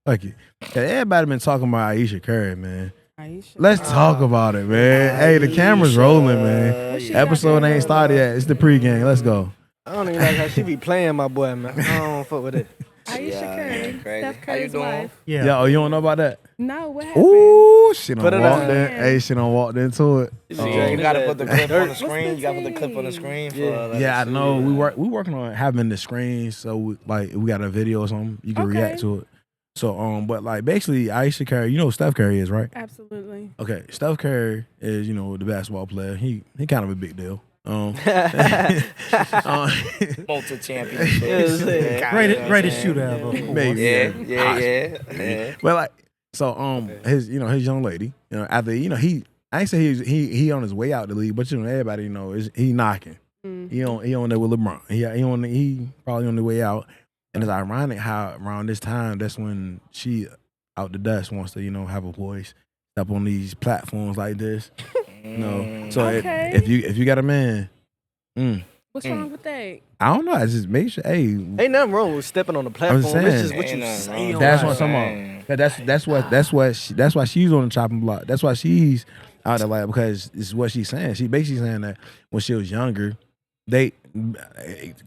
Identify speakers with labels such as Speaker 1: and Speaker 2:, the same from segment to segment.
Speaker 1: Fuck you. Yeah, everybody been talking about Ayesha Curry, man.
Speaker 2: Ayesha.
Speaker 1: Let's talk about it, man. Hey, the camera's rolling, man. Episode ain't started yet. It's the pregame. Let's go.
Speaker 3: I don't even like how she be playing my boy, man. I don't fuck with it.
Speaker 2: Ayesha Curry,
Speaker 4: crazy.
Speaker 2: Steph
Speaker 4: How you
Speaker 2: Curry's
Speaker 4: doing?
Speaker 2: wife.
Speaker 1: Yeah, oh, you don't know about that?
Speaker 2: No, what happened?
Speaker 1: Ooh, she
Speaker 3: Put
Speaker 1: done
Speaker 3: it
Speaker 1: walked
Speaker 3: on.
Speaker 1: in. Hey, she done walked into it.
Speaker 4: See, you gotta put the clip on the
Speaker 2: What's
Speaker 4: screen.
Speaker 2: the
Speaker 4: You gotta put the clip on the
Speaker 2: tea?
Speaker 4: screen for
Speaker 1: Yeah, I know. We working on having the screen, so we got a video or something. You can react to it. So but like basically, Ayesha Curry, you know who Steph Curry is, right?
Speaker 2: Absolutely.
Speaker 1: Okay, Steph Curry is the basketball player. He kind of a big deal.
Speaker 4: multi-championships.
Speaker 5: Greatest shooter ever.
Speaker 1: Maybe.
Speaker 4: Yeah.
Speaker 1: But like, so his his young lady, after I ain't say he on his way out the league, but everybody is he knocking.
Speaker 2: Mm-hmm.
Speaker 1: He on there with LeBron. He probably on the way out. And it's ironic how around this time, that's when she out the dust wants to have a voice up on these platforms like this. So
Speaker 2: Okay.
Speaker 1: if you got a man,
Speaker 2: What's wrong with that?
Speaker 1: I don't know. I just make sure. Hey,
Speaker 3: Ain't nothing wrong with stepping on the platform.
Speaker 1: saying.
Speaker 3: It's just what
Speaker 4: Ain't
Speaker 3: you
Speaker 4: nothing
Speaker 3: say.
Speaker 4: wrong.
Speaker 1: that's what
Speaker 3: on
Speaker 1: I'm talking about. That's why she's on the chopping block. That's why she's out there like because it's what she's saying. She basically saying that when she was younger, they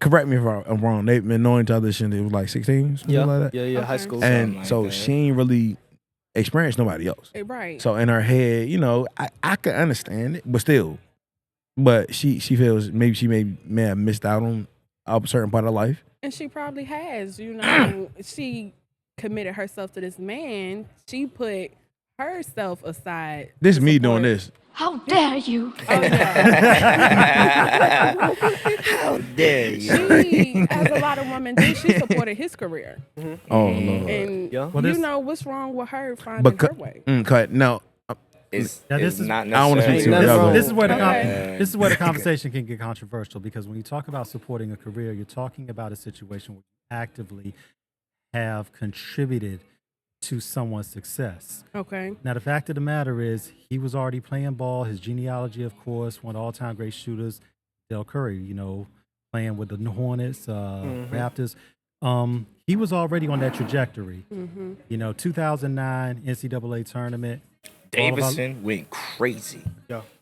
Speaker 1: correct me if I'm wrong. They've been knowing each other since they was like 16, something like that.
Speaker 3: Yeah, high
Speaker 2: Okay.
Speaker 3: school.
Speaker 1: And
Speaker 4: like
Speaker 1: so
Speaker 4: that.
Speaker 1: she ain't really experienced nobody else.
Speaker 2: Right.
Speaker 1: So in her head, I can understand it, but still, she feels maybe she may have missed out on a certain part of life.
Speaker 2: And she probably has. She committed herself to this man. She put herself aside.
Speaker 1: This
Speaker 2: to
Speaker 1: me doing
Speaker 2: support-
Speaker 1: this.
Speaker 6: How dare you?
Speaker 2: Oh, yeah.
Speaker 4: How dare you?
Speaker 2: She, as a lot of women do, she supported his career.
Speaker 1: Oh Lord.
Speaker 2: And
Speaker 3: Yeah.
Speaker 5: Well, this-
Speaker 2: what's wrong with her finding her way?
Speaker 1: Cut. No.
Speaker 4: It's
Speaker 5: Now, this
Speaker 4: it's
Speaker 5: is-
Speaker 4: not
Speaker 1: I don't wanna speak
Speaker 4: necessarily.
Speaker 1: to it. Yeah,
Speaker 5: This is where the
Speaker 2: Okay.
Speaker 5: this is where the conversation can get controversial because when you talk about supporting a career, you're talking about a situation where you actively have contributed to someone's success.
Speaker 2: Okay.
Speaker 5: Now, the fact of the matter is, he was already playing ball. His genealogy, of course, one of the all-time great shooters, Del Curry. Playing with the Hornets, Raptors. He was already on that trajectory. 2009 NCAA tournament.
Speaker 4: Davidson went crazy.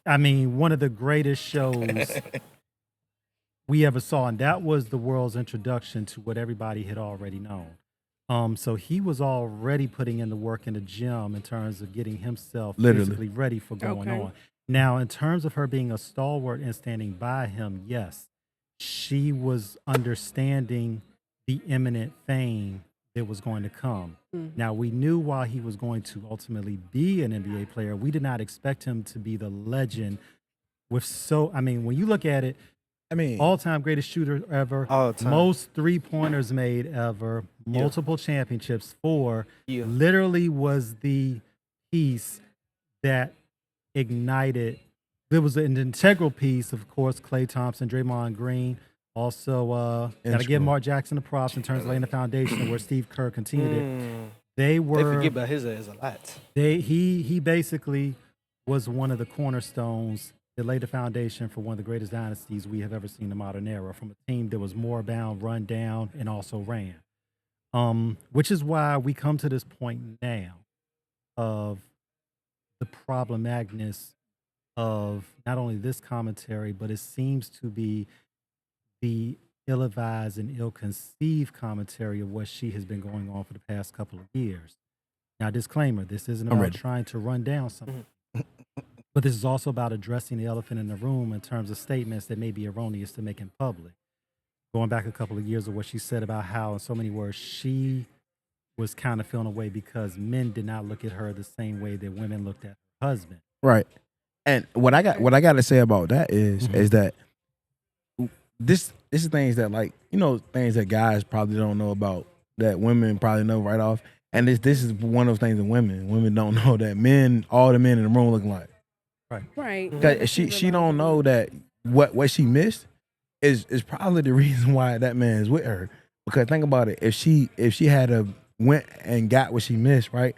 Speaker 5: I mean, one of the greatest shows we ever saw, and that was the world's introduction to what everybody had already known. So he was already putting in the work in the gym in terms of getting himself physically ready for going
Speaker 2: Okay.
Speaker 5: on. Now, in terms of her being a stalwart and standing by him, yes, she was understanding the imminent fame that was going to come. Now, we knew while he was going to ultimately be an NBA player, we did not expect him to be the legend when you look at it, all-time greatest shooter ever,
Speaker 3: All time.
Speaker 5: most three-pointers made ever, multiple championships, literally was the piece that ignited. There was an integral piece, of course, Klay Thompson, Draymond Green. Also, got to give Mark Jackson the props in terms of laying the foundation where Steve Kerr continued it. They
Speaker 3: forget about his ass a lot.
Speaker 5: He basically was one of the cornerstones that laid the foundation for one of the greatest dynasties we have ever seen in the modern era, from a team that was more bound, run down, and also ran. Which is why we come to this point now of the problematicness of not only this commentary, but it seems to be the ill-advised and ill-conceived commentary of what she has been going on for the past couple of years. Now, disclaimer, this isn't about trying to run down something. But this is also about addressing the elephant in the room in terms of statements that may be erroneous to make in public. Going back a couple of years of what she said about how, in so many words, she was kind of feeling away because men did not look at her the same way that women looked at her husband.
Speaker 1: Right. And what I got to say about that is that this is things that things that guys probably don't know about that women probably know right off. And this is one of those things that women don't know that all the men in the room looking like.
Speaker 2: Right.
Speaker 1: 'Cause she don't know that what she missed is probably the reason why that man is with her. Because think about it, if she had went and got what she missed, right?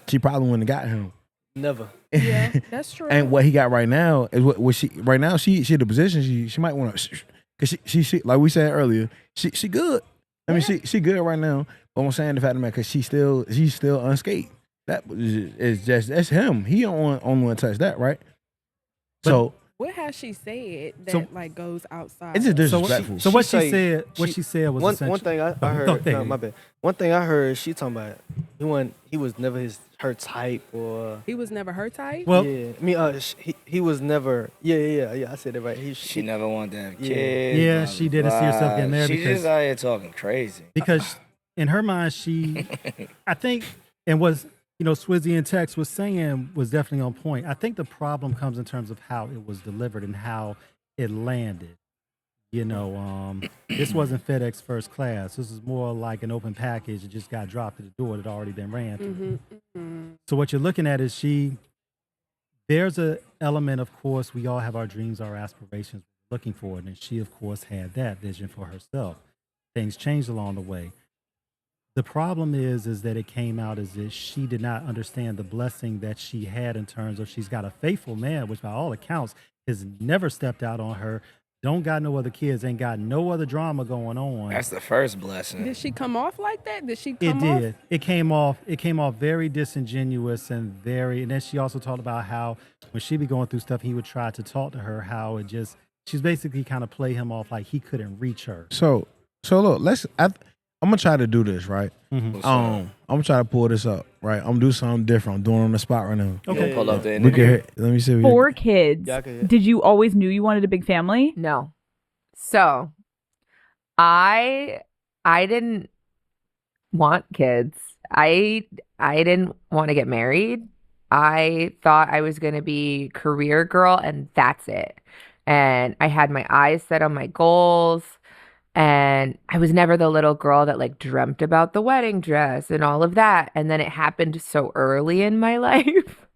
Speaker 1: She probably wouldn't have got him.
Speaker 3: Never.
Speaker 2: Yeah, that's true.
Speaker 1: And what he got right now is what she right now she in the position she might want to, because she like we said earlier, she good. I mean she good right now, What I'm saying, the fact of the matter, because she's still unscathed. That is just that's him. He don't only want to touch that, right? So
Speaker 2: What has she said that
Speaker 5: So-
Speaker 2: like goes outside?
Speaker 1: it's just
Speaker 2: of-
Speaker 1: disrespectful.
Speaker 5: So what she
Speaker 3: say-
Speaker 5: said, she said was
Speaker 3: one
Speaker 5: essentially.
Speaker 3: thing I
Speaker 5: Go
Speaker 3: heard.
Speaker 5: ahead.
Speaker 3: No, my bad. One thing I heard, she talking about he was never her type or.
Speaker 2: He was never her type.
Speaker 5: Well,
Speaker 3: Yeah, I mean, he was never. Yeah. I said it right.
Speaker 4: She never wanted to have
Speaker 3: Yeah.
Speaker 4: kids.
Speaker 5: Yeah,
Speaker 4: blah,
Speaker 5: she
Speaker 4: blah,
Speaker 5: didn't see herself
Speaker 4: blah.
Speaker 5: getting there
Speaker 4: She
Speaker 5: because-
Speaker 4: just out here talking crazy.
Speaker 5: because in her mind, I think, and was Swizzy and Tex was saying was definitely on point. I think the problem comes in terms of how it was delivered and how it landed. This wasn't FedEx first class. This is more like an open package. It just got dropped at the door. It had already been ran through. So what you're looking at is there's a element, of course, we all have our dreams, our aspirations, looking for it. And she, of course, had that vision for herself. Things changed along the way. The problem is that it came out as if she did not understand the blessing that she had in terms of she's got a faithful man, which by all accounts has never stepped out on her. Don't got no other kids, ain't got no other drama going on.
Speaker 4: That's the first blessing.
Speaker 2: Did she come off like that? Did she
Speaker 5: It
Speaker 2: come off?
Speaker 5: did. It came off very disingenuous and then she also talked about how when she be going through stuff, he would try to talk to her, how she's basically kind of play him off like he couldn't reach her.
Speaker 1: So look, I'm gonna try to do this, right?
Speaker 5: Mhm.
Speaker 1: I'm gonna try to pull this up, right? I'm gonna do something different. I'm doing it on the spot right now.
Speaker 5: Okay.
Speaker 4: Pull up the
Speaker 1: We
Speaker 4: interview.
Speaker 1: can hit, let me see.
Speaker 6: 4 kids.
Speaker 3: Yeah, I can hear.
Speaker 6: Did you always knew you wanted a big family?
Speaker 7: No. So I didn't want kids. I didn't want to get married. I thought I was going to be career girl and that's it. And I had my eyes set on my goals. And I was never the little girl that like dreamt about the wedding dress and all of that. And then it happened so early in my life.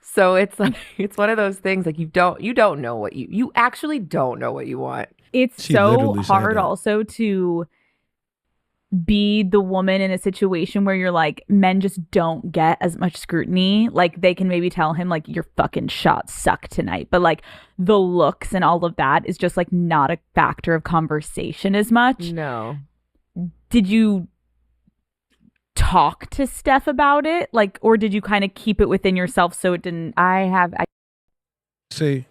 Speaker 7: So it's like it's one of those things like you don't know what you actually don't know what you want.
Speaker 6: It's
Speaker 1: She
Speaker 6: so
Speaker 1: literally said
Speaker 6: hard
Speaker 1: that.
Speaker 6: also to be the woman in a situation where you're like, men just don't get as much scrutiny. Like they can maybe tell him like your fucking shots suck tonight, but like the looks and all of that is just like not a factor of conversation as much.
Speaker 7: No.
Speaker 6: Did you talk to Steph about it? Like, or did you kind of keep it within yourself so it didn't?
Speaker 7: I
Speaker 1: See,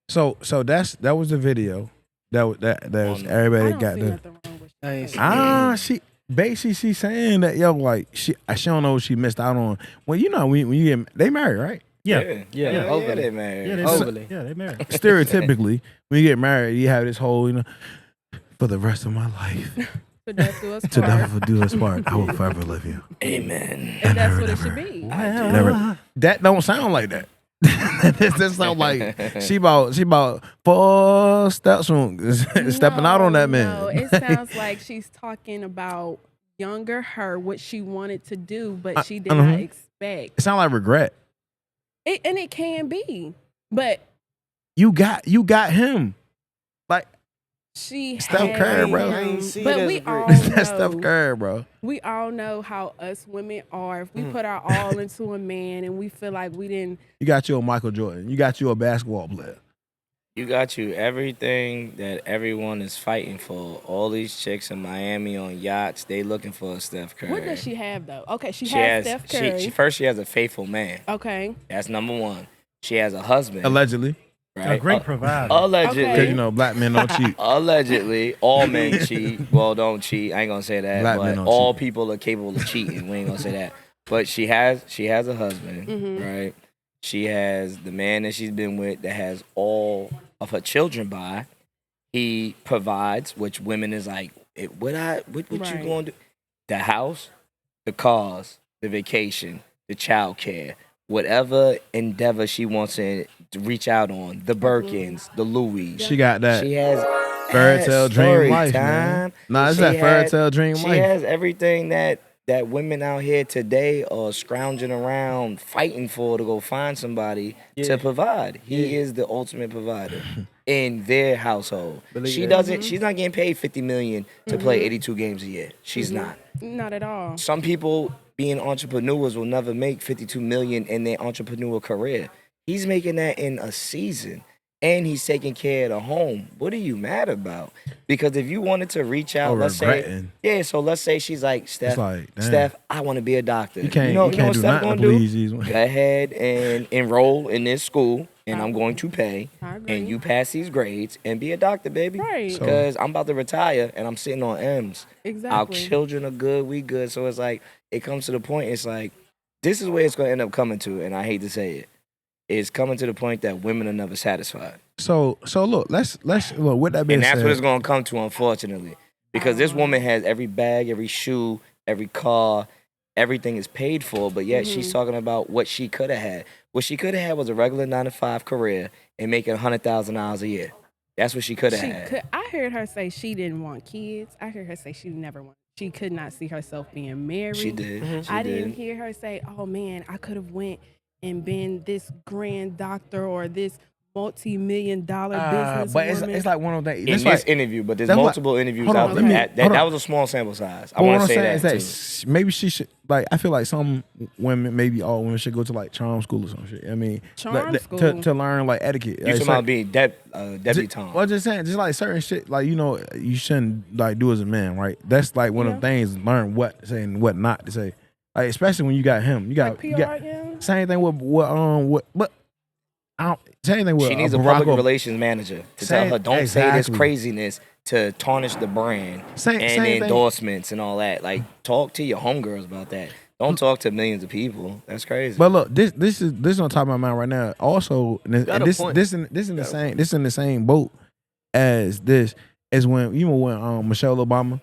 Speaker 1: so that was the video that was
Speaker 2: I
Speaker 1: everybody
Speaker 2: don't
Speaker 1: got
Speaker 2: see
Speaker 1: the
Speaker 2: nothing wrong with
Speaker 3: I ain't
Speaker 2: that.
Speaker 3: seen
Speaker 1: she basically she's saying that like she don't know what she missed out on. Well, when you get they married, right?
Speaker 5: Yeah.
Speaker 3: Yeah,
Speaker 4: yeah,
Speaker 3: overly.
Speaker 4: they
Speaker 5: Yeah,
Speaker 4: married.
Speaker 5: they
Speaker 3: Overly.
Speaker 5: Yeah, they married.
Speaker 1: Stereotypically, when you get married, you have this whole for the rest of my life.
Speaker 2: To death do us
Speaker 1: To
Speaker 2: part.
Speaker 1: never do us part, I will forever love you.
Speaker 4: Amen.
Speaker 2: And that's
Speaker 1: Never,
Speaker 2: what it should
Speaker 1: never.
Speaker 2: be.
Speaker 1: Never. That don't sound like that. That sound like she about 4 steps from stepping out on that man.
Speaker 2: No, it sounds like she's talking about younger her, what she wanted to do, but she did not expect.
Speaker 1: It sound like regret.
Speaker 2: And it can be, but
Speaker 1: You got him. Like
Speaker 2: she
Speaker 1: Steph
Speaker 2: had
Speaker 1: Curry, bro.
Speaker 2: him.
Speaker 3: I ain't see it
Speaker 2: But
Speaker 3: as
Speaker 2: we
Speaker 3: a great-
Speaker 2: all
Speaker 1: that's Steph
Speaker 2: know,
Speaker 1: Curry, bro.
Speaker 2: we all know how us women are. If we put our all into a man and we feel like we didn't,
Speaker 1: You got you a Michael Jordan. You got you a basketball player.
Speaker 4: You got you everything that everyone is fighting for. All these chicks in Miami on yachts, they looking for a Steph Curry.
Speaker 2: what does she have though? Okay, she
Speaker 4: She
Speaker 2: has
Speaker 4: has
Speaker 2: Steph Curry.
Speaker 4: she has a faithful man.
Speaker 2: Okay,
Speaker 4: That's number one. She has a husband.
Speaker 1: Allegedly.
Speaker 4: Right?
Speaker 5: A great provider.
Speaker 4: Allegedly.
Speaker 2: Okay.
Speaker 1: Because black men don't cheat.
Speaker 4: Allegedly, all men cheat. Well, don't cheat. I ain't gonna say that.
Speaker 1: Black men
Speaker 4: But
Speaker 1: don't
Speaker 4: all
Speaker 1: cheat.
Speaker 4: people are capable of cheating. We ain't gonna say that. But she has a husband,
Speaker 2: Mhm.
Speaker 4: right? She has the man that she's been with that has all of her children by. He provides, which women is like, what you
Speaker 2: Right.
Speaker 4: gonna do? The house, the cars, the vacation, the child care, whatever endeavor she wants to reach out on, the Birkins, the Louis.
Speaker 1: She got that
Speaker 4: She has
Speaker 1: fairy tale dream
Speaker 4: story
Speaker 1: life,
Speaker 4: time.
Speaker 1: man. Nah, it's
Speaker 4: She
Speaker 1: that fairy
Speaker 4: has-
Speaker 1: tale dream
Speaker 4: She
Speaker 1: life.
Speaker 4: has everything that women out here today are scrounging around fighting for to go find somebody to provide. He is the ultimate provider in their household.
Speaker 3: Believe
Speaker 4: She
Speaker 3: that.
Speaker 4: doesn't. She's not getting paid $50 million to play 82 games a year. She's not.
Speaker 2: not at all.
Speaker 4: Some people being entrepreneurs will never make $52 million in their entrepreneurial career. He's making that in a season. and he's taking care of the home. What are you mad about? Because if you wanted to reach out,
Speaker 1: Or
Speaker 4: let's say,
Speaker 1: regretting.
Speaker 4: yeah, so let's say she's like, Steph,
Speaker 1: It's like, damn.
Speaker 4: Steph, I want to be a doctor.
Speaker 1: You can't,
Speaker 4: know
Speaker 1: you can't
Speaker 4: what
Speaker 1: do
Speaker 4: Steph
Speaker 1: nothing
Speaker 4: gonna
Speaker 1: to
Speaker 4: do?
Speaker 1: please these
Speaker 4: Go
Speaker 1: women.
Speaker 4: ahead and enroll in this school, and I'm going to pay,
Speaker 2: I agree.
Speaker 4: and you pass these grades and be a doctor, baby.
Speaker 2: Right.
Speaker 1: So-
Speaker 4: Because I'm about to retire and I'm sitting on M's. Our
Speaker 2: Exactly.
Speaker 4: children are good, we good. So it's like, it comes to the point, it's like, this is where it's going to end up coming to, and I hate to say it. It's coming to the point that women are never satisfied.
Speaker 1: So look, let's look. With that being
Speaker 4: And that's
Speaker 1: said,
Speaker 4: what it's going to come to, unfortunately. Because this woman has every bag, every shoe, every car, everything is paid for, but yet she's talking about what she could have had. What she could have had was a regular 9-to-5 career and making $100,000 a year. That's what she could have had.
Speaker 2: I heard her say she didn't want kids. I heard her say she never wanted. She could not see herself being married.
Speaker 4: She did. She
Speaker 2: I
Speaker 4: did.
Speaker 2: didn't hear her say, "Oh man, I could have went and been this grand doctor or this multi-million-dollar business
Speaker 1: but
Speaker 2: woman."
Speaker 1: it's like one of those.
Speaker 4: In this interview, but there's
Speaker 1: that's
Speaker 4: multiple interviews
Speaker 1: hold on,
Speaker 4: out
Speaker 1: let
Speaker 4: there.
Speaker 1: me-
Speaker 4: That
Speaker 1: hold on.
Speaker 4: was a small sample size. I
Speaker 1: But
Speaker 4: want
Speaker 1: what
Speaker 4: to
Speaker 1: I'm
Speaker 4: say
Speaker 1: saying
Speaker 4: that
Speaker 1: is
Speaker 4: too.
Speaker 1: that maybe she should, like, I feel like some women, maybe all women should go to like charm school or some shit. I mean,
Speaker 2: Charm
Speaker 1: like,
Speaker 2: school?
Speaker 1: to learn like etiquette.
Speaker 4: You
Speaker 1: Like,
Speaker 4: talking about being debutante.
Speaker 1: Well, just saying, just like certain shit, like, you know, you shouldn't like do as a man, right? That's like one of the things. Learn what to say and what not to say. Like, especially when you got him, you got,
Speaker 2: Like PRM?
Speaker 1: same thing with but I don't same thing with
Speaker 4: She needs a
Speaker 1: Barack
Speaker 4: public
Speaker 1: Obama.
Speaker 4: relations manager to tell
Speaker 1: Same-
Speaker 4: her, don't say this
Speaker 1: exactly.
Speaker 4: craziness to tarnish the brand
Speaker 1: Same
Speaker 4: and
Speaker 1: thing.
Speaker 4: endorsements and all that. Like, talk to your homegirls about that. Don't talk to millions of people. That's crazy.
Speaker 1: But look, this is on top of my mind right now. Also, and
Speaker 3: Got a
Speaker 1: this
Speaker 3: point.
Speaker 1: this in the same boat as this is when Michelle Obama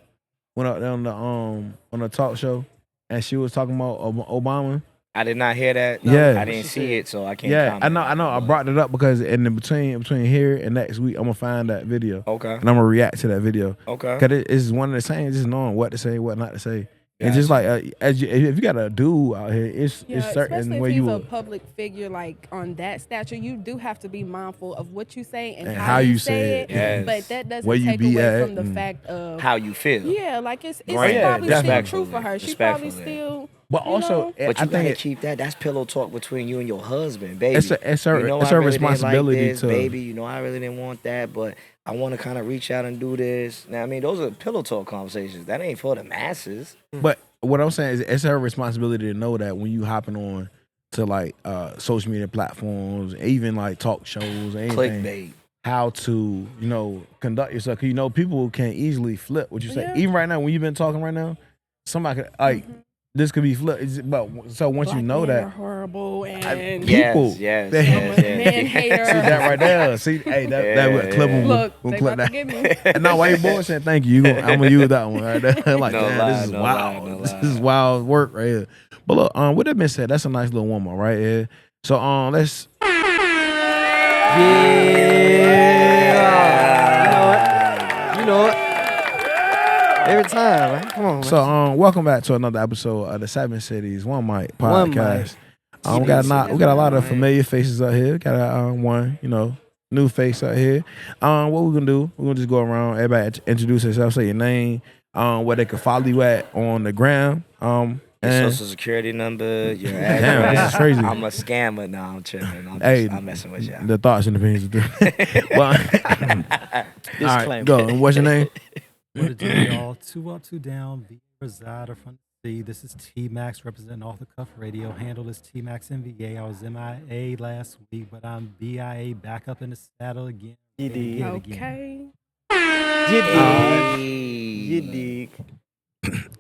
Speaker 1: went out there on the talk show and she was talking about Obama.
Speaker 4: I did not hear that.
Speaker 1: Yeah.
Speaker 4: I didn't see it, so I can't
Speaker 1: Yeah,
Speaker 4: comment.
Speaker 1: I know. I brought it up because in the between here and next week, I'm gonna find that video
Speaker 4: Okay.
Speaker 1: and I'm gonna react to that video.
Speaker 4: Okay.
Speaker 1: Cause it's one of the same, just knowing what to say, what not to say. And
Speaker 4: Gotcha.
Speaker 1: just like if you got a dude out here, it's certain
Speaker 2: especially
Speaker 1: where
Speaker 2: if
Speaker 1: you
Speaker 2: he's a
Speaker 1: will-
Speaker 2: public figure like on that stature, you do have to be mindful of what you say and,
Speaker 1: And
Speaker 2: how you say it.
Speaker 4: Yes.
Speaker 2: But that doesn't
Speaker 1: Where you
Speaker 2: take
Speaker 1: be
Speaker 2: away
Speaker 1: at
Speaker 2: from the
Speaker 1: and
Speaker 2: fact of
Speaker 4: How you feel.
Speaker 2: yeah, like it's
Speaker 4: Right.
Speaker 2: probably
Speaker 1: Yeah,
Speaker 2: still
Speaker 1: respectfully.
Speaker 2: true for her. She probably
Speaker 4: Respectfully.
Speaker 2: still.
Speaker 1: But
Speaker 2: you
Speaker 1: also,
Speaker 2: know?
Speaker 4: But
Speaker 1: I
Speaker 4: you
Speaker 1: think
Speaker 4: gotta
Speaker 1: it-
Speaker 4: keep that. That's pillow talk between you and your husband, baby.
Speaker 1: It's her
Speaker 4: you know,
Speaker 1: it's
Speaker 4: I
Speaker 1: her
Speaker 4: really didn't like
Speaker 1: responsibility
Speaker 4: this,
Speaker 1: to
Speaker 4: baby. You know, I really didn't want that, but I want to kind of reach out and do this. Now, I mean, those are pillow talk conversations. That ain't for the masses.
Speaker 1: But what I'm saying is, it's her responsibility to know that when you hopping on to like social media platforms, even like talk shows, or anything,
Speaker 4: Clickbait.
Speaker 1: how to conduct yourself. 'Cause people can easily flip what you say.
Speaker 2: Yeah.
Speaker 1: Even right now, when you've been talking right now, somebody could this could be flipped. But so once you
Speaker 2: Black
Speaker 1: know
Speaker 2: men
Speaker 1: that,
Speaker 2: are horrible and
Speaker 1: people,
Speaker 4: Yes,
Speaker 1: they-
Speaker 4: yes, yes.
Speaker 2: man hater.
Speaker 1: see that right there. See, hey, that would clip them.
Speaker 2: Look,
Speaker 1: we'll
Speaker 2: they
Speaker 1: clip
Speaker 2: about to
Speaker 1: that.
Speaker 2: get me.
Speaker 1: And no, why you bullshit? Thank you. I'm gonna use that one right there. Like,
Speaker 4: No
Speaker 1: damn,
Speaker 4: lie,
Speaker 1: this is
Speaker 4: no
Speaker 1: wild.
Speaker 4: lie, no
Speaker 1: This
Speaker 4: lie.
Speaker 1: is wild work right here. But look, with that being said, that's a nice little woman right here. So let's
Speaker 3: Yeah. You know it. Every time, man. Come on, man.
Speaker 1: so welcome back to another episode of the Seven Cities One Mic
Speaker 3: One Mic.
Speaker 1: podcast. We got a lot of familiar faces out here. Got one new face out here. What we're gonna do? We're gonna just go around. Everybody introduce themselves, say your name, where they can follow you at on the gram.
Speaker 4: Your
Speaker 1: And
Speaker 4: social security number, your
Speaker 1: Damn,
Speaker 4: address.
Speaker 1: this is crazy.
Speaker 4: I'm a scammer. No, I'm tripping. I'm messing with y'all.
Speaker 1: the thoughts and opinions. Well, all right,
Speaker 3: Disclaimer.
Speaker 1: go. And what's your name?
Speaker 5: What it do, y'all? 2 up, 2 down. The presider from the sea. This is T Max representing Off the Cuff Radio. Handle is T Max MVA. I was MIA last week, but I'm BIA back up in the saddle again.
Speaker 3: You dig.
Speaker 2: Okay.
Speaker 3: You dig.
Speaker 4: Hey.
Speaker 3: You dig.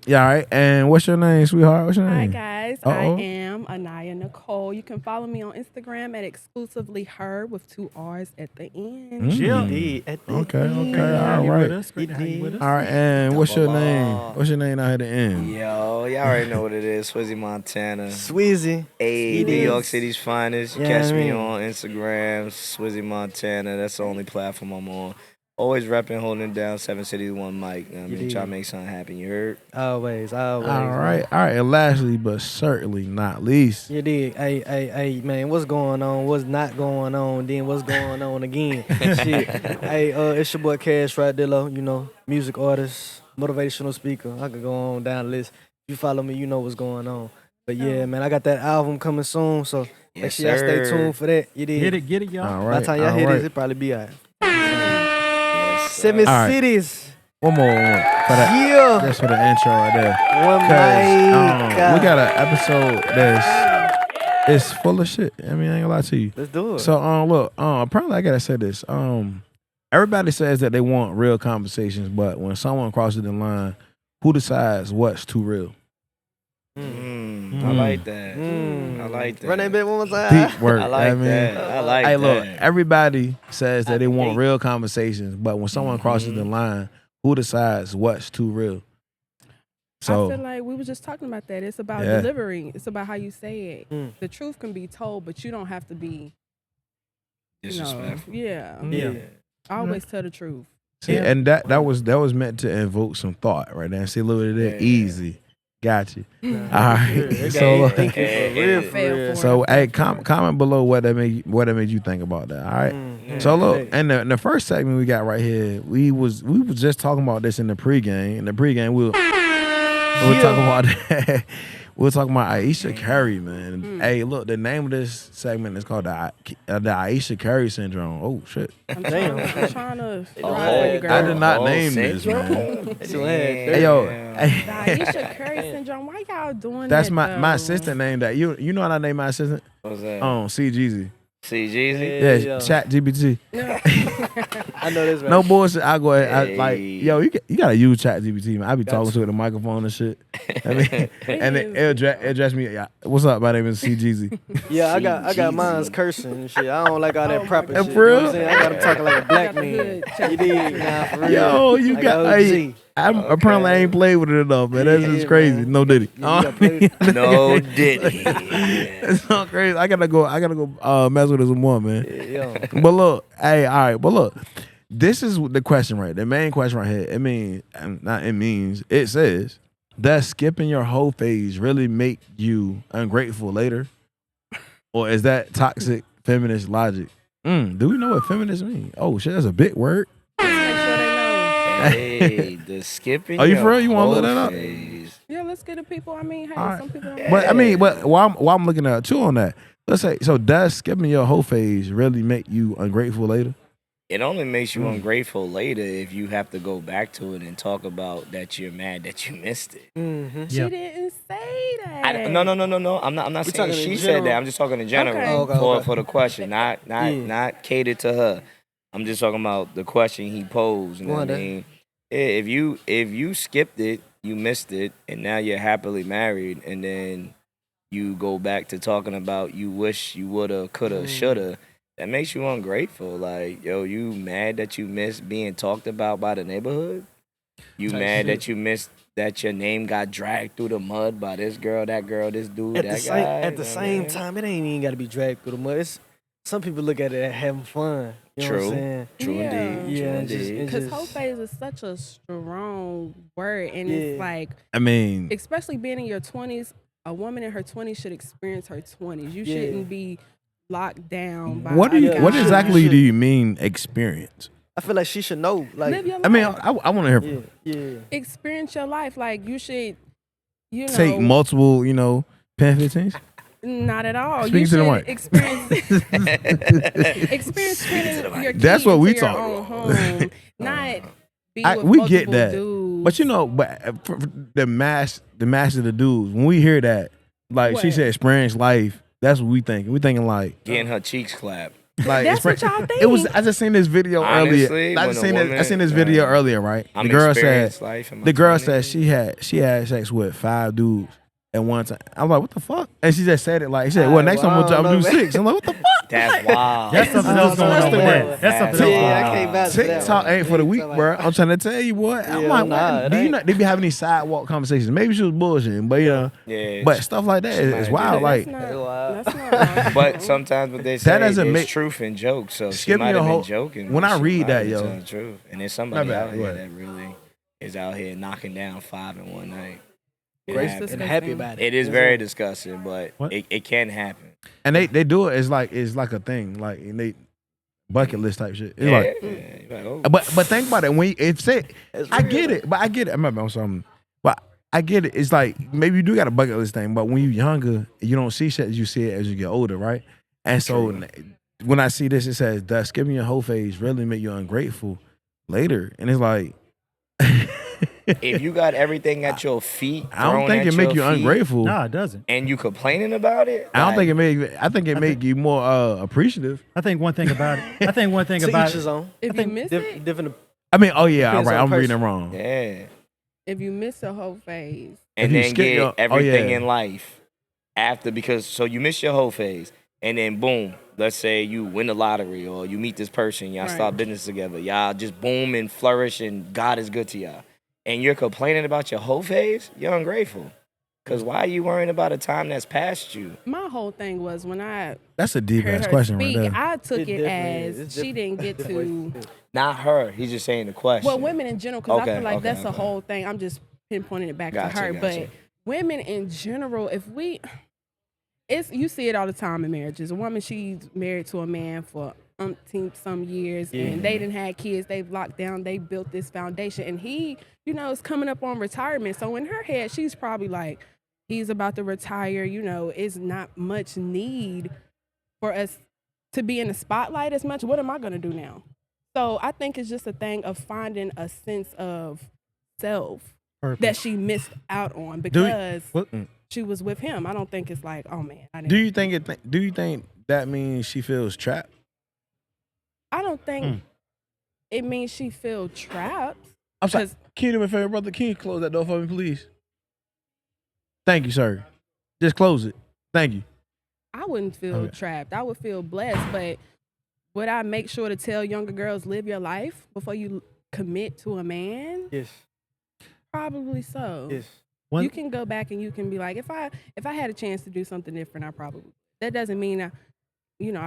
Speaker 1: Yeah, all right. And what's your name, sweetheart? What's your
Speaker 2: Hi
Speaker 1: name?
Speaker 2: guys,
Speaker 1: Uh-oh.
Speaker 2: I am Anaya Nicole. You can follow me on Instagram at exclusively her with 2 R's at the end.
Speaker 3: You dig. At the
Speaker 1: Okay,
Speaker 3: end.
Speaker 1: okay, all
Speaker 5: You with
Speaker 1: right.
Speaker 5: us? Great to have you with us.
Speaker 1: All right, and what's your
Speaker 4: Double
Speaker 1: name?
Speaker 4: R.
Speaker 1: What's your name out here at the end?
Speaker 4: Yo, y'all already know what it is. Swizzy Montana.
Speaker 3: Swizzy.
Speaker 4: Hey,
Speaker 3: It
Speaker 4: New
Speaker 3: is.
Speaker 4: York City's finest.
Speaker 3: Yeah,
Speaker 4: Catch
Speaker 3: I
Speaker 4: me
Speaker 3: mean.
Speaker 4: on Instagram, Swizzy Montana. That's the only platform I'm on. Always repping, holding it down, 7 cities, 1 mic. I mean,
Speaker 3: dig.
Speaker 4: try to make something happen. You heard?
Speaker 3: Always.
Speaker 1: All right. And lastly, but certainly not least,
Speaker 3: You dig. Hey, man, what's going on? What's not going on? Then what's going on again? Shit. Hey, it's your boy Cash Radillo, music artist, motivational speaker. I could go on down the list. If you follow me, you know what's going on. But yeah, man, I got that album coming soon, so make
Speaker 4: Yes,
Speaker 3: sure y'all stay
Speaker 4: sir.
Speaker 3: tuned for that. You did.
Speaker 5: Get it, y'all.
Speaker 1: All
Speaker 3: By
Speaker 1: right.
Speaker 3: the time y'all
Speaker 1: all
Speaker 3: hear
Speaker 1: right.
Speaker 3: this, it probably be out.
Speaker 4: Yes,
Speaker 3: Seven
Speaker 4: sir.
Speaker 1: All right.
Speaker 3: cities.
Speaker 1: One more for that.
Speaker 3: Yeah.
Speaker 1: Just for the intro right there.
Speaker 3: One
Speaker 1: We
Speaker 3: mic.
Speaker 1: got an episode that's it's full of shit. I mean, I ain't gonna lie to you.
Speaker 3: Let's do it.
Speaker 1: So look, apparently I gotta say this. Everybody says that they want real conversations, but when someone crosses the line, who decides what's too real?
Speaker 4: I like that. I like that.
Speaker 3: Run that bit one more time.
Speaker 1: Deep work.
Speaker 4: I like
Speaker 1: I mean,
Speaker 4: that. I like
Speaker 1: hey,
Speaker 4: that.
Speaker 1: look, everybody says that they want
Speaker 4: hate-
Speaker 1: real conversations, but when someone crosses the line, who decides what's too real?
Speaker 2: I feel
Speaker 1: So
Speaker 2: like we were just talking about that. It's about
Speaker 1: Yeah.
Speaker 2: delivering. It's about how you say it. The truth can be told, but you don't have to be,
Speaker 4: Disrespectful.
Speaker 2: yeah.
Speaker 5: Yeah.
Speaker 2: Always tell the truth.
Speaker 1: see, and that was meant to invoke some thought right there. See, look at it, easy. Got you. All right. So, so hey, comment below what that made you think about that. All right. So look, in the first segment we got right here, we was just talking about this in the pregame. In the pregame, we'll talk about that. We're talking about Ayesha Curry, man. Hey, look, the name of this segment is called the Ayesha Curry syndrome. Oh shit!
Speaker 2: I'm trying to ride for you,
Speaker 1: I
Speaker 2: girl.
Speaker 1: did not name this, man. Hey yo,
Speaker 2: The Ayesha Curry syndrome. Why y'all doing
Speaker 1: that's
Speaker 2: that?
Speaker 1: my
Speaker 2: though?
Speaker 1: assistant named that. You know what I named my assistant?
Speaker 4: What's that?
Speaker 1: C Jeezy.
Speaker 4: See, Jeezy?
Speaker 1: Yeah, Chat GPT.
Speaker 3: I know this right.
Speaker 1: No bullshit. I go ahead. Like,
Speaker 4: Hey.
Speaker 1: yo, you gotta use Chat GPT, man. I be talking to it, the microphone and shit. I mean, and it'll address me. Yeah, what's up? My name is CGZ.
Speaker 3: Yeah, I got mine's cursing and shit. I don't like all that proper
Speaker 1: God.
Speaker 3: shit.
Speaker 1: For
Speaker 3: You know
Speaker 1: real?
Speaker 3: what I'm saying? I got him talking like a black
Speaker 2: got the
Speaker 3: man.
Speaker 2: hood check.
Speaker 3: You did? Nah, for real.
Speaker 1: Yo, you
Speaker 3: Like
Speaker 1: got.
Speaker 3: OG.
Speaker 1: Hey, apparently I ain't played with it enough, man. That's just crazy.
Speaker 3: man.
Speaker 1: No diddy.
Speaker 3: You gotta play with-
Speaker 4: No Diddy.
Speaker 1: It's so crazy. I gotta go mess with it some more, man.
Speaker 3: Yo.
Speaker 1: But look, hey, all right. But look, this is the question, right? The main question right here. It says, does skipping your whole phase really make you ungrateful later? Or is that toxic feminist logic? Do we know what feminist mean? Oh shit, that's a big word.
Speaker 2: Just make sure they know.
Speaker 4: Hey, the skipping.
Speaker 1: Oh, you
Speaker 4: your
Speaker 1: for real? You wanna
Speaker 4: whole
Speaker 1: look that up?
Speaker 4: phase.
Speaker 2: Yeah, let's get the people. I mean, hey,
Speaker 1: All right.
Speaker 2: some people don't
Speaker 1: But I mean, while I'm looking at too on that, let's say, so does skipping your whole phase really make you ungrateful later?
Speaker 4: It only makes you ungrateful later if you have to go back to it and talk about that you're mad that you missed it.
Speaker 2: She didn't say that.
Speaker 4: No. I'm not saying
Speaker 3: talking
Speaker 4: she
Speaker 3: in
Speaker 4: said
Speaker 3: general?
Speaker 4: that. I'm just talking in general
Speaker 2: Okay.
Speaker 4: for the question, not catered to her. I'm just talking about the question he posed. You know what I mean? If you skipped it, you missed it, and now you're happily married, and then you go back to talking about you wish you woulda, coulda, shoulda. That makes you ungrateful. Like, yo, you mad that you missed being talked about by the neighborhood? You mad that you missed that your name got dragged through the mud by this girl, that girl, this dude, that guy?
Speaker 3: At the same time, it ain't even got to be dragged through the mud. Some people look at it as having fun. You know what I'm saying?
Speaker 4: True
Speaker 2: Yeah.
Speaker 4: indeed.
Speaker 3: Yeah,
Speaker 4: True
Speaker 3: and just-
Speaker 4: indeed.
Speaker 3: and
Speaker 2: Because whole phase is such a strong word, and it's like,
Speaker 1: I mean,
Speaker 2: especially being in your 20s, a woman in her 20s should experience her 20s. You
Speaker 3: Yeah.
Speaker 2: shouldn't be locked down by
Speaker 1: what
Speaker 2: a
Speaker 1: what
Speaker 2: guy.
Speaker 1: exactly do you mean experience?
Speaker 3: I feel like she should know. Like,
Speaker 2: Live your life.
Speaker 1: I mean, I want to hear from
Speaker 3: yeah.
Speaker 2: Experience your life. Like, you should, you know,
Speaker 1: take multiple, pen 15s.
Speaker 2: not at all.
Speaker 1: Speak
Speaker 2: You
Speaker 1: to the
Speaker 2: should
Speaker 1: mic.
Speaker 2: experience spending your
Speaker 1: That's
Speaker 2: key
Speaker 1: what we
Speaker 2: into your
Speaker 1: talking
Speaker 2: own
Speaker 1: about.
Speaker 2: home, not be with
Speaker 1: We get
Speaker 2: multiple
Speaker 1: that,
Speaker 2: dudes.
Speaker 1: but for the mass of the dudes, when we hear that, like she
Speaker 2: What?
Speaker 1: said, experience life. That's what we think. We thinking like
Speaker 4: Getting her cheeks clapped.
Speaker 2: That's what y'all think.
Speaker 1: It was. I just seen this video
Speaker 4: Honestly,
Speaker 1: earlier. I
Speaker 4: when
Speaker 1: just
Speaker 4: a
Speaker 1: seen
Speaker 4: woman-
Speaker 1: I seen this video earlier. Right.
Speaker 4: I'm
Speaker 1: The girl said.
Speaker 4: experienced life in my
Speaker 1: The girl
Speaker 4: 20s.
Speaker 1: said she had sex with 5 dudes at one time. I'm like, what the fuck? And she just said it like, she said, well, next time I'm gonna do 6. I'm like, what the fuck?
Speaker 4: That's wild.
Speaker 5: That's something else going on with that. That's something else.
Speaker 3: Yeah,
Speaker 5: going
Speaker 3: I
Speaker 5: on.
Speaker 3: can't vouch for that
Speaker 1: TikTok
Speaker 3: one.
Speaker 1: ain't for the weak,
Speaker 3: Talking
Speaker 1: bro.
Speaker 3: about-
Speaker 1: I'm trying to tell you, boy. I'm
Speaker 3: Yeah,
Speaker 1: like,
Speaker 3: nah,
Speaker 1: what?
Speaker 3: it
Speaker 1: Do you
Speaker 3: ain't.
Speaker 1: not? They be having these sidewalk conversations. Maybe she was bullshitting, but
Speaker 4: Yeah.
Speaker 1: but stuff like that
Speaker 4: She might
Speaker 1: is
Speaker 4: have
Speaker 1: wild.
Speaker 4: did
Speaker 1: Like,
Speaker 2: That's not wrong.
Speaker 4: But sometimes what they say
Speaker 1: That doesn't
Speaker 4: is
Speaker 1: make-
Speaker 4: truth in jokes. So she
Speaker 1: Skipping
Speaker 4: might
Speaker 1: your
Speaker 4: have been
Speaker 1: whole-
Speaker 4: joking.
Speaker 1: when
Speaker 4: but
Speaker 1: I
Speaker 4: she
Speaker 1: read
Speaker 4: might
Speaker 1: that,
Speaker 4: have been
Speaker 1: yo.
Speaker 4: telling the truth. And there's somebody
Speaker 1: My bad,
Speaker 4: out
Speaker 1: go
Speaker 4: here
Speaker 1: ahead.
Speaker 4: that really is out here knocking down 5 in one night. It
Speaker 3: Grace
Speaker 4: happens.
Speaker 3: and happy about it.
Speaker 4: It is very disgusting, but
Speaker 5: What?
Speaker 4: it can happen.
Speaker 1: and they do it. It's like a thing. Like, and they bucket list type shit. It's
Speaker 4: Yeah,
Speaker 1: like,
Speaker 4: yeah. You're like, oh.
Speaker 1: but think about it. When you, if say, I get it, but I get it. I'm something. But I get it. It's like maybe you do got a bucket list thing, but when you're younger, you don't see shit as you see it as you get older, right? And so when I see this, it says, "Thus, skipping your whole phase really make you ungrateful later," and it's like.
Speaker 4: If you got everything at your feet,
Speaker 1: I don't think it make you ungrateful.
Speaker 5: No, it doesn't.
Speaker 4: and you complaining about it.
Speaker 1: I don't think it make. I think it make you more appreciative.
Speaker 5: I think one thing about it. I think one thing
Speaker 3: To
Speaker 5: about
Speaker 3: each his
Speaker 5: it.
Speaker 3: own.
Speaker 2: If
Speaker 3: I think
Speaker 2: you miss it,
Speaker 3: different.
Speaker 1: I mean, oh yeah, all
Speaker 3: Depends
Speaker 1: right.
Speaker 3: on the
Speaker 1: I'm reading it
Speaker 3: person.
Speaker 1: wrong.
Speaker 4: Yeah,
Speaker 2: if you miss a whole phase,
Speaker 4: and
Speaker 1: If you
Speaker 4: then
Speaker 1: skip
Speaker 4: get
Speaker 1: your-
Speaker 4: everything
Speaker 1: yeah.
Speaker 4: in life after because so you miss your whole phase, and then boom, let's say you win the lottery or you meet this person, y'all
Speaker 2: Right.
Speaker 4: start business together, y'all just boom and flourish, and God is good to y'all, and you're complaining about your whole phase, you're ungrateful. Cause why are you worrying about a time that's past you?
Speaker 2: my whole thing was when I
Speaker 1: That's a deep
Speaker 2: heard
Speaker 1: ass
Speaker 2: her
Speaker 1: question
Speaker 2: speak,
Speaker 1: right there.
Speaker 2: I took it
Speaker 3: definitely
Speaker 2: as
Speaker 3: is. It's
Speaker 2: she didn't get
Speaker 3: different ways
Speaker 2: to.
Speaker 3: to see it.
Speaker 4: Not her. He's just saying the question.
Speaker 2: Well, women in general, because I
Speaker 4: Okay,
Speaker 2: feel like
Speaker 4: okay,
Speaker 2: that's the
Speaker 4: okay.
Speaker 2: whole thing. I'm just pinpointing it back
Speaker 4: Gotcha,
Speaker 2: to her,
Speaker 4: gotcha.
Speaker 2: but women in general, it's you see it all the time in marriages. A woman, she's married to a man for umpteen some years, and they didn't have kids. They've locked down. They built this foundation, and he, is coming up on retirement. So in her head, she's probably like, he's about to retire. It's not much need for us to be in the spotlight as much. What am I going to do now? So I think it's just a thing of finding a sense of self
Speaker 5: Purpose.
Speaker 2: that she missed out on
Speaker 1: Do
Speaker 2: because
Speaker 5: What-
Speaker 2: she was with him. I don't think it's like, oh man, I didn't.
Speaker 1: Do you think Do you think that means she feels trapped?
Speaker 2: I don't think it means she feel trapped.
Speaker 1: I'm sorry.
Speaker 2: 'Cause-
Speaker 1: Can you do me a favor, brother? Can you close that door for me, please? Thank you, sir. Just close it. Thank you.
Speaker 2: I wouldn't feel
Speaker 1: Okay.
Speaker 2: trapped. I would feel blessed. But would I make sure to tell younger girls live your life before you commit to a man?
Speaker 3: Yes.
Speaker 2: Probably so.
Speaker 3: Yes.
Speaker 5: One-
Speaker 2: You can go back and you can be like, if I had a chance to do something different, I probably. That doesn't mean I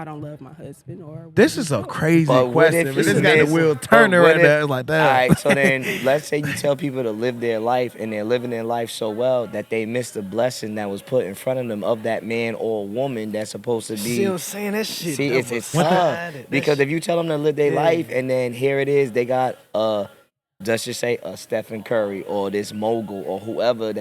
Speaker 2: don't love my husband or.
Speaker 1: This is a crazy
Speaker 4: But what
Speaker 1: question.
Speaker 4: if
Speaker 1: This
Speaker 4: it's
Speaker 1: got the
Speaker 4: this?
Speaker 1: wheel
Speaker 4: But
Speaker 1: turning
Speaker 4: what
Speaker 1: right
Speaker 4: if-
Speaker 1: there. It's like that.
Speaker 4: All right, so then let's say you tell people to live their life and they're living their life so well that they miss the blessing that was put in front of them of that man or woman that's supposed to be.
Speaker 3: See what I'm saying? That shit.
Speaker 4: See,
Speaker 3: that
Speaker 4: it's
Speaker 3: was
Speaker 4: tough
Speaker 3: bad.
Speaker 4: because if you tell them to live their
Speaker 3: Yeah.
Speaker 4: life and then here it is, they got let's just say a Stephen Curry or this mogul or whoever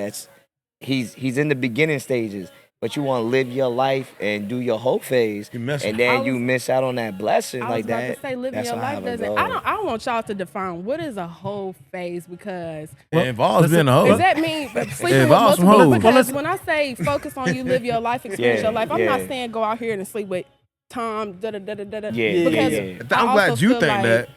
Speaker 4: he's in the beginning stages, but you want to live your life and do your whole phase,
Speaker 1: You miss
Speaker 4: and
Speaker 1: it.
Speaker 4: then
Speaker 2: I
Speaker 4: you
Speaker 2: was-
Speaker 4: miss out on that blessing
Speaker 2: I was
Speaker 4: like
Speaker 2: about
Speaker 4: that.
Speaker 2: to say living
Speaker 4: That's
Speaker 2: your
Speaker 4: how
Speaker 2: life
Speaker 4: it
Speaker 2: doesn't.
Speaker 4: goes.
Speaker 2: I want y'all to define what is a whole phase because
Speaker 1: It involves being a hoe.
Speaker 2: does that mean sleeping with
Speaker 1: involves some
Speaker 2: multiple?
Speaker 1: hoes.
Speaker 2: Because when I say focus on you live your life, experience
Speaker 4: Yeah,
Speaker 2: your life, I'm not
Speaker 4: yeah.
Speaker 2: saying go out here and sleep with Tom. Da da da da da.
Speaker 4: Yeah,
Speaker 2: Because
Speaker 4: yeah.
Speaker 2: I
Speaker 1: I'm
Speaker 2: also
Speaker 1: glad you
Speaker 2: feel
Speaker 1: think
Speaker 2: like
Speaker 1: that.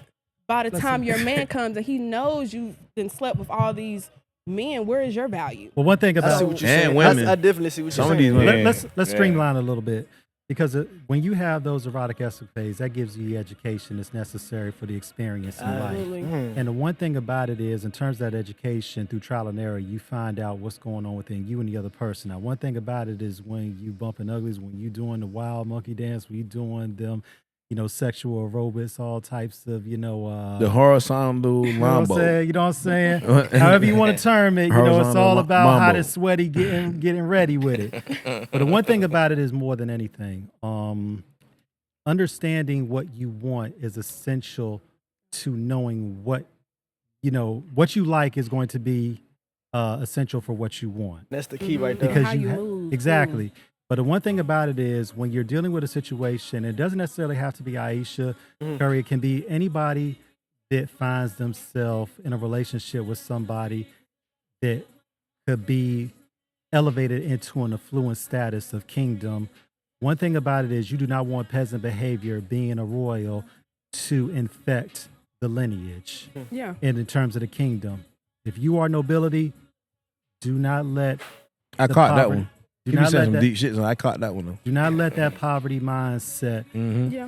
Speaker 2: by the time your man comes and he knows you've been slept with all these men, where is your value?
Speaker 5: Well, one thing
Speaker 3: I see
Speaker 5: about
Speaker 3: what you're
Speaker 1: And
Speaker 3: saying.
Speaker 1: women.
Speaker 3: I definitely see what
Speaker 1: Some
Speaker 3: you're
Speaker 1: of
Speaker 3: saying.
Speaker 1: these women.
Speaker 5: let's
Speaker 4: Yeah.
Speaker 5: streamline a little bit because when you have those erotic escapades, that gives you the education that's necessary for the experience in life.
Speaker 2: Absolutely.
Speaker 5: And the one thing about it is, in terms of that education, through trial and error, you find out what's going on within you and the other person. Now, one thing about it is when you bumping uglies, when you doing the wild monkey dance, when you doing them, sexual aerobics, all types of,
Speaker 1: The horizontal
Speaker 5: you know what I'm
Speaker 1: mambo.
Speaker 5: saying? You know what I'm saying? However you want to term it, it's
Speaker 1: Horizontal
Speaker 5: all about hot
Speaker 1: mambo.
Speaker 5: and sweaty getting ready with it. But the one thing about it is more than anything, understanding what you want is essential to knowing what you like is going to be essential for what you want.
Speaker 3: That's the key right there.
Speaker 5: Because
Speaker 2: How you move,
Speaker 5: exactly. But the one thing about it is when you're dealing with a situation, it doesn't necessarily have to be Ayesha Curry. It can be anybody that finds themselves in a relationship with somebody that could be elevated into an affluent status of kingdom. One thing about it is you do not want peasant behavior, being a royal, to infect the lineage.
Speaker 2: Yeah.
Speaker 5: And in terms of the kingdom, if you are nobility, do not let
Speaker 1: I
Speaker 5: the
Speaker 1: caught that
Speaker 5: poverty-
Speaker 1: one.
Speaker 5: Do
Speaker 1: You be
Speaker 5: not
Speaker 1: saying
Speaker 5: let
Speaker 1: some
Speaker 5: that.
Speaker 1: deep shit, so I caught that one though.
Speaker 5: Do not let that poverty mindset,
Speaker 2: Yeah.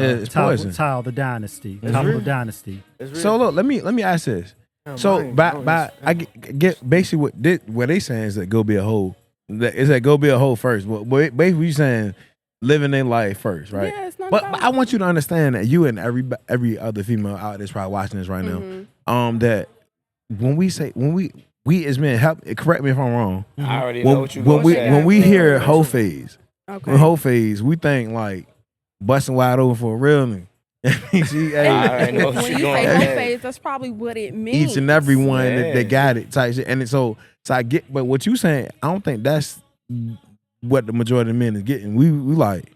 Speaker 1: It's poison.
Speaker 5: tile the dynasty,
Speaker 1: It's
Speaker 5: topple
Speaker 1: real.
Speaker 5: the dynasty.
Speaker 3: It's real.
Speaker 1: So look, let me ask this.
Speaker 3: Oh,
Speaker 1: So
Speaker 3: mine.
Speaker 1: by I get basically what they saying is that go be a hoe. Is that go be a hoe first? But basically you saying living their life first, right?
Speaker 2: Yeah, it's not
Speaker 1: But
Speaker 2: about-
Speaker 1: I want you to understand that you and every other female out there's probably watching this right
Speaker 2: Mhm.
Speaker 1: now. That when we as men correct me if I'm wrong.
Speaker 4: I already know what you gonna say.
Speaker 1: When we
Speaker 2: Yeah.
Speaker 1: hear hoe phase,
Speaker 2: Okay.
Speaker 1: when hoe phase, we think like busting wide open for a real nigga. She,
Speaker 4: I already know
Speaker 2: when
Speaker 4: what
Speaker 2: you
Speaker 4: you're
Speaker 2: say
Speaker 4: going
Speaker 2: whole
Speaker 4: at.
Speaker 2: phase, that's probably what it means.
Speaker 1: each and every one
Speaker 4: Yeah.
Speaker 1: that got it type shit. And so I get, but what you saying, I don't think that's what the majority of men is getting. We like,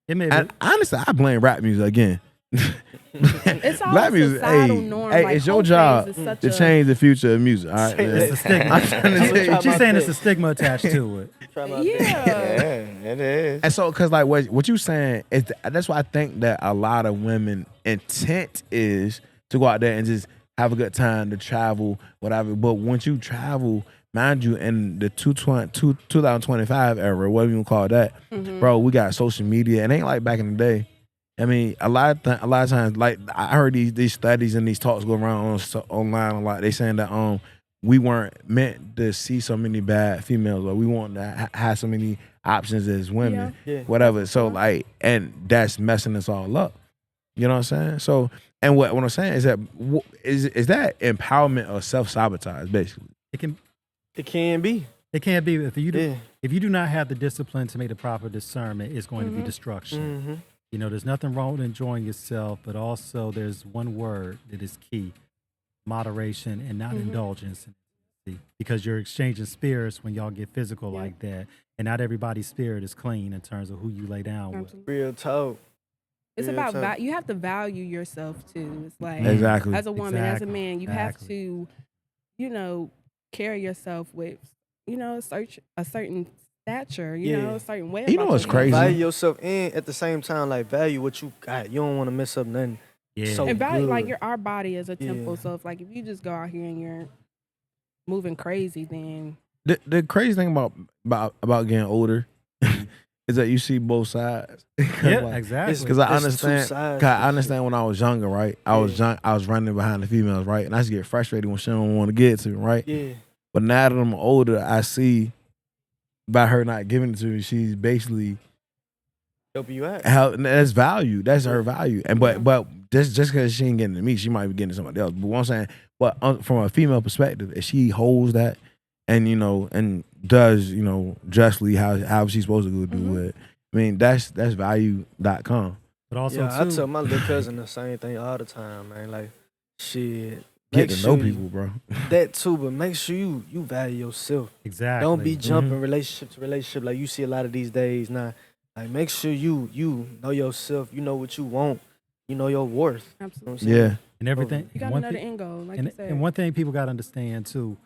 Speaker 5: It may
Speaker 1: and
Speaker 5: be,
Speaker 1: honestly, I blame rap music again.
Speaker 2: It's all
Speaker 1: Black
Speaker 2: a
Speaker 1: music,
Speaker 2: societal
Speaker 1: hey,
Speaker 2: norm.
Speaker 1: hey,
Speaker 2: like,
Speaker 1: it's your
Speaker 2: whole phase
Speaker 1: job
Speaker 2: is such
Speaker 1: to
Speaker 2: a-
Speaker 1: change the future of music. All right,
Speaker 5: it's a stigma.
Speaker 1: I'm trying to tell you.
Speaker 5: She's saying it's a stigma attached to it.
Speaker 2: Yeah.
Speaker 4: Yeah, it is.
Speaker 1: And so, cause like what you saying is that's why I think that a lot of women intent is to go out there and just have a good time, to travel, whatever. But once you travel, mind you, in the 2025 era, whatever you call that, bro, we got social media. It ain't like back in the day. I mean, a lot of times, like I heard these studies and these talks go around online a lot. They saying that we weren't meant to see so many bad females, or we want to have so many options as women,
Speaker 3: Yeah.
Speaker 1: whatever. So like, and that's messing us all up. You know what I'm saying? So, and what I'm saying is that is that empowerment or self-sabotage, basically?
Speaker 3: It can be.
Speaker 5: It can't be if you do
Speaker 3: Yeah.
Speaker 5: if you do not have the discipline to make the proper discernment, it's going to be destruction.
Speaker 3: Mm-hmm.
Speaker 5: You know, there's nothing wrong with enjoying yourself, but also there's one word that is key: moderation and not indulgence. Because you're exchanging spirits when y'all get physical like that, and not everybody's spirit is clean in terms of who you lay down with.
Speaker 2: Absolutely.
Speaker 3: Real talk.
Speaker 2: It's
Speaker 3: Real
Speaker 2: about
Speaker 3: talk.
Speaker 2: you have to value yourself too. It's like
Speaker 1: Exactly.
Speaker 2: as a woman, as a
Speaker 5: Exactly.
Speaker 2: man, you have
Speaker 5: Exactly.
Speaker 2: to, carry yourself with, a certain stature, a certain way.
Speaker 1: You know
Speaker 2: about
Speaker 1: what's
Speaker 2: yourself.
Speaker 1: crazy?
Speaker 3: Value yourself and at the same time, like value what you got. You don't want to mess up nothing.
Speaker 5: Yeah.
Speaker 3: So
Speaker 2: And value
Speaker 3: good.
Speaker 2: our body as a temple.
Speaker 3: Yeah.
Speaker 2: So if you just go out here and you're moving crazy, then
Speaker 1: The crazy thing about getting older is that you see both sides.
Speaker 5: Yeah, exactly.
Speaker 1: Because I
Speaker 3: It's two
Speaker 1: understand.
Speaker 3: sides
Speaker 1: Cause
Speaker 3: to
Speaker 1: I understand when I was younger, right? I was running behind the females, right? And I used to get frustrated when she don't want to get to me, right?
Speaker 3: Yeah.
Speaker 1: But now that I'm older, I see by her not giving it to me, she's basically
Speaker 3: Help you out.
Speaker 1: that's value. That's her value. And but just because she ain't getting to me, she might be getting to somebody else. But what I'm saying, from a female perspective, if she holds that and and does justly how she's supposed to go do it, I mean that's value.com.
Speaker 5: But also,
Speaker 3: Yeah, I
Speaker 5: too,
Speaker 3: tell my little cousin the same thing all the time, man. Like, shit.
Speaker 1: Get
Speaker 3: make
Speaker 1: to know
Speaker 3: sure
Speaker 1: people, bro.
Speaker 3: That too, but make sure you value yourself.
Speaker 5: exactly.
Speaker 3: Don't be jumping relationship to relationship like you see a lot of these days now. Like, make sure you know yourself. You know what you want. You know your worth.
Speaker 2: absolutely.
Speaker 1: Yeah.
Speaker 5: And everything.
Speaker 2: You gotta
Speaker 5: one
Speaker 2: know the
Speaker 5: thing-
Speaker 2: end goal, like
Speaker 5: and,
Speaker 2: you said.
Speaker 5: and one thing people got to understand too,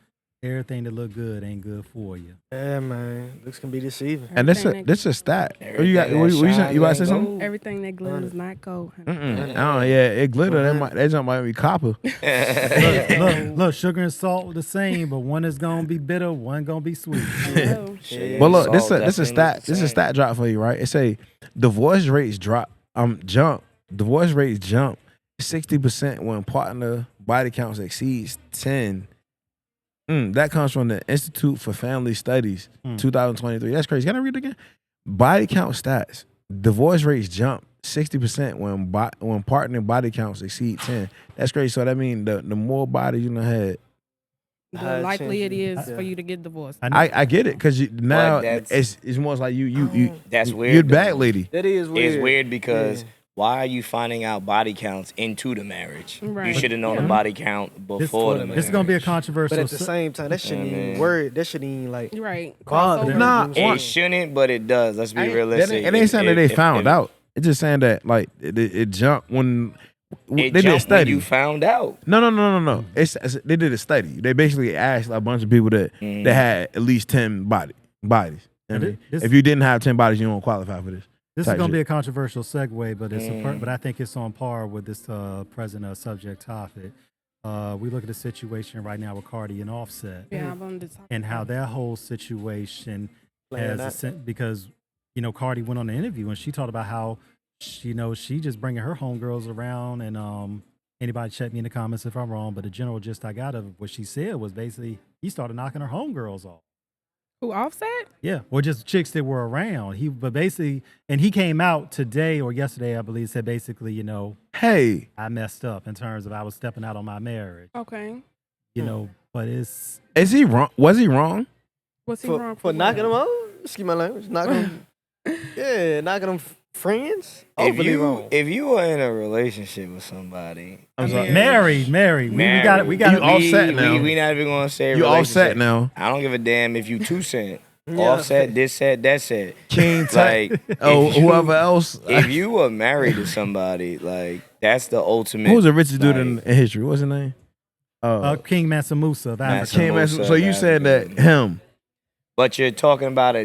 Speaker 5: everything that look good ain't good for you.
Speaker 3: Yeah, man. Looks can be deceiving.
Speaker 1: And this
Speaker 2: Everything
Speaker 1: a stat. Oh, you got
Speaker 4: Everything that
Speaker 1: you
Speaker 4: shines
Speaker 1: about to say
Speaker 4: ain't
Speaker 1: something?
Speaker 4: gold.
Speaker 2: Everything that glitters not gold.
Speaker 1: Oh yeah, it glitter. That jump might be copper.
Speaker 5: Look, sugar and salt the same, but one is gonna be bitter, one gonna be sweet.
Speaker 2: Oh,
Speaker 4: Yeah,
Speaker 1: But look,
Speaker 4: salt
Speaker 1: this a
Speaker 4: definitely
Speaker 1: stat.
Speaker 4: looks the
Speaker 1: This is a
Speaker 4: same.
Speaker 1: stat drop for you, right? It say divorce rates jump. Divorce rates jump 60% when partner body counts exceeds 10. That comes from the Institute for Family Studies, 2023. That's crazy. Can I read it again? Body count stats. Divorce rates jump 60% when partner body counts exceed 10. That's crazy. So that means the more bodies you done had.
Speaker 2: the
Speaker 3: High
Speaker 2: likely it is
Speaker 3: chances.
Speaker 2: for you to get divorced.
Speaker 1: I get it because now
Speaker 4: that's-
Speaker 1: it's more like you
Speaker 4: That's
Speaker 1: you're
Speaker 4: weird.
Speaker 1: the bad
Speaker 4: though.
Speaker 1: lady.
Speaker 3: That is weird.
Speaker 4: It's weird because
Speaker 3: Yeah.
Speaker 4: why are you finding out body counts into the marriage?
Speaker 2: Right.
Speaker 4: You should have known
Speaker 2: Yeah.
Speaker 4: the body count before the marriage.
Speaker 5: This is gonna be a controversial.
Speaker 3: But at the same time, that shouldn't
Speaker 4: Yeah,
Speaker 3: even
Speaker 4: man.
Speaker 3: word. That shouldn't even like.
Speaker 2: Right.
Speaker 3: Bother
Speaker 2: Crossover.
Speaker 1: Nah,
Speaker 4: It shouldn't, but it does. Let's be realistic.
Speaker 1: It ain't saying that they
Speaker 4: If-
Speaker 1: found
Speaker 4: if-
Speaker 1: out. It's just saying that like it jumped when
Speaker 4: It
Speaker 1: they did a
Speaker 4: jumped when
Speaker 1: study.
Speaker 4: you found out.
Speaker 1: No. They did a study. They basically asked a bunch of people that had at least 10 bodies. I mean,
Speaker 5: This-
Speaker 1: if you didn't have 10 bodies, you don't qualify for this.
Speaker 5: This is
Speaker 1: type
Speaker 5: going to
Speaker 1: shit.
Speaker 5: be a controversial segue, but but I think it's on par with this present subject topic. We look at the situation right now with Cardi and Offset,
Speaker 2: Yeah, I'm on the top.
Speaker 5: and how that whole situation
Speaker 3: Playing
Speaker 5: has
Speaker 3: out.
Speaker 5: because Cardi went on the interview and she talked about how she just bringing her homegirls around, and anybody check me in the comments if I'm wrong, but the general gist I got of what she said was basically he started knocking her homegirls off.
Speaker 2: Who Offset?
Speaker 5: Yeah, or just chicks that were around. But basically, and he came out today or yesterday, I believe, said basically,
Speaker 1: Hey,
Speaker 5: I messed up in terms of I was stepping out on my marriage,
Speaker 2: Okay.
Speaker 5: but it's
Speaker 1: is he wrong? Was he wrong?
Speaker 2: What's he wrong
Speaker 3: For
Speaker 2: what?
Speaker 3: knocking them off? Excuse my language. Knocking them. Yeah, knocking them friends.
Speaker 4: If
Speaker 3: Overly wrong.
Speaker 4: you are in a relationship with somebody,
Speaker 1: I'm sorry.
Speaker 5: Married. We got it.
Speaker 1: You offset now.
Speaker 4: We not even gonna say
Speaker 1: You offset
Speaker 4: relationship.
Speaker 1: now.
Speaker 4: I don't give a damn if you 2 cent.
Speaker 3: Yeah.
Speaker 4: Offset, this set, that set.
Speaker 1: King
Speaker 4: Like,
Speaker 1: Tech.
Speaker 4: if you-
Speaker 1: Whoever else.
Speaker 4: If you were married to somebody, like that's the ultimate.
Speaker 1: Who was the richest dude
Speaker 4: like,
Speaker 1: in history? What's his name?
Speaker 5: King Mansa Musa of Africa.
Speaker 4: Mansa
Speaker 1: King
Speaker 4: Musa
Speaker 1: Mansa. So you
Speaker 4: of
Speaker 1: said
Speaker 4: Africa.
Speaker 1: that him.
Speaker 4: But you're talking about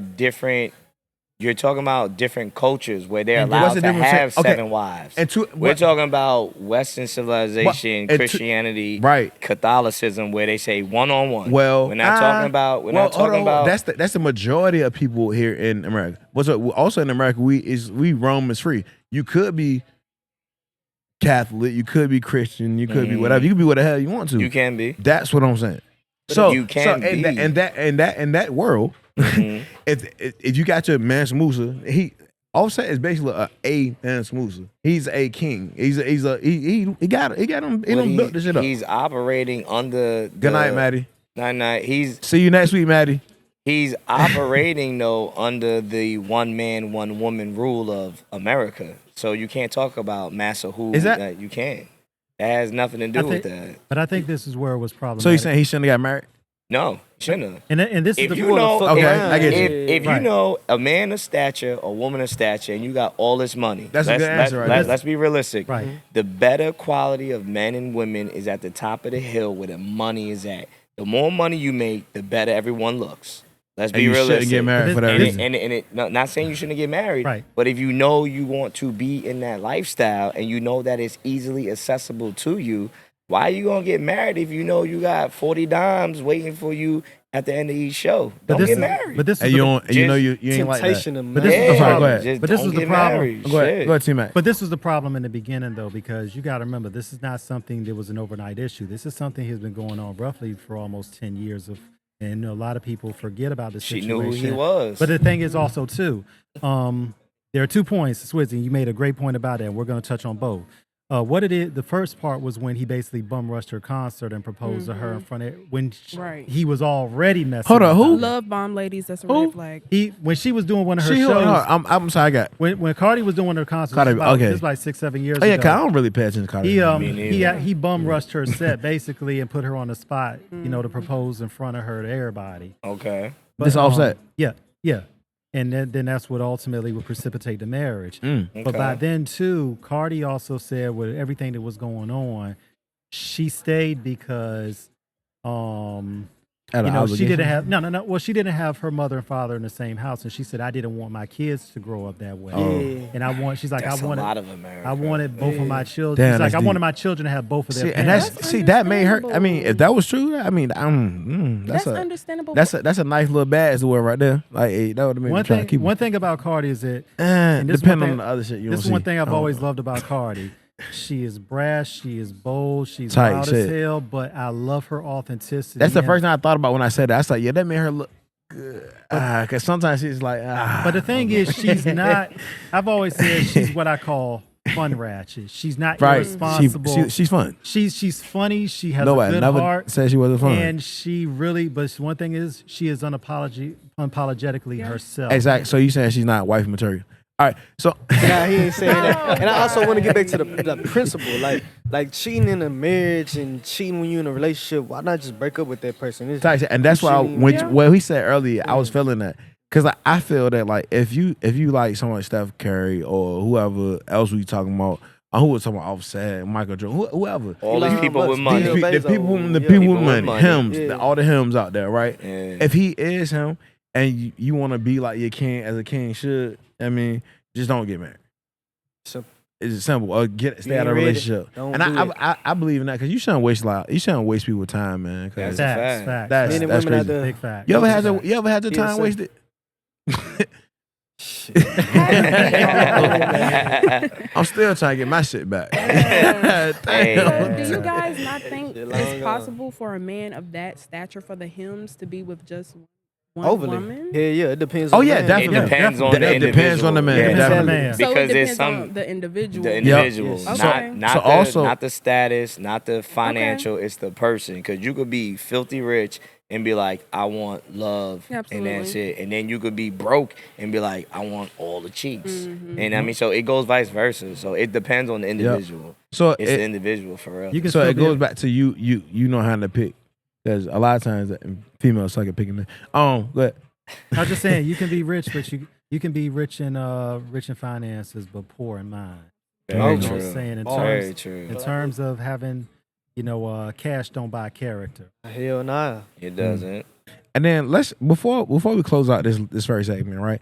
Speaker 4: You're talking about different cultures where they're
Speaker 1: And
Speaker 4: allowed
Speaker 1: what's the
Speaker 4: to
Speaker 1: difference
Speaker 4: have
Speaker 1: between- okay.
Speaker 4: 7 wives.
Speaker 1: And two,
Speaker 4: We're
Speaker 1: what-
Speaker 4: talking about Western civilization,
Speaker 1: and two-
Speaker 4: Christianity,
Speaker 1: right.
Speaker 4: Catholicism, where they say one-on-one.
Speaker 1: Well,
Speaker 4: we're not talking about. We're not talking about.
Speaker 1: That's the majority of people here in America. But so, also in America, we roam is free. You could be Catholic, you could be Christian, you could be whatever. You could be what the hell you want to.
Speaker 4: You can be.
Speaker 1: That's what I'm saying. So
Speaker 4: you can
Speaker 1: so in
Speaker 4: be.
Speaker 1: in that world,
Speaker 4: Mhm.
Speaker 1: if you got your Mansa Musa, he Offset is basically a Mansa Musa. He's a king. He got him. He done built this shit up.
Speaker 4: He's operating under.
Speaker 1: Good night, Maddie.
Speaker 4: Night.
Speaker 1: See you next week, Maddie.
Speaker 4: He's operating though under the one man, one woman rule of America. So you can't talk about Massa who.
Speaker 1: Is that-
Speaker 4: you can't. That has nothing to do with that.
Speaker 5: But I think this is where it was problematic.
Speaker 1: So you saying he shouldn't have got married?
Speaker 4: No, shouldn't have.
Speaker 5: And this is
Speaker 4: If
Speaker 5: the
Speaker 4: you know,
Speaker 1: Okay, I get you.
Speaker 4: if you
Speaker 5: Right.
Speaker 4: know a man of stature, a woman of stature, and you got all this money,
Speaker 1: That's a good answer right there.
Speaker 4: Let's be realistic.
Speaker 5: Right.
Speaker 4: The better quality of men and women is at the top of the hill where the money is at. The more money you make, the better everyone looks. Let's
Speaker 1: And
Speaker 4: be
Speaker 1: you
Speaker 4: realistic.
Speaker 1: shouldn't get married for that
Speaker 4: And
Speaker 1: reason.
Speaker 4: not saying you shouldn't get married,
Speaker 5: Right.
Speaker 4: but if you know you want to be in that lifestyle and you know that it's easily accessible to you, why are you gonna get married if you know you got 40 dimes waiting for you at the end of each show?
Speaker 5: But
Speaker 4: Don't
Speaker 5: this
Speaker 4: get
Speaker 5: is-
Speaker 4: married.
Speaker 5: But this is
Speaker 1: And you
Speaker 5: the-
Speaker 1: don't, you know you ain't like that.
Speaker 3: temptation of
Speaker 5: But this is
Speaker 3: marriage.
Speaker 5: the problem.
Speaker 1: Go ahead.
Speaker 4: Just
Speaker 5: But this
Speaker 4: don't
Speaker 5: was the
Speaker 4: get
Speaker 5: problem.
Speaker 4: married.
Speaker 1: Go ahead,
Speaker 4: Shit.
Speaker 1: go ahead, T-Mac.
Speaker 5: But this was the problem in the beginning, though, because you got to remember, this is not something that was an overnight issue. This is something has been going on roughly for almost 10 years and a lot of people forget about this
Speaker 4: She
Speaker 5: situation.
Speaker 4: knew who he was.
Speaker 5: But the thing is also, too, there are 2 points, Swizzy. You made a great point about that, and we're going to touch on both. What it is, the first part was when he basically bum rushed her concert and proposed to her in front of when
Speaker 2: Right.
Speaker 5: he was already messing.
Speaker 1: Hold on,
Speaker 5: with
Speaker 1: who?
Speaker 5: her.
Speaker 2: Love bomb ladies, that's a
Speaker 1: Who?
Speaker 2: red flag.
Speaker 5: When she was doing one of her
Speaker 1: She,
Speaker 5: shows,
Speaker 1: hold on, I'm sorry, I got.
Speaker 5: when Cardi was doing her concert,
Speaker 1: Cardi, okay.
Speaker 5: this was like 6-7 years
Speaker 1: Oh yeah,
Speaker 5: ago.
Speaker 1: 'cause I don't really pay attention to Cardi.
Speaker 4: Me neither.
Speaker 5: He bum rushed her set basically and put her on the spot, to propose in front of her to everybody.
Speaker 4: Okay.
Speaker 5: But,
Speaker 1: This Offset.
Speaker 5: Yeah. And then that's what ultimately would precipitate the marriage. But by then too, Cardi also said with everything that was going on, she stayed because
Speaker 1: Out of
Speaker 5: she didn't
Speaker 1: obligation?
Speaker 5: have well, she didn't have her mother and father in the same house, and she said I didn't want my kids to grow up that way.
Speaker 3: Yeah.
Speaker 5: And
Speaker 4: That's a lot of America.
Speaker 5: I wanted both of my children.
Speaker 1: Damn,
Speaker 5: She's like,
Speaker 1: that's
Speaker 5: I
Speaker 1: deep.
Speaker 5: wanted my children to have both of their
Speaker 1: See, and
Speaker 5: parents.
Speaker 1: that made her. I mean, if that was true, I mean,
Speaker 2: That's
Speaker 1: that's a
Speaker 2: understandable.
Speaker 1: that's a nice little bad to wear right there. Like, hey, that would have been
Speaker 5: one
Speaker 1: trying to
Speaker 5: thing.
Speaker 1: keep.
Speaker 5: One thing about Cardi is that and this
Speaker 1: Depending
Speaker 5: one
Speaker 1: on
Speaker 5: thing-
Speaker 1: the other shit you
Speaker 5: this
Speaker 1: don't
Speaker 5: is one
Speaker 1: see.
Speaker 5: thing I've
Speaker 1: Oh.
Speaker 5: always loved about Cardi. She is brash, she is bold, she's
Speaker 1: Tight
Speaker 5: loud
Speaker 1: shit.
Speaker 5: as hell, but I love her authenticity.
Speaker 1: That's the
Speaker 5: and-
Speaker 1: first thing I thought about when I said that. I was like, yeah, that made her look good. Because sometimes she's like,
Speaker 5: But the thing is, she's not. I've always said she's what I call fun ratchet. She's not
Speaker 1: right.
Speaker 5: irresponsible.
Speaker 1: She's fun.
Speaker 5: She's funny. She has
Speaker 1: No,
Speaker 5: a
Speaker 1: I
Speaker 5: good
Speaker 1: never
Speaker 5: heart.
Speaker 1: said she wasn't fun.
Speaker 5: And she really, but one thing is, she is unapologetically herself.
Speaker 1: Exactly. So you saying she's not wife material? All right. So
Speaker 3: Nah, he ain't saying that. And I also want to get back to the principle, like cheating in a marriage and cheating when you're in a relationship. Why not just break up with that person? It's-
Speaker 1: and that's why
Speaker 3: cheating.
Speaker 1: when he said earlier, I was feeling that because I feel that like if you like someone like Steph Curry or whoever else we talking about, or who was talking about Offset, Michael Jordan, whoever.
Speaker 4: All these people with money.
Speaker 1: The
Speaker 3: Bezos,
Speaker 1: people
Speaker 3: yeah.
Speaker 1: with money, hymns,
Speaker 3: Yeah.
Speaker 1: all the hymns out there, right?
Speaker 4: Yeah.
Speaker 1: If he is him and you want to be like your king as a king should, I mean, just don't get married.
Speaker 3: Simple.
Speaker 1: It's simple. Or stay out of a
Speaker 3: ain't ready,
Speaker 1: relationship.
Speaker 3: don't
Speaker 1: And
Speaker 3: do it.
Speaker 1: I believe in that because you shouldn't waste people's time, man. 'cause
Speaker 4: That's a fact.
Speaker 5: Facts.
Speaker 1: That's
Speaker 3: Men and
Speaker 1: that's
Speaker 3: women out
Speaker 1: crazy.
Speaker 3: there.
Speaker 5: Big fact.
Speaker 1: You ever
Speaker 5: Big
Speaker 1: had
Speaker 5: fact.
Speaker 1: you ever had the
Speaker 3: Yeah,
Speaker 1: time
Speaker 3: sir.
Speaker 1: wasted? I'm still trying to get my shit back.
Speaker 4: Hey.
Speaker 2: So do you guys not think
Speaker 3: Shit long
Speaker 2: it's
Speaker 3: gone.
Speaker 2: possible for a man of that stature for the hymns to be with just one
Speaker 3: Overly.
Speaker 2: woman?
Speaker 3: Yeah, it depends.
Speaker 1: Oh,
Speaker 3: on the
Speaker 1: yeah,
Speaker 3: man.
Speaker 4: It
Speaker 1: definitely.
Speaker 4: depends on
Speaker 1: That
Speaker 4: the
Speaker 1: depends
Speaker 4: individual.
Speaker 1: on the man.
Speaker 4: Yeah,
Speaker 5: Depends on the
Speaker 1: Definitely.
Speaker 5: man.
Speaker 2: So
Speaker 4: because
Speaker 2: it
Speaker 4: there's
Speaker 2: depends
Speaker 4: some
Speaker 2: on the individual.
Speaker 4: the individual,
Speaker 3: Yes.
Speaker 2: Okay.
Speaker 4: not
Speaker 1: So also-
Speaker 4: not the status, not the financial. It's the person because you could be filthy rich and be like, I want love, and that's
Speaker 2: Absolutely.
Speaker 4: it. And then you could be broke and be like, I want all the cheeks. And I mean, so it goes vice versa. So it depends on the individual.
Speaker 1: So
Speaker 4: It's the individual for real.
Speaker 5: You can
Speaker 1: so
Speaker 5: still
Speaker 1: it
Speaker 5: be
Speaker 1: goes back to you know how to pick. Because a lot of times females suck at picking it. But
Speaker 5: I'm just saying you can be rich, but you can be rich in finances, but poor in mind.
Speaker 4: Very
Speaker 5: You know
Speaker 4: true.
Speaker 5: what I'm saying?
Speaker 4: Very true.
Speaker 5: In terms of having, cash don't buy character.
Speaker 3: Hell nah.
Speaker 4: It doesn't.
Speaker 1: and then let's before we close out this first segment, right?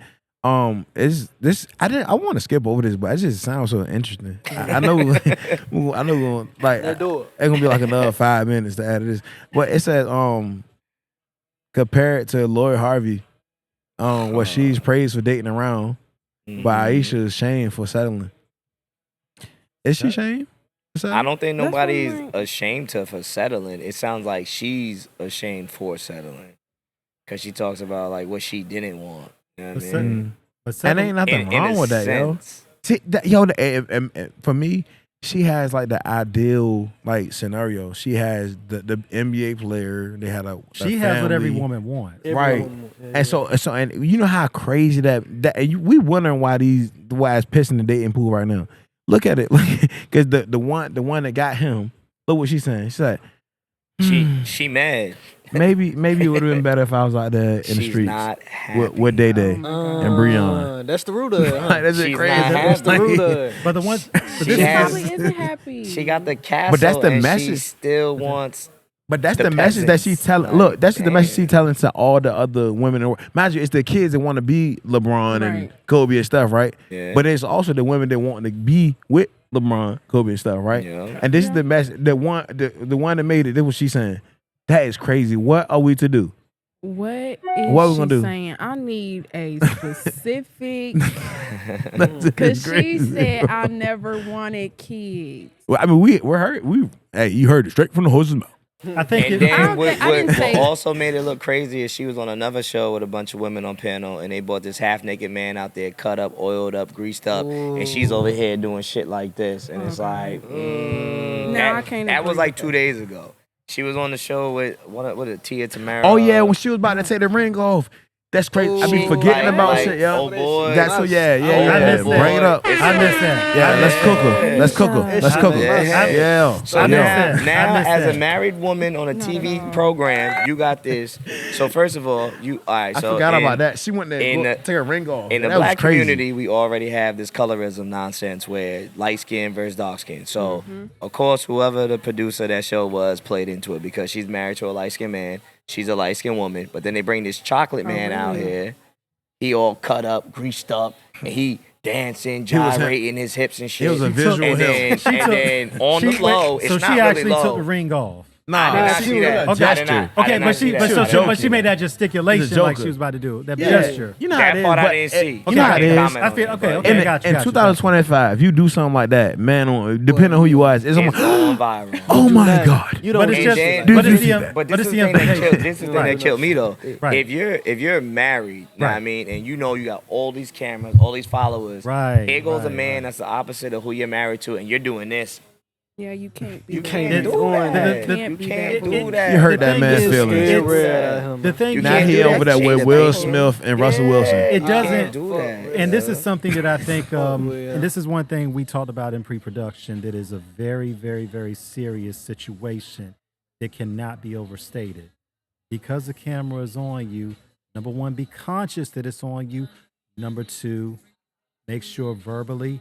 Speaker 1: Is this I want to skip over this, but it just sounds so interesting. I know I know like
Speaker 3: Let's do it.
Speaker 1: it's gonna be like another 5 minutes to add to this. But it says compare it to Lori Harvey, what she's praised for dating around, but Ayesha is shamed for settling. Is she shamed?
Speaker 4: I don't think
Speaker 2: That's what I'm
Speaker 4: nobody's
Speaker 2: like.
Speaker 4: ashamed for settling. It sounds like she's ashamed for settling. Because she talks about like what she didn't want. You know what I mean?
Speaker 5: But
Speaker 1: And ain't nothing wrong with that, yo. See, for me, she has like the ideal like scenario. She has the NBA player. They had
Speaker 5: she has what every
Speaker 1: family.
Speaker 5: woman wants.
Speaker 1: Right. And so and you know how crazy we wondering why it's pissing the dating pool right now. Look at it, because the one that got him. Look what she's saying. She said,
Speaker 4: She mad.
Speaker 1: maybe it would have been better if I was out there in the
Speaker 4: She's
Speaker 1: streets
Speaker 4: not happy.
Speaker 1: with Day Day and Breon.
Speaker 3: That's the root of it. Huh?
Speaker 1: Like, that's
Speaker 4: She's
Speaker 1: crazy.
Speaker 4: not
Speaker 3: That's the
Speaker 4: happy.
Speaker 3: root of it.
Speaker 5: But the one, but
Speaker 4: She
Speaker 5: this
Speaker 2: She
Speaker 4: has-
Speaker 2: probably isn't happy.
Speaker 4: She got the castle,
Speaker 1: But that's the
Speaker 4: and she
Speaker 1: message.
Speaker 4: still wants.
Speaker 1: But that's
Speaker 4: The
Speaker 1: the message that she's
Speaker 4: peasants.
Speaker 1: telling. Look, that's the message she's telling to all the other women in the world. Mind you, it's the kids that want to be LeBron and
Speaker 2: Right.
Speaker 1: Kobe and stuff, right?
Speaker 4: Yeah.
Speaker 1: But it's also the women that want to be with LeBron, Kobe and stuff, right?
Speaker 4: Yeah.
Speaker 1: And this is the message. The one that made it. This is what she's saying. That is crazy. What are we to do?
Speaker 2: What is
Speaker 1: What we
Speaker 2: she
Speaker 1: gonna do?
Speaker 2: saying? I need a specific
Speaker 1: That's
Speaker 2: because she
Speaker 1: crazy.
Speaker 2: said I never wanted kids.
Speaker 1: Well, I mean, we're hurt. Hey, you heard it straight from the horse's mouth.
Speaker 5: I think
Speaker 4: And
Speaker 5: it,
Speaker 4: then
Speaker 2: I
Speaker 4: what
Speaker 2: didn't say-
Speaker 4: also made it look crazy is she was on another show with a bunch of women on panel, and they brought this half naked man out there, cut up, oiled up, greased up, and she's over here doing shit like this, and it's like,
Speaker 2: No,
Speaker 4: that,
Speaker 2: I can't
Speaker 4: that was
Speaker 2: agree
Speaker 4: like
Speaker 2: with
Speaker 4: 2 days ago. She was on the show with Tia Tamara.
Speaker 1: Oh yeah, when she was about to take the ring off. That's crazy. I be
Speaker 4: She
Speaker 1: forgetting
Speaker 4: like-
Speaker 1: about
Speaker 4: like,
Speaker 1: shit, yo.
Speaker 4: oh boy.
Speaker 1: That's what. Yeah.
Speaker 5: I missed that.
Speaker 1: Bring it up.
Speaker 5: I missed that.
Speaker 1: Yeah,
Speaker 5: I
Speaker 1: let's
Speaker 5: missed
Speaker 1: cook
Speaker 5: that.
Speaker 1: her. Let's cook her. Let's cook her.
Speaker 4: Yeah.
Speaker 1: Yeah.
Speaker 4: So
Speaker 5: I missed
Speaker 4: now,
Speaker 5: that.
Speaker 4: now
Speaker 5: I missed
Speaker 4: as
Speaker 5: that.
Speaker 4: a married woman on a TV program, you got this. So first of all, all right.
Speaker 1: I
Speaker 4: So
Speaker 1: forgot
Speaker 4: in-
Speaker 1: about that. She went there
Speaker 4: in
Speaker 1: to
Speaker 4: the-
Speaker 1: take her ring off.
Speaker 4: In the
Speaker 1: That was
Speaker 4: black
Speaker 1: crazy.
Speaker 4: community, we already have this colorism nonsense where light skin versus dark skin. So, of course, whoever the producer of that show was played into it because she's married to a light skinned man. She's a light skinned woman. But then they bring this chocolate man out here. He all cut up, greased up, and he dancing,
Speaker 1: was
Speaker 4: gyrating his hips and shit.
Speaker 1: It was a visual
Speaker 4: and then,
Speaker 1: help.
Speaker 4: and then on the low, it's
Speaker 5: so
Speaker 4: not
Speaker 5: she
Speaker 4: really
Speaker 5: actually
Speaker 4: low.
Speaker 5: took the ring off.
Speaker 1: Nah,
Speaker 4: I did not
Speaker 1: she
Speaker 4: see
Speaker 1: was
Speaker 4: that.
Speaker 1: a
Speaker 4: I did
Speaker 1: gesture.
Speaker 4: not- I
Speaker 5: Okay,
Speaker 4: did
Speaker 5: but
Speaker 4: not
Speaker 5: she
Speaker 4: see
Speaker 5: but,
Speaker 4: that.
Speaker 5: so,
Speaker 1: She was
Speaker 5: but she
Speaker 1: joking.
Speaker 5: made that just stipulation like
Speaker 1: joker.
Speaker 5: she was about to do that
Speaker 1: Yeah.
Speaker 5: gesture.
Speaker 1: You know how
Speaker 4: That
Speaker 1: it is.
Speaker 4: part I
Speaker 1: but
Speaker 4: didn't see.
Speaker 1: You know how it
Speaker 4: can't
Speaker 1: is.
Speaker 4: comment
Speaker 5: I
Speaker 4: on
Speaker 5: feel-
Speaker 4: it,
Speaker 5: okay,
Speaker 4: but
Speaker 5: okay.
Speaker 1: In,
Speaker 5: got you,
Speaker 1: in
Speaker 5: got you.
Speaker 1: 2025, you do something like that, man. Depending on who you are, it's
Speaker 4: It's
Speaker 1: almost,
Speaker 4: going viral.
Speaker 1: oh my
Speaker 3: that.
Speaker 1: god.
Speaker 3: You don't
Speaker 5: But it's
Speaker 4: And
Speaker 5: just,
Speaker 4: then-
Speaker 5: but it's
Speaker 1: Dude,
Speaker 5: the,
Speaker 4: But
Speaker 5: but
Speaker 4: this
Speaker 5: it's
Speaker 4: is
Speaker 5: the
Speaker 4: the thing that
Speaker 5: implication.
Speaker 4: killed. This is the thing that killed me though.
Speaker 5: Right.
Speaker 4: If you're married, you know what I
Speaker 5: Right.
Speaker 4: mean, and you know you got all these cameras, all these followers.
Speaker 5: Right,
Speaker 4: Here goes a
Speaker 5: right,
Speaker 4: man
Speaker 5: right.
Speaker 4: that's the opposite of who you're married to, and you're doing this.
Speaker 2: Yeah, you can't. Be
Speaker 4: You
Speaker 2: that.
Speaker 4: can't
Speaker 3: It's
Speaker 4: do
Speaker 3: going-
Speaker 4: that.
Speaker 5: the-
Speaker 4: You
Speaker 2: the-
Speaker 4: can't
Speaker 2: the-
Speaker 4: do that.
Speaker 1: You hurt
Speaker 5: The
Speaker 1: that
Speaker 5: thing
Speaker 1: man's
Speaker 5: is,
Speaker 1: feelings.
Speaker 5: The thing
Speaker 4: You
Speaker 1: Now
Speaker 4: can't
Speaker 1: he
Speaker 4: do that
Speaker 1: over there
Speaker 4: shit.
Speaker 1: with Will Smith and Russell Wilson.
Speaker 5: It
Speaker 4: You
Speaker 5: doesn't-
Speaker 4: can't do that.
Speaker 5: and this is something that I think,
Speaker 3: yeah.
Speaker 5: and this is one thing we talked about in pre-production that is a very, very, very serious situation that cannot be overstated. Because the camera is on you, number one, be conscious that it's on you. Number two, make sure verbally,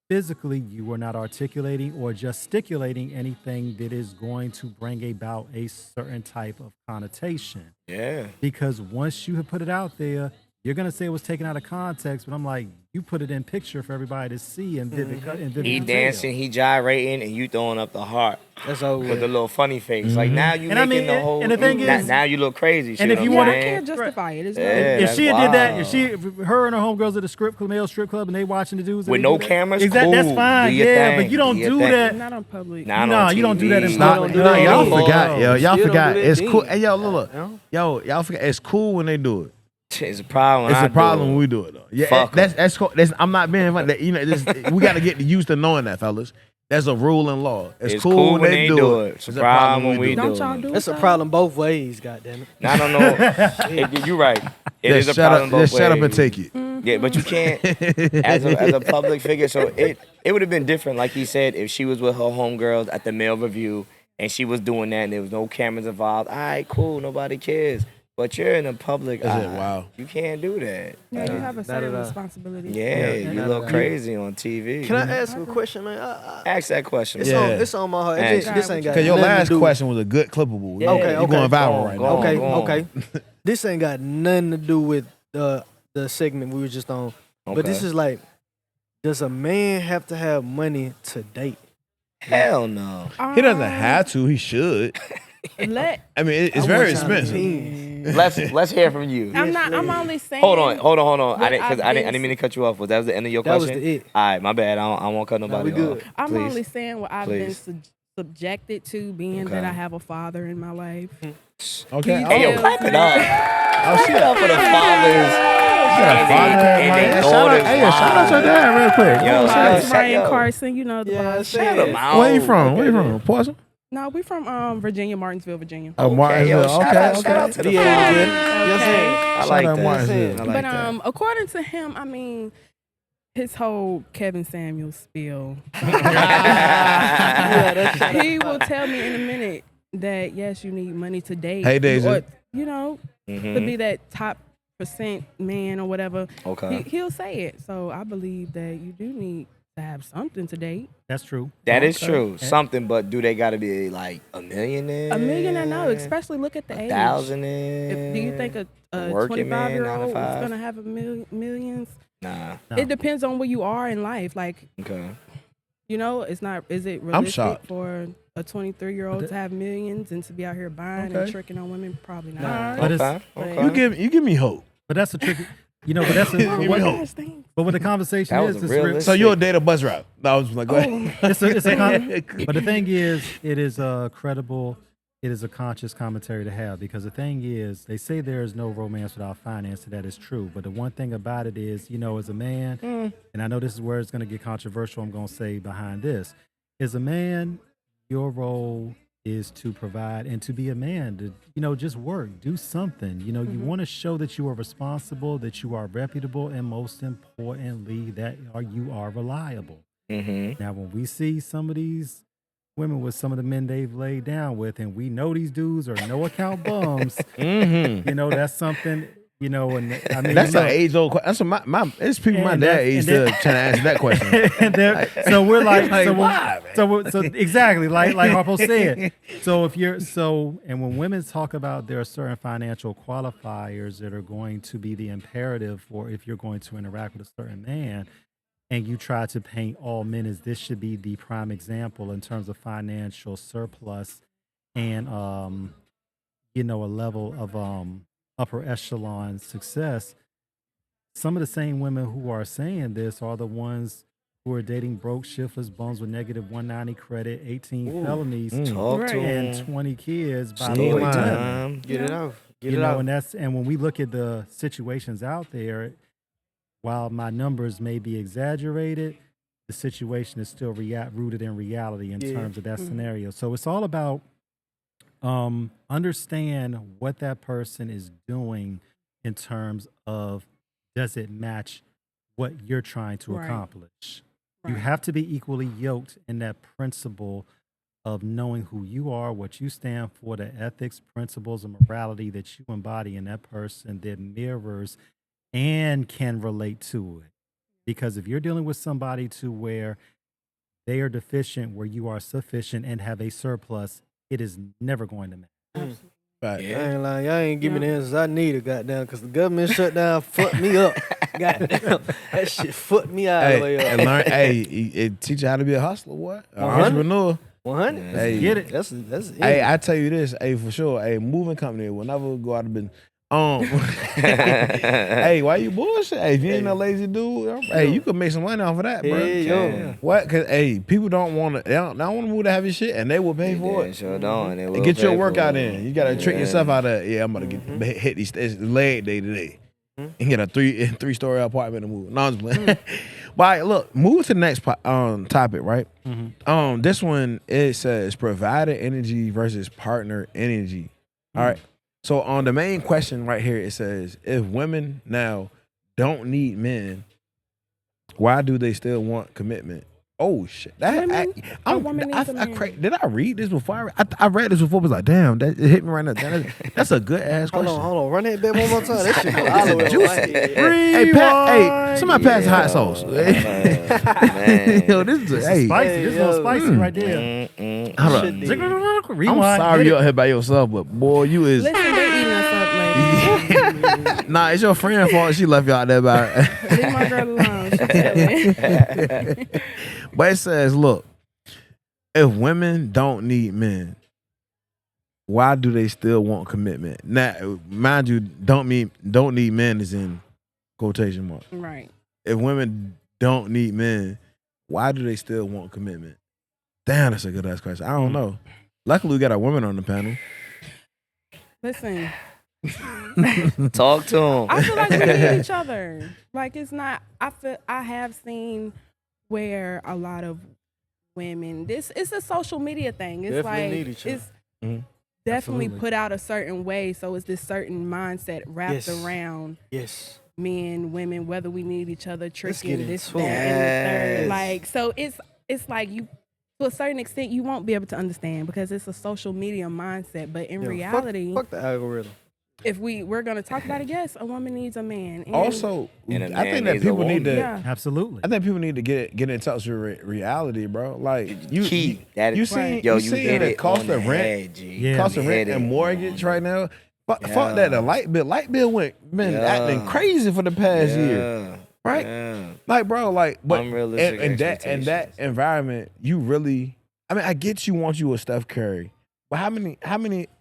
Speaker 5: physically, you are not articulating or gesticulating anything that is going to bring about a certain type of connotation.
Speaker 4: Yeah.
Speaker 5: Because once you have put it out there, you're gonna say it was taken out of context, but I'm like, you put it in picture for everybody to see and vivid. And vivid
Speaker 4: He
Speaker 5: detail.
Speaker 4: dancing, he gyrating, and you throwing up the heart
Speaker 3: That's over
Speaker 4: with
Speaker 3: with.
Speaker 4: the little funny face. Like now you
Speaker 5: And I
Speaker 4: making
Speaker 5: mean,
Speaker 4: the whole.
Speaker 5: and the thing
Speaker 4: now,
Speaker 5: is-
Speaker 4: now you look crazy.
Speaker 5: and if you
Speaker 2: Yeah,
Speaker 5: wanna-
Speaker 2: I can't justify it. It's
Speaker 4: Yeah.
Speaker 2: not.
Speaker 5: If
Speaker 4: that's
Speaker 5: she had did that,
Speaker 4: wild.
Speaker 5: if her and her homegirls at the male strip club, and they watching the dudes and
Speaker 4: With
Speaker 5: they
Speaker 4: no
Speaker 5: do that-
Speaker 4: cameras,
Speaker 5: exactly,
Speaker 4: cool.
Speaker 5: that's fine.
Speaker 4: Do your
Speaker 5: Yeah,
Speaker 4: thing.
Speaker 5: but you don't
Speaker 4: Do your
Speaker 5: do
Speaker 4: thing.
Speaker 5: that.
Speaker 2: Not on public.
Speaker 4: Not
Speaker 5: No,
Speaker 4: on
Speaker 5: you don't do that in
Speaker 4: TV.
Speaker 5: Stop.
Speaker 3: don't do
Speaker 1: Nah,
Speaker 3: that.
Speaker 1: y'all
Speaker 3: No.
Speaker 1: forgot, yo. Y'all
Speaker 3: Still don't
Speaker 1: forgot.
Speaker 3: do that
Speaker 1: It's cool.
Speaker 3: then.
Speaker 1: Hey, yo, look. Y'all forgot. It's cool when they do it.
Speaker 4: It's a problem. when
Speaker 1: It's
Speaker 4: I
Speaker 1: a problem
Speaker 4: do
Speaker 1: when
Speaker 4: it.
Speaker 1: we do it, though. Yeah,
Speaker 4: Fuck 'em.
Speaker 1: that's cool. I'm not being funny. You know, we got to get used to knowing that, fellas. That's a rule in law. It's
Speaker 4: cool when they do it. It's a problem when we
Speaker 2: Don't
Speaker 4: do
Speaker 2: y'all
Speaker 4: it.
Speaker 2: do it?
Speaker 3: That's a
Speaker 2: though?
Speaker 3: problem both ways, goddamn it.
Speaker 4: I don't know. You're right. It is a problem both
Speaker 1: Just shut up and
Speaker 4: ways.
Speaker 1: take it.
Speaker 4: Yeah, but you can't as a public figure. So it would have been different, like he said, if she was with her homegirls at the male review and she was doing that and there was no cameras involved. All right, cool, nobody cares. But you're in a public eye.
Speaker 1: Wow.
Speaker 4: You can't do that.
Speaker 2: Yeah, you have a certain
Speaker 3: at all.
Speaker 2: responsibility.
Speaker 4: Yeah, you
Speaker 3: not
Speaker 4: look
Speaker 3: at all.
Speaker 4: crazy on TV.
Speaker 3: Can I ask a question, man?
Speaker 4: Ask that question.
Speaker 3: It's,
Speaker 1: Yeah.
Speaker 3: it's on my heart.
Speaker 4: Ask.
Speaker 3: This ain't got
Speaker 1: Because your
Speaker 3: nothing to
Speaker 1: last
Speaker 3: do-
Speaker 1: question was a good clippable.
Speaker 4: Yeah.
Speaker 3: Okay,
Speaker 1: You're
Speaker 3: okay.
Speaker 1: going viral right
Speaker 4: Go
Speaker 1: now.
Speaker 4: on,
Speaker 3: Okay,
Speaker 4: go on.
Speaker 3: okay. This ain't got nothing to do with the segment we were just on. But this
Speaker 4: Okay.
Speaker 3: is like, does a man have to have money to date?
Speaker 4: Hell no.
Speaker 1: He doesn't have to. He should.
Speaker 2: Let.
Speaker 1: I mean, it's
Speaker 3: I
Speaker 1: very
Speaker 3: want y'all to
Speaker 1: expensive.
Speaker 3: pee.
Speaker 4: Let's hear from you.
Speaker 2: I'm not. I'm only saying.
Speaker 4: Hold on.
Speaker 2: what
Speaker 4: I
Speaker 2: I've
Speaker 4: didn't
Speaker 2: been-
Speaker 4: mean to cut you off. Was that the end of your
Speaker 3: That was
Speaker 4: question?
Speaker 3: the it.
Speaker 4: All right, my bad. I don't want to cut nobody
Speaker 3: we good.
Speaker 4: off.
Speaker 2: I'm
Speaker 4: Please.
Speaker 2: only saying what I've been
Speaker 4: Please.
Speaker 2: subjected to, being
Speaker 4: Okay.
Speaker 2: that I have a father in my life.
Speaker 1: Okay.
Speaker 4: Hey, yo,
Speaker 2: Yeah.
Speaker 4: clap it up.
Speaker 1: Oh, shit.
Speaker 4: Clap for the fathers.
Speaker 1: Shout out to your dad real quick.
Speaker 4: Yo,
Speaker 2: Ryan
Speaker 4: shout out.
Speaker 2: Carson, you know the
Speaker 3: Yeah,
Speaker 2: boss.
Speaker 3: shout
Speaker 4: Shout
Speaker 3: him
Speaker 4: him
Speaker 3: out.
Speaker 4: out.
Speaker 1: Where you from? Where you from? Portsmouth?
Speaker 2: No, we from Virginia, Martinsville, Virginia.
Speaker 1: Oh, Martinsville.
Speaker 4: shout out to the
Speaker 3: Yeah,
Speaker 4: fathers.
Speaker 3: good. Yes,
Speaker 2: Okay.
Speaker 4: I
Speaker 1: Shout
Speaker 4: like
Speaker 1: out
Speaker 4: that.
Speaker 1: Martinsville.
Speaker 4: I like
Speaker 2: But
Speaker 4: that.
Speaker 2: according to him, I mean, his whole Kevin Samuels spiel.
Speaker 3: Yeah, that's
Speaker 2: He will tell me in a minute that yes, you need money to date.
Speaker 1: Hey, Daisy.
Speaker 2: Or, you know, to
Speaker 4: Mhm.
Speaker 2: be that top percent man or whatever.
Speaker 4: Okay.
Speaker 2: He'll say it. So I believe that you do need to have something to date.
Speaker 5: That's true.
Speaker 4: That is true. Something, but do they got to be like a millionaire?
Speaker 2: A millionaire, no. Especially look at the age.
Speaker 4: $1,000.
Speaker 2: Do you think a
Speaker 4: working man,
Speaker 2: 25-year-old is
Speaker 4: 9 to 5?
Speaker 2: gonna have millions?
Speaker 4: Nah.
Speaker 5: No.
Speaker 2: It depends on where you are in life. Like,
Speaker 4: Okay.
Speaker 2: you know, it's not. Is it realistic
Speaker 1: shocked.
Speaker 2: for a 23-year-old to have millions and to be out here buying and
Speaker 1: Okay.
Speaker 2: tricking on women? Probably not.
Speaker 5: Nah. But it's-
Speaker 4: Okay.
Speaker 2: But-
Speaker 1: You give me hope.
Speaker 5: But that's a tricky, but that's
Speaker 1: Give me hope.
Speaker 2: Gosh, dang.
Speaker 5: but what the conversation
Speaker 4: That
Speaker 5: is,
Speaker 4: was
Speaker 5: it's
Speaker 4: realistic.
Speaker 1: So you'll date a bus route? No, I was like, go ahead.
Speaker 5: it's a but the thing is, it is credible. It is a conscious commentary to have, because the thing is, they say there is no romance without finance, and that is true. But the one thing about it is, as a man, and I know this is where it's going to get controversial, I'm going to say behind this, as a man, your role is to provide and to be a man, to, just work, do something. You want to show that you are responsible, that you are reputable, and most importantly, that you are reliable.
Speaker 4: Mm-hmm.
Speaker 5: Now, when we see some of these women with some of the men they've laid down with, and we know these dudes are no account bums, that's something, and I mean,
Speaker 1: That's an age old question. That's my it's people my
Speaker 5: And
Speaker 1: dad
Speaker 5: that's-
Speaker 1: age
Speaker 5: and
Speaker 1: still
Speaker 5: that-
Speaker 1: trying to answer that question.
Speaker 5: and so we're like,
Speaker 1: why, man?
Speaker 5: so exactly like Harpo said. So and when women talk about there are certain financial qualifiers that are going to be the imperative for if you're going to interact with a certain man, and you try to paint all men as this should be the prime example in terms of financial surplus and a level of upper echelon success. Some of the same women who are saying this are the ones who are dating broke, shiftless bums with negative 190 credit, 18 felonies,
Speaker 4: Talk to
Speaker 5: and
Speaker 4: him.
Speaker 5: 20 kids by the
Speaker 1: Story
Speaker 5: way.
Speaker 1: time.
Speaker 3: Get it out. Get
Speaker 5: You
Speaker 3: it
Speaker 5: know,
Speaker 3: out.
Speaker 5: and when we look at the situations out there, while my numbers may be exaggerated, the situation is still rooted in reality in terms of that scenario. So it's all about understand what that person is doing in terms of, does it match what you're trying to
Speaker 2: Right.
Speaker 5: accomplish? You
Speaker 2: Right.
Speaker 5: have to be equally yoked in that principle of knowing who you are, what you stand for, the ethics, principles, and morality that you embody in that person that mirrors and can relate to it. Because if you're dealing with somebody to where they are deficient, where you are sufficient and have a surplus, it is never going to match.
Speaker 1: Right.
Speaker 3: I ain't lying. Y'all ain't give me the answers I needed, goddamn, because the government shutdown fucked me up. Goddamn. That shit fucked me all the way
Speaker 1: Hey,
Speaker 3: up.
Speaker 1: and learn. it teach you how to be a hustler, what? An
Speaker 3: 100.
Speaker 1: entrepreneur.
Speaker 3: 100.
Speaker 1: Hey.
Speaker 5: Get it?
Speaker 3: That's it.
Speaker 1: Hey, I tell you this, for sure. Moving company will never go out of business. Hey, why you bullshit? If you ain't no lazy dude, you could make some money off of that, bro.
Speaker 3: Yeah.
Speaker 1: What? Cause people don't want to. They don't want to move to have your shit, and they will pay for it.
Speaker 4: Sure don't. They will
Speaker 1: Get your
Speaker 4: pay for
Speaker 1: workout
Speaker 4: it.
Speaker 1: in. You gotta trick yourself out of. Yeah, I'm gonna hit these. It's leg day today. and get a three-story apartment to move. No, I'm just playing. But look, move to the next topic, right? This one, it says provider energy versus partner energy. All right. So on the main question right here, it says if women now don't need men, why do they still want commitment? Oh shit! Did I read this before? I read this before. I was like, damn, that it hit me right now. That's a good ass question.
Speaker 3: Hold on, run that bit one more time. That shit go all the way
Speaker 1: juicy. Hey, somebody pass the hot sauce. Yo, this is
Speaker 5: spicy. This is a little spicy right there.
Speaker 1: Hold up. I'm sorry you're out here by yourself, but boy, you is.
Speaker 2: Listen, they eating us up, lady.
Speaker 1: Nah, it's your friend's fault. She left you out there by.
Speaker 2: Leave my girl alone. She's telling.
Speaker 1: But it says, look, if women don't need men, why do they still want commitment? Now, mind you, don't need men is in quotation marks.
Speaker 2: Right.
Speaker 1: If women don't need men, why do they still want commitment? Damn, that's a good ass question. I don't know. Luckily, we got a woman on the panel.
Speaker 2: Listen.
Speaker 4: Talk to him.
Speaker 2: I feel like we need each other. Like it's not. I have seen where a lot of women. It's a social media thing. It's
Speaker 3: Definitely
Speaker 2: like
Speaker 3: need each other.
Speaker 2: it's definitely
Speaker 5: Absolutely.
Speaker 2: put out a certain way. So it's this certain mindset wrapped around men, women, whether we need each other, tricking this, that, and the third. Like so, it's like you. To a certain extent, you won't be able to understand because it's a social media mindset. But in reality,
Speaker 3: fuck the algorithm.
Speaker 2: if we're gonna talk about it, yes, a woman needs a man. And
Speaker 1: Also,
Speaker 4: And a
Speaker 1: I think
Speaker 4: man
Speaker 1: that
Speaker 4: needs a
Speaker 1: people need to.
Speaker 2: Yeah.
Speaker 5: Absolutely.
Speaker 1: I think people need to get in touch with reality, bro. Like you,
Speaker 4: Key. That
Speaker 1: you
Speaker 4: is-
Speaker 1: see,
Speaker 4: Yo,
Speaker 1: you
Speaker 4: you
Speaker 1: see
Speaker 4: hit
Speaker 1: the
Speaker 4: it
Speaker 1: cost
Speaker 4: on
Speaker 1: of
Speaker 4: the
Speaker 1: rent,
Speaker 4: head, G.
Speaker 5: Yeah.
Speaker 1: cost of
Speaker 4: You
Speaker 1: rent
Speaker 4: hit
Speaker 1: and
Speaker 4: it.
Speaker 1: mortgage right now. Fuck
Speaker 4: Yeah.
Speaker 1: that. The light bill been acting crazy for the past year, right?
Speaker 4: Yeah.
Speaker 1: Like, bro, like, but
Speaker 4: Unrealistic
Speaker 1: in that
Speaker 4: expectations.
Speaker 1: environment, you really. I mean, I get you want you a Steph Curry, but how many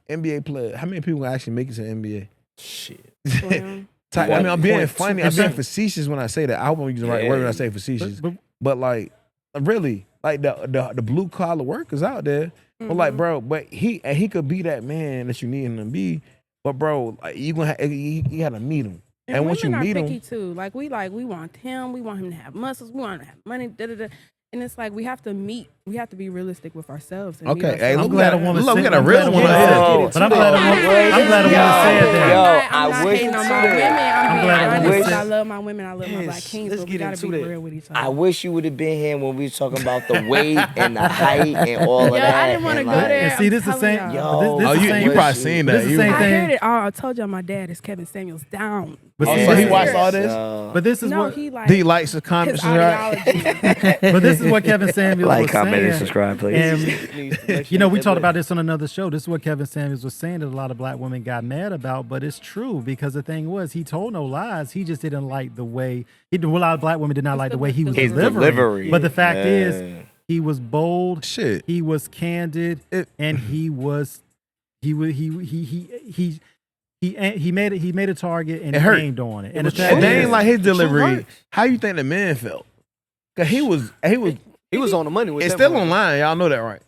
Speaker 1: NBA players? How many people actually make it to the NBA?
Speaker 4: Shit.
Speaker 2: Slim.
Speaker 1: I mean, I'm being
Speaker 3: 1.2%.
Speaker 1: funny. I'm being facetious when I say that. I hope I'm using the right word when I say facetious. But like, really, like the blue collar workers out there. But like, bro, but he could be that man that you need him to be. But bro, like, you gotta meet him. And once you
Speaker 2: women
Speaker 1: meet
Speaker 2: are
Speaker 1: him,
Speaker 2: picky too. Like we want him. We want him to have muscles. We want him to have money. Da da da. And it's like we have to be realistic with ourselves. And
Speaker 1: okay, hey,
Speaker 5: I'm
Speaker 1: look,
Speaker 5: glad a woman
Speaker 1: look, we
Speaker 5: said-
Speaker 1: got a
Speaker 5: I'm
Speaker 1: real
Speaker 5: glad a
Speaker 1: one
Speaker 5: woman
Speaker 1: here.
Speaker 5: said- But I'm glad a woman said that.
Speaker 4: Yo,
Speaker 2: I'm
Speaker 4: I
Speaker 2: not
Speaker 4: wish
Speaker 2: hating on
Speaker 4: you
Speaker 2: my
Speaker 4: would.
Speaker 2: women. I'm being
Speaker 5: glad a
Speaker 2: honest.
Speaker 5: woman
Speaker 2: I
Speaker 5: said-
Speaker 2: love my women. I love my black
Speaker 3: Yes,
Speaker 2: kings.
Speaker 3: let's
Speaker 2: But we
Speaker 3: get
Speaker 2: gotta
Speaker 3: into
Speaker 2: be
Speaker 3: that.
Speaker 2: real with each other.
Speaker 4: I wish you would have been here when we was talking about the weight and the height and all of
Speaker 2: Yo,
Speaker 4: that.
Speaker 2: I didn't want to
Speaker 4: and
Speaker 2: go
Speaker 4: like-
Speaker 2: there.
Speaker 5: And see,
Speaker 2: I'm
Speaker 5: this the
Speaker 2: telling
Speaker 5: same.
Speaker 2: y'all.
Speaker 4: Yo,
Speaker 5: this
Speaker 1: Oh,
Speaker 5: the
Speaker 1: you
Speaker 5: same-
Speaker 1: probably seen that.
Speaker 5: This is
Speaker 1: You-
Speaker 5: the same
Speaker 2: I
Speaker 5: thing.
Speaker 2: heard it. Oh, I told y'all my dad is Kevin Samuels down.
Speaker 5: But
Speaker 1: Oh,
Speaker 5: see,
Speaker 1: so he
Speaker 5: this-
Speaker 1: watched all this?
Speaker 5: But this is
Speaker 2: No,
Speaker 5: what.
Speaker 2: he like
Speaker 1: He likes the
Speaker 2: his
Speaker 1: comments, right?
Speaker 2: ideology.
Speaker 5: But this is what Kevin Samuels
Speaker 4: Like,
Speaker 5: was
Speaker 4: comment,
Speaker 5: saying.
Speaker 4: and subscribe, please.
Speaker 5: And you know, we talked about this on another show. This is what Kevin Samuels was saying that a lot of black women got mad about, but it's true because the thing was he told no lies. He just didn't like the way. A lot of black women did not like the way he was
Speaker 4: His
Speaker 5: delivering.
Speaker 4: delivery.
Speaker 5: But the fact
Speaker 4: Yeah.
Speaker 5: is, he was bold.
Speaker 1: Shit.
Speaker 5: He was candid, and he made a target and
Speaker 1: It hurt.
Speaker 5: aimed on it. And
Speaker 3: was
Speaker 5: the fact
Speaker 3: true.
Speaker 1: They
Speaker 5: is-
Speaker 1: ain't like his
Speaker 3: The truth
Speaker 1: delivery.
Speaker 3: hurts.
Speaker 1: How you think the man felt? Cause he was
Speaker 3: He was on the money with
Speaker 1: it's
Speaker 3: that
Speaker 1: still
Speaker 3: one.
Speaker 1: online. Y'all know that, right?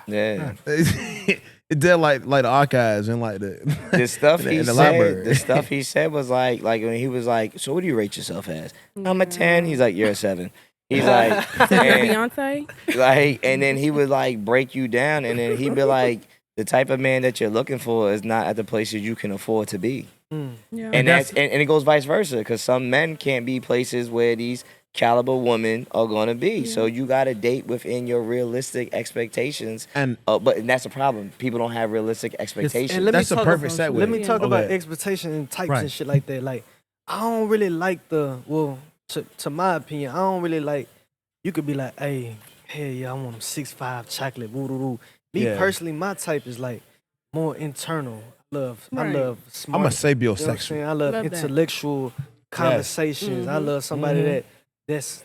Speaker 4: Yeah.
Speaker 1: It's there like the archives and like the
Speaker 4: The stuff
Speaker 1: in
Speaker 4: he
Speaker 1: the
Speaker 4: said,
Speaker 1: library.
Speaker 4: the stuff he said was like when he was like, so what do you rate yourself as? I'm a 10. He's like, you're a 7. He's like, and,
Speaker 2: Beyonce.
Speaker 4: and then he would like break you down, and then he'd be like, the type of man that you're looking for is not at the places you can afford to be.
Speaker 2: Yeah.
Speaker 4: And and it goes vice versa, because some men can't be places where these caliber women are gonna be. So you gotta date within your realistic expectations.
Speaker 1: And
Speaker 4: But that's a problem. People don't have realistic expectations.
Speaker 3: And let me
Speaker 1: That's a
Speaker 3: talk
Speaker 1: perfect
Speaker 3: about-
Speaker 1: segue.
Speaker 3: Let me talk
Speaker 1: Okay.
Speaker 3: about expectation and types
Speaker 5: Right.
Speaker 3: and shit like that. Like, I don't really like to my opinion, I don't really like, you could be like, hey, yeah, I want them 6'5" chocolate, woo-doo-doo. Me
Speaker 1: Yeah.
Speaker 3: personally, my type is like more internal. I
Speaker 2: Right.
Speaker 3: love smart.
Speaker 1: I'm a
Speaker 3: you know what I'm
Speaker 1: sapiosexual.
Speaker 3: saying? I love
Speaker 2: Love that.
Speaker 3: intellectual conversations. I love somebody that's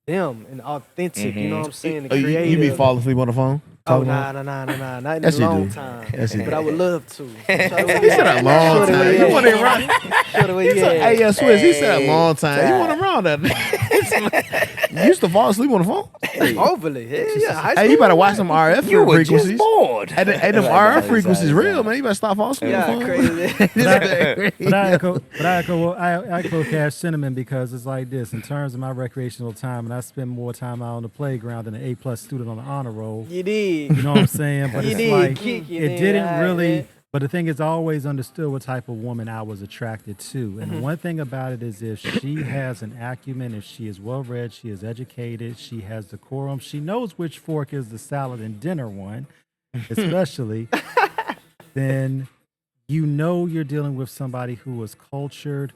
Speaker 3: them and authentic. You know what I'm saying? And
Speaker 1: Oh, you
Speaker 3: creative.
Speaker 1: be falling asleep on the phone?
Speaker 3: Oh,
Speaker 1: Talking about-
Speaker 3: nah. Not in
Speaker 1: Yes,
Speaker 3: a
Speaker 1: you
Speaker 3: long
Speaker 1: do.
Speaker 3: time.
Speaker 1: Yes, you
Speaker 3: But
Speaker 1: do.
Speaker 3: I would love to.
Speaker 1: He said a long time. You want it right? Hey, yeah, Swiss. He said a long time. You want him around that? You used to fall asleep on the phone?
Speaker 3: Overly. Hell yeah. High
Speaker 1: Hey, you better watch some RF
Speaker 4: You were
Speaker 1: frequencies.
Speaker 4: just bored.
Speaker 1: Hey, them RF frequencies real, man. You better stop falling asleep.
Speaker 3: Yeah, crazy.
Speaker 5: But I echo Cash sentiment because it's like this. In terms of my recreational time, and I spend more time out on the playground than an A+ student on the honor roll.
Speaker 3: You did.
Speaker 5: You know what I'm saying? But
Speaker 3: You
Speaker 5: it's
Speaker 3: did
Speaker 5: like
Speaker 3: kick it
Speaker 5: it
Speaker 3: in,
Speaker 5: didn't
Speaker 3: right,
Speaker 5: really.
Speaker 3: man.
Speaker 5: But the thing is, I always understood what type of woman I was attracted to. And one thing about it is, if she has an acumen, if she is well read, she is educated, she has decorum, she knows which fork is the salad and dinner one, especially, then you know you're dealing with somebody who is cultured,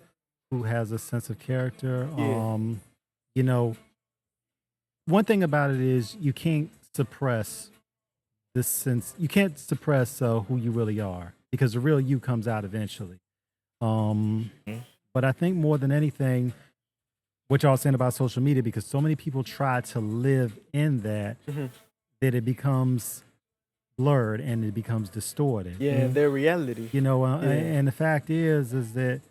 Speaker 5: who has a sense of character.
Speaker 3: Yeah.
Speaker 5: You know, one thing about it is you can't suppress this sense. You can't suppress who you really are because the real you comes out eventually. But I think more than anything, what y'all saying about social media, because so many people try to live in that, that it becomes blurred and it becomes distorted.
Speaker 3: Yeah, their reality.
Speaker 5: You know,
Speaker 3: Yeah.
Speaker 5: and the fact is that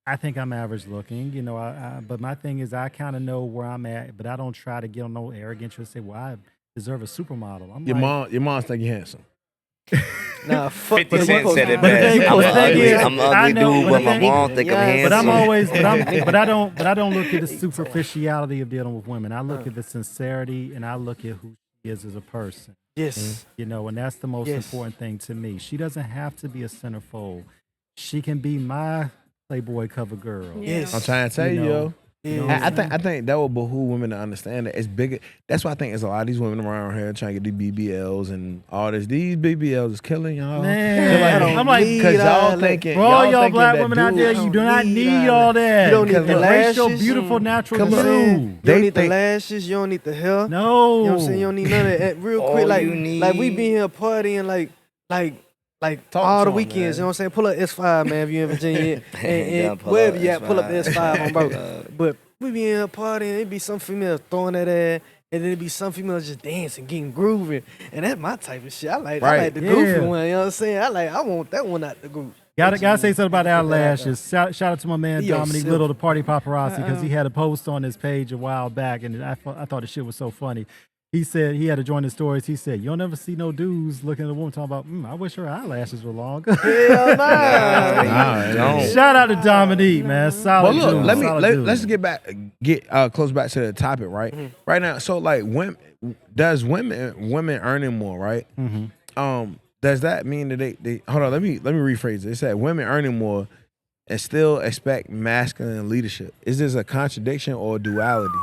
Speaker 5: I think I'm average looking, you know, but my thing is I kind of know where I'm at, but I don't try to get on no arrogance and say, well, I deserve a supermodel. I'm like,
Speaker 1: Your mom think you handsome.
Speaker 3: Nah, fuck
Speaker 4: 50 Cent
Speaker 3: that.
Speaker 4: said it
Speaker 5: But the
Speaker 4: best.
Speaker 5: thing-
Speaker 4: I'm
Speaker 5: but the
Speaker 4: an
Speaker 5: thing
Speaker 4: ugly,
Speaker 5: is,
Speaker 4: I'm an
Speaker 5: I
Speaker 4: ugly
Speaker 5: know,
Speaker 4: dude,
Speaker 5: but
Speaker 4: but
Speaker 5: the
Speaker 4: my
Speaker 5: thing-
Speaker 4: mom think I'm
Speaker 3: Yeah,
Speaker 4: handsome.
Speaker 5: but I'm always, but I don't look at the superficiality of dealing with women. I look at the sincerity and I look at who she is as a person.
Speaker 3: Yes.
Speaker 5: You know, and that's the most
Speaker 3: Yes.
Speaker 5: important thing to me. She doesn't have to be a centerfold. She can be my Playboy cover girl.
Speaker 3: Yes.
Speaker 1: I'm trying to tell you,
Speaker 5: know,
Speaker 1: yo.
Speaker 3: Yeah.
Speaker 1: I think that would behoove women to understand that it's bigger. That's why I think there's a lot of these women around here trying to get these BBLs and all this. These BBLs is killing y'all.
Speaker 5: Man,
Speaker 3: I don't
Speaker 5: I'm like,
Speaker 3: need
Speaker 1: because y'all
Speaker 3: all that.
Speaker 1: thinking
Speaker 5: for all y'all
Speaker 1: thinking
Speaker 5: black
Speaker 1: that
Speaker 5: women out
Speaker 1: dude-
Speaker 5: there, you do not
Speaker 3: need
Speaker 5: need
Speaker 3: all
Speaker 5: all
Speaker 3: that.
Speaker 5: that.
Speaker 3: You don't need the
Speaker 5: Embrace your
Speaker 3: lashes.
Speaker 5: beautiful natural
Speaker 1: Come on.
Speaker 5: blue.
Speaker 3: You
Speaker 1: They
Speaker 3: don't need the
Speaker 1: think-
Speaker 3: lashes. You don't need the hair.
Speaker 5: No.
Speaker 3: You know what I'm saying? You don't need none of that. Real
Speaker 4: All
Speaker 3: quick, like
Speaker 4: you need-
Speaker 3: we be here partying like
Speaker 1: Talk
Speaker 3: all
Speaker 1: to
Speaker 3: the
Speaker 1: 'em,
Speaker 3: weekends.
Speaker 1: man.
Speaker 3: You know what I'm saying? Pull up S5, man, if you in Virginia.
Speaker 4: Done
Speaker 3: and
Speaker 4: pull
Speaker 3: wherever
Speaker 4: up
Speaker 3: you at, pull up the
Speaker 4: S5.
Speaker 3: S5 on bro. But we be in here partying. It be some females throwing that ass. And then it be some females just dancing, getting grooving. And that's my type of shit. I like the goofy
Speaker 5: Yeah.
Speaker 3: one. You know what I'm saying? I want that one out the group.
Speaker 5: Gotta say something about our lashes. Shout out to my man
Speaker 3: Yo,
Speaker 5: Dominique
Speaker 3: Silk.
Speaker 5: Little, the party paparazzi, because he had a post on his page a while back, and I thought the shit was so funny. He said he had to join the stories. He said, "You'll never see no dudes looking at a woman talking about, I wish her eyelashes were longer."
Speaker 3: Hell nah.
Speaker 1: Nah,
Speaker 4: Don't.
Speaker 5: Shout out to Dominique, man. Solid
Speaker 1: Well, look,
Speaker 5: dude.
Speaker 1: let's get close back to the topic, right? Right now, so like, women earning more, right? Does that mean that they hold on? Let me rephrase it. They said women earning more and still expect masculine leadership. Is this a contradiction or a duality?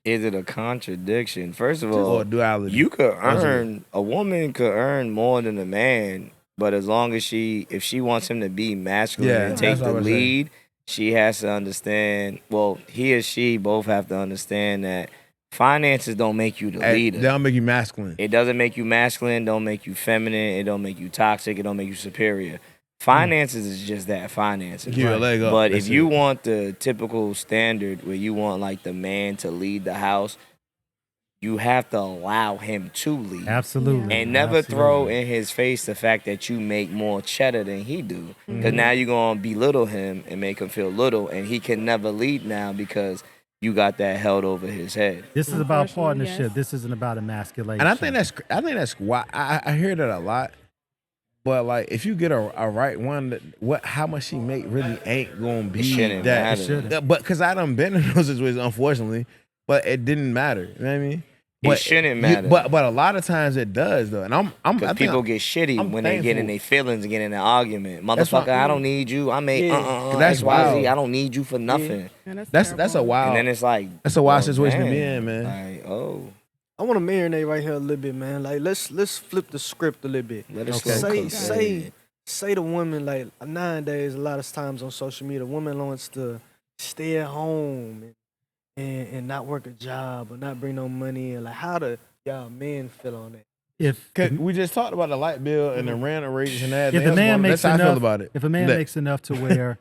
Speaker 4: Is it a contradiction? First of
Speaker 1: Or
Speaker 4: all,
Speaker 1: a duality?
Speaker 4: you could earn, a woman could earn more than a man, but as long as if she wants him to be masculine
Speaker 1: Yeah,
Speaker 4: and take
Speaker 1: that's what
Speaker 4: the
Speaker 1: I was saying.
Speaker 4: lead, she has to understand, well, he or she both have to understand that finances don't make you the
Speaker 1: They
Speaker 4: leader.
Speaker 1: don't make you masculine.
Speaker 4: It doesn't make you masculine, don't make you feminine, it don't make you toxic, it don't make you superior. Finances is just that, finances.
Speaker 1: Give you a leg up.
Speaker 4: But
Speaker 1: That's
Speaker 4: if you
Speaker 1: it.
Speaker 4: want the typical standard where you want like the man to lead the house, you have to allow him to lead.
Speaker 5: Absolutely.
Speaker 4: And never
Speaker 5: Absolutely.
Speaker 4: throw in his face the fact that you make more cheddar than he do. Because now you're going to belittle him and make him feel little, and he can never lead now because you got that held over his head.
Speaker 5: This is about
Speaker 2: Unfortunately,
Speaker 5: partnership.
Speaker 2: yes.
Speaker 5: This isn't about emasculation.
Speaker 1: And I think that's why I hear that a lot. But like, if you get a right one, how much she make really ain't gonna be
Speaker 4: shouldn't
Speaker 1: that.
Speaker 4: matter.
Speaker 5: It shouldn't.
Speaker 1: Yeah, but because I done been in those situations, unfortunately, but it didn't matter. You know what I mean?
Speaker 4: It shouldn't matter.
Speaker 1: But a lot of times it does though, and I
Speaker 4: Because
Speaker 1: think
Speaker 4: people get shitty
Speaker 1: I'm
Speaker 4: when they get in
Speaker 1: thankful.
Speaker 4: their feelings and get in an argument.
Speaker 1: That's why-
Speaker 4: Motherfucker, I don't need you. I made
Speaker 3: Yeah.
Speaker 1: That's
Speaker 4: XYZ.
Speaker 1: wild.
Speaker 4: I don't need you for nothing.
Speaker 2: And
Speaker 1: that's a
Speaker 2: terrible.
Speaker 1: wild.
Speaker 4: And then it's like,
Speaker 1: That's a wild
Speaker 4: oh,
Speaker 1: situation to
Speaker 4: damn.
Speaker 1: be in, man.
Speaker 4: Like, oh,
Speaker 3: I want to marinate right here a little bit, man. Like let's flip the script a little bit.
Speaker 4: let us
Speaker 3: Say
Speaker 4: go.
Speaker 3: say the woman, like nowadays a lot of times on social media, women wants to stay at home and not work a job or not bring no money in. Like how do y'all men feel on that?
Speaker 5: if
Speaker 1: 'Cause we just talked about the light bill and the rental rates and that.
Speaker 5: if the man
Speaker 1: that's
Speaker 5: makes
Speaker 1: how I
Speaker 5: enough,
Speaker 1: feel about it.
Speaker 5: if a man
Speaker 1: That-
Speaker 5: makes enough to where,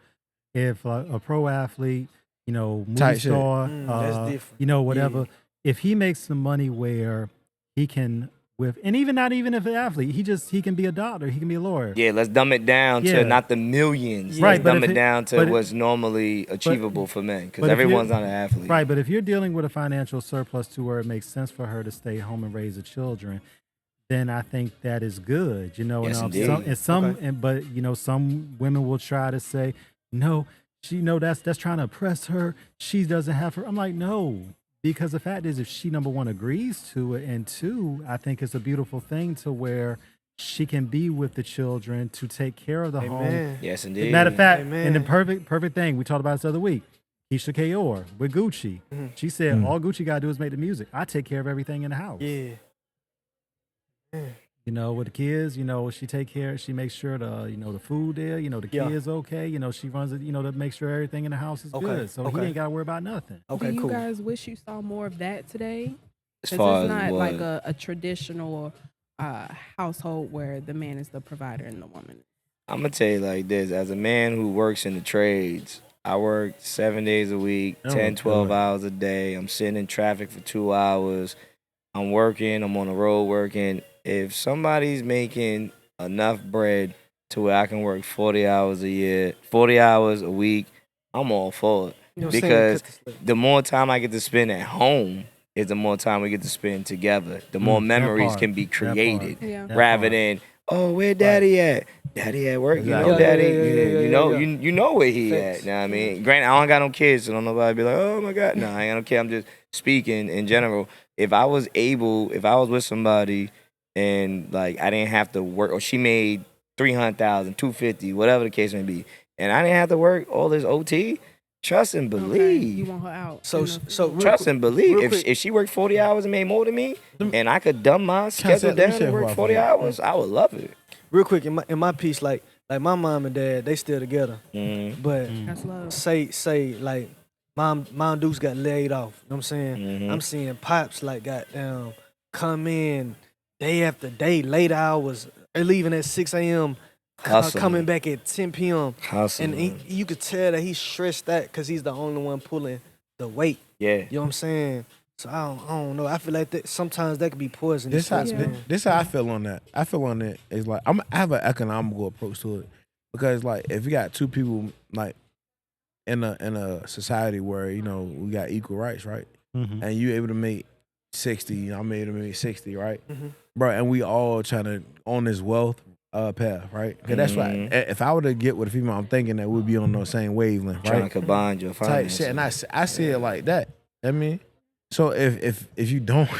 Speaker 5: if a pro athlete, movie
Speaker 1: Tight shit.
Speaker 5: star,
Speaker 3: That's different.
Speaker 5: whatever, if he makes the money where he can and even not even if an athlete, he can be a doctor, he can be a lawyer.
Speaker 4: Yeah, let's dumb it down
Speaker 5: Yeah.
Speaker 4: to not the millions.
Speaker 5: Right,
Speaker 4: Let's
Speaker 5: but
Speaker 4: dumb
Speaker 5: if
Speaker 4: it
Speaker 5: it-
Speaker 4: down to
Speaker 5: but it-
Speaker 4: what's normally achievable for men,
Speaker 5: but
Speaker 4: because
Speaker 5: if you're-
Speaker 4: everyone's not an athlete.
Speaker 5: Right, but if you're dealing with a financial surplus to where it makes sense for her to stay home and raise the children, then I think that is good.
Speaker 4: Yes,
Speaker 5: and
Speaker 4: indeed.
Speaker 5: but some women will try to say, no, that's trying to oppress her. She doesn't have her. I'm like, no, because the fact is, if she number one agrees to it, and two, I think it's a beautiful thing to where she can be with the children to take care of the home.
Speaker 3: Amen.
Speaker 4: Yes, indeed.
Speaker 5: Matter of fact,
Speaker 3: Amen.
Speaker 5: and the perfect thing we talked about this other week, Keisha Kayor with Gucci. She said, all Gucci gotta do is make the music. I take care of everything in the house.
Speaker 3: Yeah.
Speaker 5: With the kids, she take care. She makes sure the food there. The
Speaker 3: Yeah.
Speaker 5: kids okay. She runs it. To make sure everything in the house is
Speaker 3: Okay,
Speaker 5: good. So he
Speaker 3: okay.
Speaker 5: ain't gotta worry about nothing.
Speaker 3: Okay,
Speaker 2: Do you
Speaker 3: cool.
Speaker 2: guys wish you saw more of that today?
Speaker 4: As
Speaker 2: 'Cause
Speaker 4: far
Speaker 2: it's
Speaker 4: as
Speaker 2: not
Speaker 4: what?
Speaker 2: like a traditional household where the man is the provider and the woman.
Speaker 4: I'm gonna tell you like this: as a man who works in the trades, I work 7 days a week,
Speaker 1: Oh,
Speaker 4: 10, 12
Speaker 1: good.
Speaker 4: hours a day. I'm sitting in traffic for 2 hours. I'm working. I'm on the road working. If somebody's making enough bread to where I can work 40 hours a year, 40 hours a week, I'm all for it.
Speaker 3: You know what I'm saying?
Speaker 4: Because
Speaker 3: Cut the slack.
Speaker 4: the more time I get to spend at home is the more time we get to spend together. The more
Speaker 5: that
Speaker 4: memories
Speaker 5: part,
Speaker 4: can be
Speaker 5: that part.
Speaker 4: created.
Speaker 2: Yeah.
Speaker 5: That
Speaker 4: Rather
Speaker 5: part.
Speaker 4: than, oh, where daddy at? Daddy at work. You know,
Speaker 1: Exactly.
Speaker 4: daddy.
Speaker 3: Yeah,
Speaker 4: you know,
Speaker 3: yeah.
Speaker 4: you know where he
Speaker 3: Facts.
Speaker 4: at. Know what I mean? Granted, I don't got no kids, so don't nobody be like, oh my God. No, I ain't got no kid. I'm just speaking in general. If I was with somebody and like I didn't have to work, or she made 300,000, 250, whatever the case may be, and I didn't have to work all this OT, trust and
Speaker 2: Okay,
Speaker 4: believe.
Speaker 2: you want her out.
Speaker 3: So
Speaker 2: in the-
Speaker 3: real
Speaker 4: Trust
Speaker 3: quick-
Speaker 4: and believe.
Speaker 3: real
Speaker 4: If
Speaker 3: quick.
Speaker 4: she worked 40 hours and made more than me, and I could dumb my
Speaker 1: say-
Speaker 4: schedule
Speaker 1: let me
Speaker 4: down
Speaker 1: say
Speaker 4: and
Speaker 1: it
Speaker 4: work
Speaker 1: before I
Speaker 4: 40
Speaker 1: forget.
Speaker 4: hours, I would love it.
Speaker 3: real quick in my piece, like my mom and dad, they still together.
Speaker 4: Mhm.
Speaker 3: But
Speaker 2: That's love.
Speaker 3: say like mom Deuce got laid off. You know what I'm saying?
Speaker 4: Mhm.
Speaker 3: I'm seeing pops like goddamn come in day after day, late hours, they're leaving at 6 a.m.
Speaker 4: Hustling.
Speaker 3: Coming back at 10 p.m.
Speaker 4: Hustling.
Speaker 3: And you could tell that he's stressed out because he's the only one pulling the weight.
Speaker 4: Yeah.
Speaker 3: You know what I'm saying? So I don't know. I feel like that sometimes that could be poisonous.
Speaker 1: This how
Speaker 3: for us, man.
Speaker 1: this how I feel on that. I feel on it is like I have an economical approach to it because like if you got two people like in a society where we got equal rights, right, and you able to make 60, I'm able to make 60, right, bro, and we all trying to own this wealth path, right? Cause that's why if I were to get with a female, I'm thinking that we'd be on the same wavelength,
Speaker 4: Trying to
Speaker 1: right?
Speaker 4: combine your
Speaker 1: Type
Speaker 4: finances.
Speaker 1: shit, and I see it like that. I mean, so if you don't,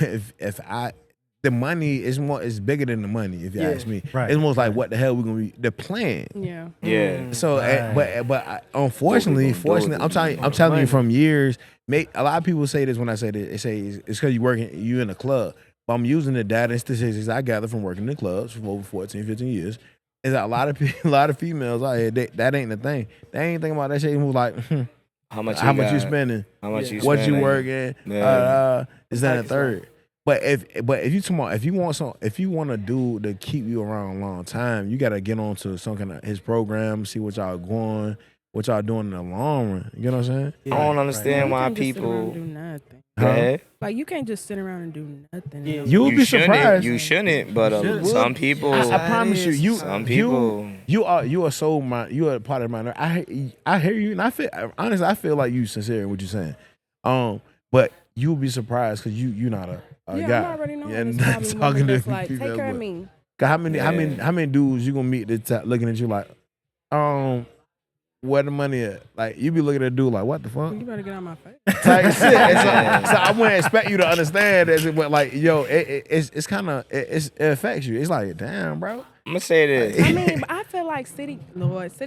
Speaker 1: the money is bigger than the money. If you ask me,
Speaker 5: Right,
Speaker 1: it's almost like what the hell we gonna be the plan.
Speaker 2: Yeah.
Speaker 4: Yeah.
Speaker 1: So,
Speaker 5: Right.
Speaker 1: unfortunately,
Speaker 4: What we gonna do?
Speaker 1: I'm telling you from years. A lot of people say this when I say this. They say it's because you in a club. But I'm using the data and statistics I gathered from working in clubs for over 14, 15 years. Is that a lot of females out here that ain't the thing. They ain't thinking about that shit. Who's like,
Speaker 4: How much
Speaker 1: how much you
Speaker 4: got?
Speaker 1: spending?
Speaker 4: How much you
Speaker 1: What you
Speaker 4: spending?
Speaker 1: working?
Speaker 4: Yeah.
Speaker 1: Is that a third? But if you want a dude to keep you around a long time, you gotta get onto some kind of his program, see what y'all doing in the long run. You know what I'm saying?
Speaker 4: I don't understand
Speaker 2: You
Speaker 4: why
Speaker 2: can't just sit around and
Speaker 4: people.
Speaker 2: do nothing.
Speaker 4: Go ahead.
Speaker 2: Like you can't just sit around and do nothing.
Speaker 3: Yeah.
Speaker 1: You would be surprised.
Speaker 4: You shouldn't, but some people.
Speaker 1: I promise you,
Speaker 4: Some people.
Speaker 1: you are so mind. You are a part of my. I hear you, and I feel honestly. I feel like you sincere in what you're saying. But you'll be surprised because you're not a
Speaker 2: Yeah,
Speaker 1: guy.
Speaker 2: I'm already knowing
Speaker 1: Yeah,
Speaker 2: this
Speaker 1: not
Speaker 2: probably
Speaker 1: talking
Speaker 2: woman
Speaker 1: to
Speaker 2: that's like,
Speaker 1: females,
Speaker 2: take care of
Speaker 1: but-
Speaker 2: me.
Speaker 1: 'Cause how many dudes you gonna meet that looking at you like, where the money at? Like you be looking at a dude like, what the fuck?
Speaker 2: You better get on my face.
Speaker 1: Type shit. So I wouldn't expect you to understand this, but like, yo, it's kind of it affects you. It's like, damn, bro.
Speaker 4: I'm gonna say this.
Speaker 2: I mean, but I feel like city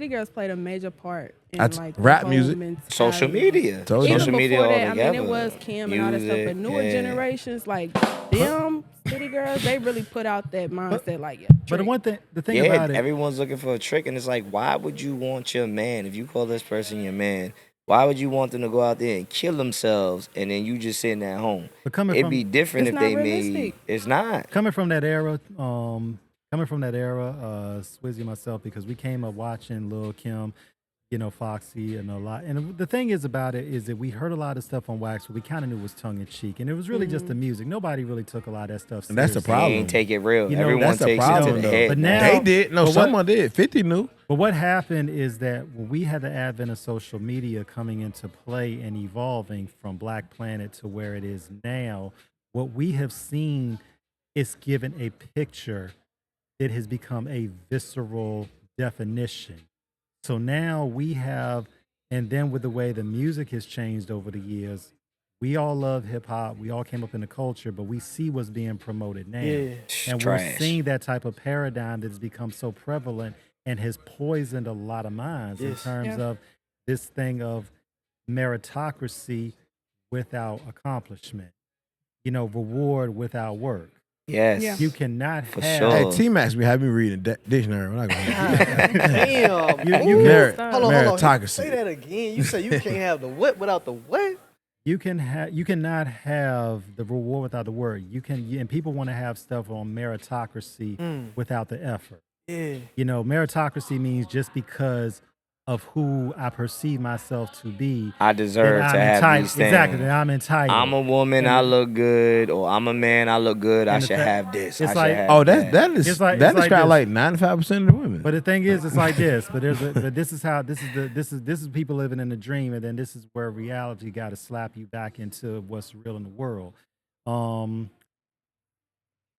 Speaker 2: girls played a major part in like the
Speaker 1: rap
Speaker 2: whole
Speaker 1: music.
Speaker 2: mentality.
Speaker 4: Social media.
Speaker 1: Told you.
Speaker 2: Even
Speaker 4: Social media
Speaker 2: before that,
Speaker 4: altogether.
Speaker 2: I mean, it was Kim and all that stuff. But newer generations, like them city girls, they really put out that mindset. Like, yeah.
Speaker 5: But the thing
Speaker 4: Yeah,
Speaker 5: about it,
Speaker 4: everyone's looking for a trick, and it's like, why would you want your man, if you call this person your man, why would you want them to go out there and kill themselves, and then you just sitting at home?
Speaker 5: but coming
Speaker 4: It'd
Speaker 5: from
Speaker 4: be different
Speaker 2: It's
Speaker 4: if
Speaker 2: not
Speaker 4: they made.
Speaker 2: realistic.
Speaker 4: It's not.
Speaker 5: coming from that era, Swizzy and myself, because we came up watching Lil Kim Foxy and a lot. And the thing is about it is that we heard a lot of stuff on Wax, but we kind of knew it was tongue in cheek, and it was really just the music. Nobody really took a lot of that stuff seriously.
Speaker 1: And that's the
Speaker 4: They
Speaker 1: problem.
Speaker 4: ain't take it real.
Speaker 5: You know,
Speaker 4: Everyone
Speaker 1: that's the
Speaker 4: takes it
Speaker 1: problem,
Speaker 4: to the
Speaker 1: though.
Speaker 4: head.
Speaker 5: But
Speaker 4: now.
Speaker 5: now-
Speaker 1: They did. No,
Speaker 5: But what-
Speaker 1: someone did. 50 knew.
Speaker 5: But what happened is that when we had the advent of social media coming into play and evolving from Black Planet to where it is now, what we have seen is given a picture that has become a visceral definition. So now we have, and then with the way the music has changed over the years, we all love hip hop. We all came up in the culture, but we see what's being promoted now.
Speaker 3: Yeah.
Speaker 5: And
Speaker 4: Trash.
Speaker 5: we're seeing that type of paradigm that has become so prevalent and has poisoned a lot of minds in
Speaker 3: Yes.
Speaker 5: terms
Speaker 2: Yeah.
Speaker 5: of this thing of meritocracy without accomplishment, reward without work.
Speaker 4: Yes.
Speaker 2: Yeah.
Speaker 5: You cannot
Speaker 4: For
Speaker 5: have.
Speaker 4: sure.
Speaker 1: Hey, T-Max be having me reading dictionary. We're not gonna
Speaker 3: Damn.
Speaker 5: You
Speaker 3: Ooh.
Speaker 1: Merit-
Speaker 3: Hold on.
Speaker 1: meritocracy.
Speaker 3: Say that again. You say you can't have the what without the what?
Speaker 5: You cannot have the reward without the word. And people want to have stuff on meritocracy without the effort.
Speaker 3: Yeah.
Speaker 5: Meritocracy means just because of who I perceive myself to be,
Speaker 4: I
Speaker 5: that
Speaker 4: deserve to
Speaker 5: I'm
Speaker 4: have
Speaker 5: entitled.
Speaker 4: these things.
Speaker 5: Exactly, that I'm entitled.
Speaker 4: I'm a woman, I look good, or I'm a man, I look good. I
Speaker 5: And the
Speaker 4: should
Speaker 5: thing-
Speaker 4: have this. I
Speaker 5: it's
Speaker 4: should
Speaker 5: like-
Speaker 4: have
Speaker 1: Oh,
Speaker 4: that.
Speaker 1: that is
Speaker 5: It's like
Speaker 1: kind of
Speaker 5: this.
Speaker 1: like 95% of the women.
Speaker 5: But the thing is, it's like this. But this is people living in a dream, and then this is where reality got to slap you back into what's real in the world.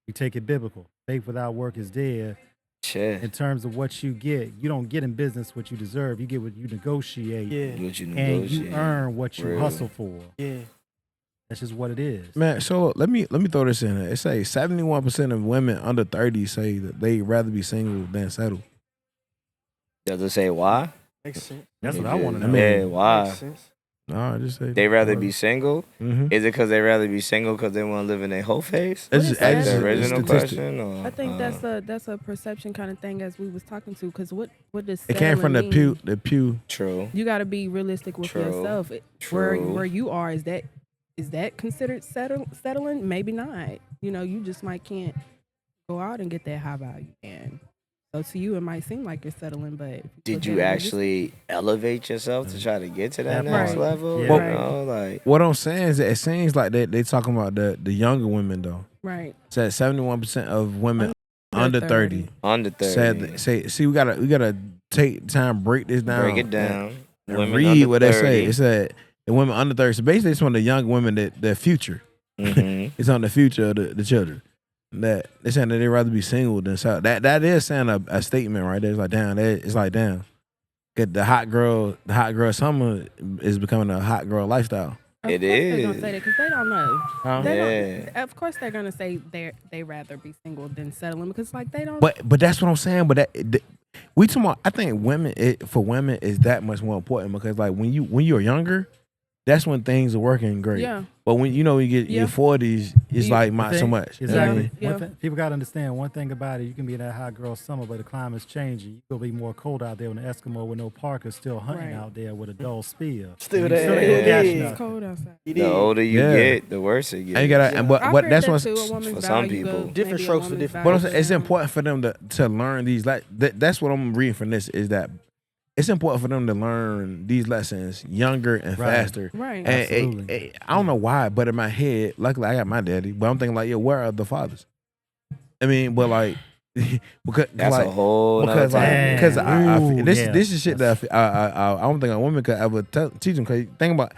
Speaker 5: You take it biblical. Faith without work is dead.
Speaker 4: Shit.
Speaker 5: In terms of what you get, you don't get in business what you deserve. You get what you negotiate,
Speaker 3: Yeah.
Speaker 4: What you
Speaker 5: and
Speaker 4: negotiate.
Speaker 5: you earn what you
Speaker 4: Real.
Speaker 5: hustle for.
Speaker 3: Yeah.
Speaker 5: That's just what it is.
Speaker 1: Man, so let me throw this in there. It say 71% of women under 30 say that they'd rather be single than settle.
Speaker 4: Does it say why?
Speaker 3: Makes sense.
Speaker 5: That's what I want to know.
Speaker 4: Yeah, why?
Speaker 3: Makes sense.
Speaker 1: No, I just say
Speaker 4: They rather be single?
Speaker 1: Mm-hmm.
Speaker 4: Is it because they rather be single because they want to live in their whole face?
Speaker 1: It's
Speaker 2: just-
Speaker 4: Like
Speaker 2: it's
Speaker 4: the
Speaker 2: just a
Speaker 4: original
Speaker 1: statistic.
Speaker 4: question? Or,
Speaker 2: I think that's a perception kind of thing as we was talking to. Because what does
Speaker 1: It came from the
Speaker 2: settling
Speaker 1: pew.
Speaker 2: mean?
Speaker 1: The pew.
Speaker 4: True.
Speaker 2: You got to be realistic with
Speaker 4: True.
Speaker 2: yourself.
Speaker 4: True.
Speaker 2: Where you are, is that considered settling? Maybe not. You just might can't go out and get that high value. And so to you, it might seem like you're settling, but if
Speaker 4: Did
Speaker 2: look
Speaker 4: you
Speaker 2: at it
Speaker 4: actually elevate yourself to try to get to that
Speaker 5: That
Speaker 4: next
Speaker 2: part.
Speaker 4: level?
Speaker 5: Yeah.
Speaker 4: You
Speaker 2: Right.
Speaker 4: know, like,
Speaker 1: What I'm saying is that it seems like they talking about the younger women though.
Speaker 2: right?
Speaker 1: Said 71% of women
Speaker 2: Under
Speaker 1: under 30
Speaker 4: under 30.
Speaker 1: said see we gotta take time break this down.
Speaker 4: Break it down.
Speaker 1: And
Speaker 4: Women
Speaker 1: read
Speaker 4: under
Speaker 1: what they
Speaker 4: 30.
Speaker 1: say. It said the women under 30. So basically, it's one of the young women that their future.
Speaker 4: Mhm.
Speaker 1: It's on the future of the children. That they're saying that they'd rather be single than settle. That is saying a statement right there. It's like damn. It's like damn. 'Cause the hot girl summer is becoming a hot girl lifestyle.
Speaker 2: Of
Speaker 4: It
Speaker 2: course they're gonna
Speaker 4: is.
Speaker 2: say that because they don't know.
Speaker 1: Huh?
Speaker 2: They
Speaker 4: Yeah.
Speaker 2: don't, of course they're gonna say they rather be single than settling because like they don't.
Speaker 1: But that's what I'm saying. But we talking about. I think for women is that much more important because like when you're younger, that's when things are working great.
Speaker 2: Yeah.
Speaker 1: But when you get in
Speaker 2: Yeah.
Speaker 1: your 40s, it's
Speaker 2: You-
Speaker 1: like
Speaker 5: The
Speaker 1: not
Speaker 5: thing-
Speaker 1: so much. You know what I
Speaker 5: Exactly.
Speaker 1: mean?
Speaker 2: Yeah.
Speaker 5: People got to understand one thing about it. You can be in that hot girl summer, but the climate's changing. You gonna be more cold out there when the Eskimo with no parka still hunting
Speaker 2: Right.
Speaker 5: out there with a dull spear.
Speaker 3: Still
Speaker 5: You
Speaker 3: there.
Speaker 5: still ain't
Speaker 3: Yeah.
Speaker 5: gonna catch
Speaker 3: Yeah.
Speaker 5: nothing.
Speaker 2: It's cold outside.
Speaker 3: It
Speaker 4: The
Speaker 3: is.
Speaker 4: older you
Speaker 1: Yeah.
Speaker 4: get, the worse it gets.
Speaker 1: And you gotta, and
Speaker 2: I've
Speaker 1: but
Speaker 2: heard
Speaker 1: that's
Speaker 2: that
Speaker 1: what's.
Speaker 2: too, a woman's
Speaker 4: for some
Speaker 2: value
Speaker 4: people.
Speaker 2: goes-
Speaker 3: Different
Speaker 2: maybe a
Speaker 3: strokes for
Speaker 2: woman's
Speaker 3: different
Speaker 1: But
Speaker 2: value
Speaker 1: it's
Speaker 2: goes
Speaker 1: important for them to learn these. That's what I'm reading from this is that it's important for them to learn these lessons younger and
Speaker 5: Right.
Speaker 1: faster.
Speaker 2: Right.
Speaker 1: And
Speaker 5: Absolutely.
Speaker 1: I don't know why, but in my head, luckily I got my daddy. But I'm thinking like, yo, where are the fathers? I mean, but like, because
Speaker 4: That's
Speaker 1: like,
Speaker 4: a whole nother
Speaker 1: because like,
Speaker 4: time.
Speaker 1: because
Speaker 5: Ooh,
Speaker 1: this
Speaker 5: yeah.
Speaker 1: this is shit that I don't think a woman could ever teach them. Because think about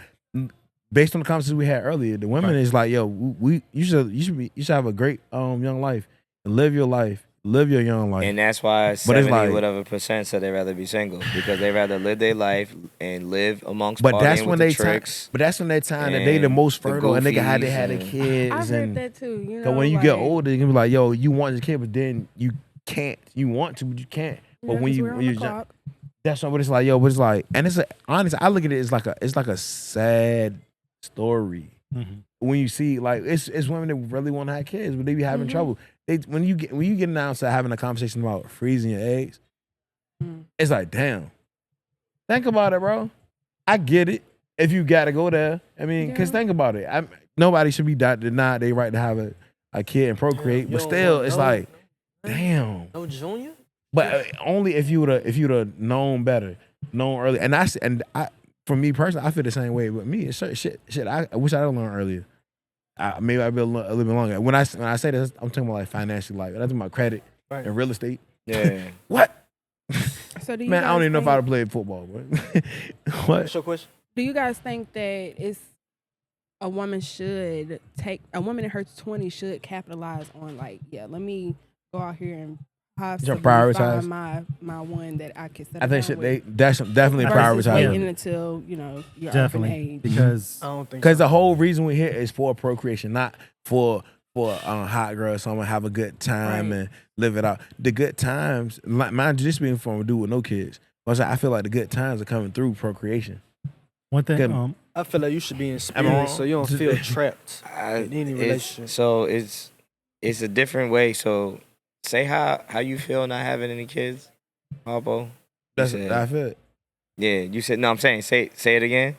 Speaker 1: based on the conversations we had earlier, the women is like, yo, you should have a great young life and live your life, live your young life.
Speaker 4: And that's why
Speaker 1: But
Speaker 4: 70
Speaker 1: it's like-
Speaker 4: whatever percent said they'd rather be single because they rather live their life and live amongst
Speaker 1: But
Speaker 4: partying
Speaker 1: that's
Speaker 4: with
Speaker 1: when
Speaker 4: the
Speaker 1: they
Speaker 4: tricks.
Speaker 1: But that's when they time that they the
Speaker 4: and
Speaker 1: most
Speaker 4: the
Speaker 1: fertile and they had
Speaker 4: goofies
Speaker 1: the
Speaker 4: and-
Speaker 1: kids
Speaker 2: I've heard
Speaker 1: and.
Speaker 2: that too. You know,
Speaker 1: So when you get
Speaker 2: like-
Speaker 1: older, you can be like, yo, you want your kid, but then you can't. You want to, but you can't. But
Speaker 2: Yeah,
Speaker 1: when
Speaker 2: 'cause
Speaker 1: you
Speaker 2: we're on
Speaker 1: when
Speaker 2: the
Speaker 1: you're young,
Speaker 2: clock.
Speaker 1: that's what it's like, yo. But it's like, and it's honestly, I look at it as like a sad story.
Speaker 5: Mhm.
Speaker 1: When you see like it's women that really want to have kids, but they be having
Speaker 2: Mhm.
Speaker 1: trouble. When you get down to having a conversation about freezing your eggs,
Speaker 2: Mm.
Speaker 1: it's like, damn. Think about it, bro. I get it. If you got to go there, I mean, because
Speaker 2: Yeah.
Speaker 1: think about it. Nobody should be denied their right to have a kid and procreate,
Speaker 3: You
Speaker 1: but
Speaker 3: don't
Speaker 1: still,
Speaker 3: want
Speaker 1: it's
Speaker 3: no-
Speaker 1: like, damn.
Speaker 3: No junior?
Speaker 1: But only if you would have known better. known early. And for me personally, I feel the same way with me. It's certain shit. I wish I had learned earlier. Maybe I'd be a little bit longer. When I say this, I'm talking about like financially, like I'm talking about credit and real estate.
Speaker 4: Yeah.
Speaker 1: What?
Speaker 2: So do you
Speaker 1: Man, I don't
Speaker 2: guys
Speaker 1: even know if
Speaker 2: think-
Speaker 1: I'd have played football. But what?
Speaker 3: What's your question?
Speaker 2: Do you guys think that a woman in her 20s should capitalize on like, yeah, let me go out here and possibly
Speaker 1: prioritize?
Speaker 2: find my one that I can settle
Speaker 1: I think
Speaker 2: down with
Speaker 1: that's definitely
Speaker 2: versus
Speaker 1: prioritize.
Speaker 2: waiting until you're
Speaker 5: Definitely.
Speaker 2: up in age.
Speaker 5: Because
Speaker 3: I don't think
Speaker 1: Because
Speaker 3: so.
Speaker 1: the whole reason we're here is for procreation, not for hot girl, someone have a good time
Speaker 2: Right.
Speaker 1: and live it out. The good times, mind you, this being from a dude with no kids. But I feel like the good times are coming through procreation.
Speaker 5: one thing,
Speaker 1: Good.
Speaker 3: I feel like you should be
Speaker 1: Am I
Speaker 3: experienced so
Speaker 1: wrong?
Speaker 3: you don't feel trapped
Speaker 4: I-
Speaker 3: in any
Speaker 4: it's-
Speaker 3: relationship.
Speaker 4: So it's a different way. So say how you feel not having any kids, Harpo.
Speaker 1: That's
Speaker 4: said-
Speaker 1: I feel it.
Speaker 4: Yeah, you said no. I'm saying say it again.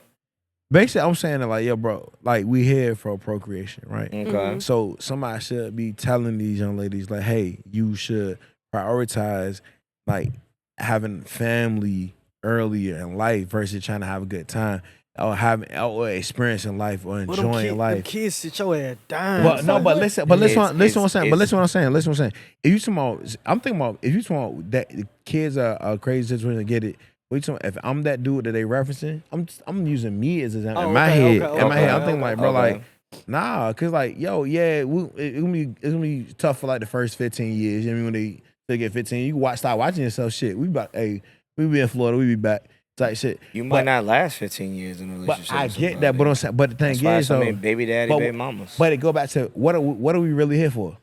Speaker 1: Basically, I'm saying that like, yo, bro, like we here for procreation, right?
Speaker 4: Okay.
Speaker 2: Mhm.
Speaker 1: So somebody should be telling these young ladies like, hey, you should prioritize like having family earlier in life versus trying to have a good time or experiencing life or
Speaker 3: But them
Speaker 1: enjoying
Speaker 3: them
Speaker 1: life.
Speaker 3: kids sit your ass down.
Speaker 1: But no, but listen what I'm saying. Listen what I'm saying. Listen what I'm saying. If you talking about, I'm thinking about if you talking about that the kids are a crazy situation to get it. What you talking, if I'm that dude that they referencing, I'm using me as an example.
Speaker 3: Oh,
Speaker 1: in my
Speaker 3: okay,
Speaker 1: head,
Speaker 3: okay,
Speaker 1: in my head, I'm
Speaker 3: okay,
Speaker 1: thinking like, bro,
Speaker 4: okay.
Speaker 1: like, nah, cause like, yo, yeah, it's gonna be tough for like the first 15 years. You know what I mean, when they get 15, you start watching yourself. Shit, we be in Florida, we be back type shit.
Speaker 4: You might not last 15 years in a
Speaker 1: But
Speaker 4: relationship.
Speaker 1: I
Speaker 4: with
Speaker 1: get
Speaker 4: somebody.
Speaker 1: that. But I'm saying, but the thing
Speaker 4: That's why
Speaker 1: is,
Speaker 4: so
Speaker 1: though,
Speaker 4: many baby daddy,
Speaker 1: but-
Speaker 4: baby mamas.
Speaker 1: but it go back to what are we really here for?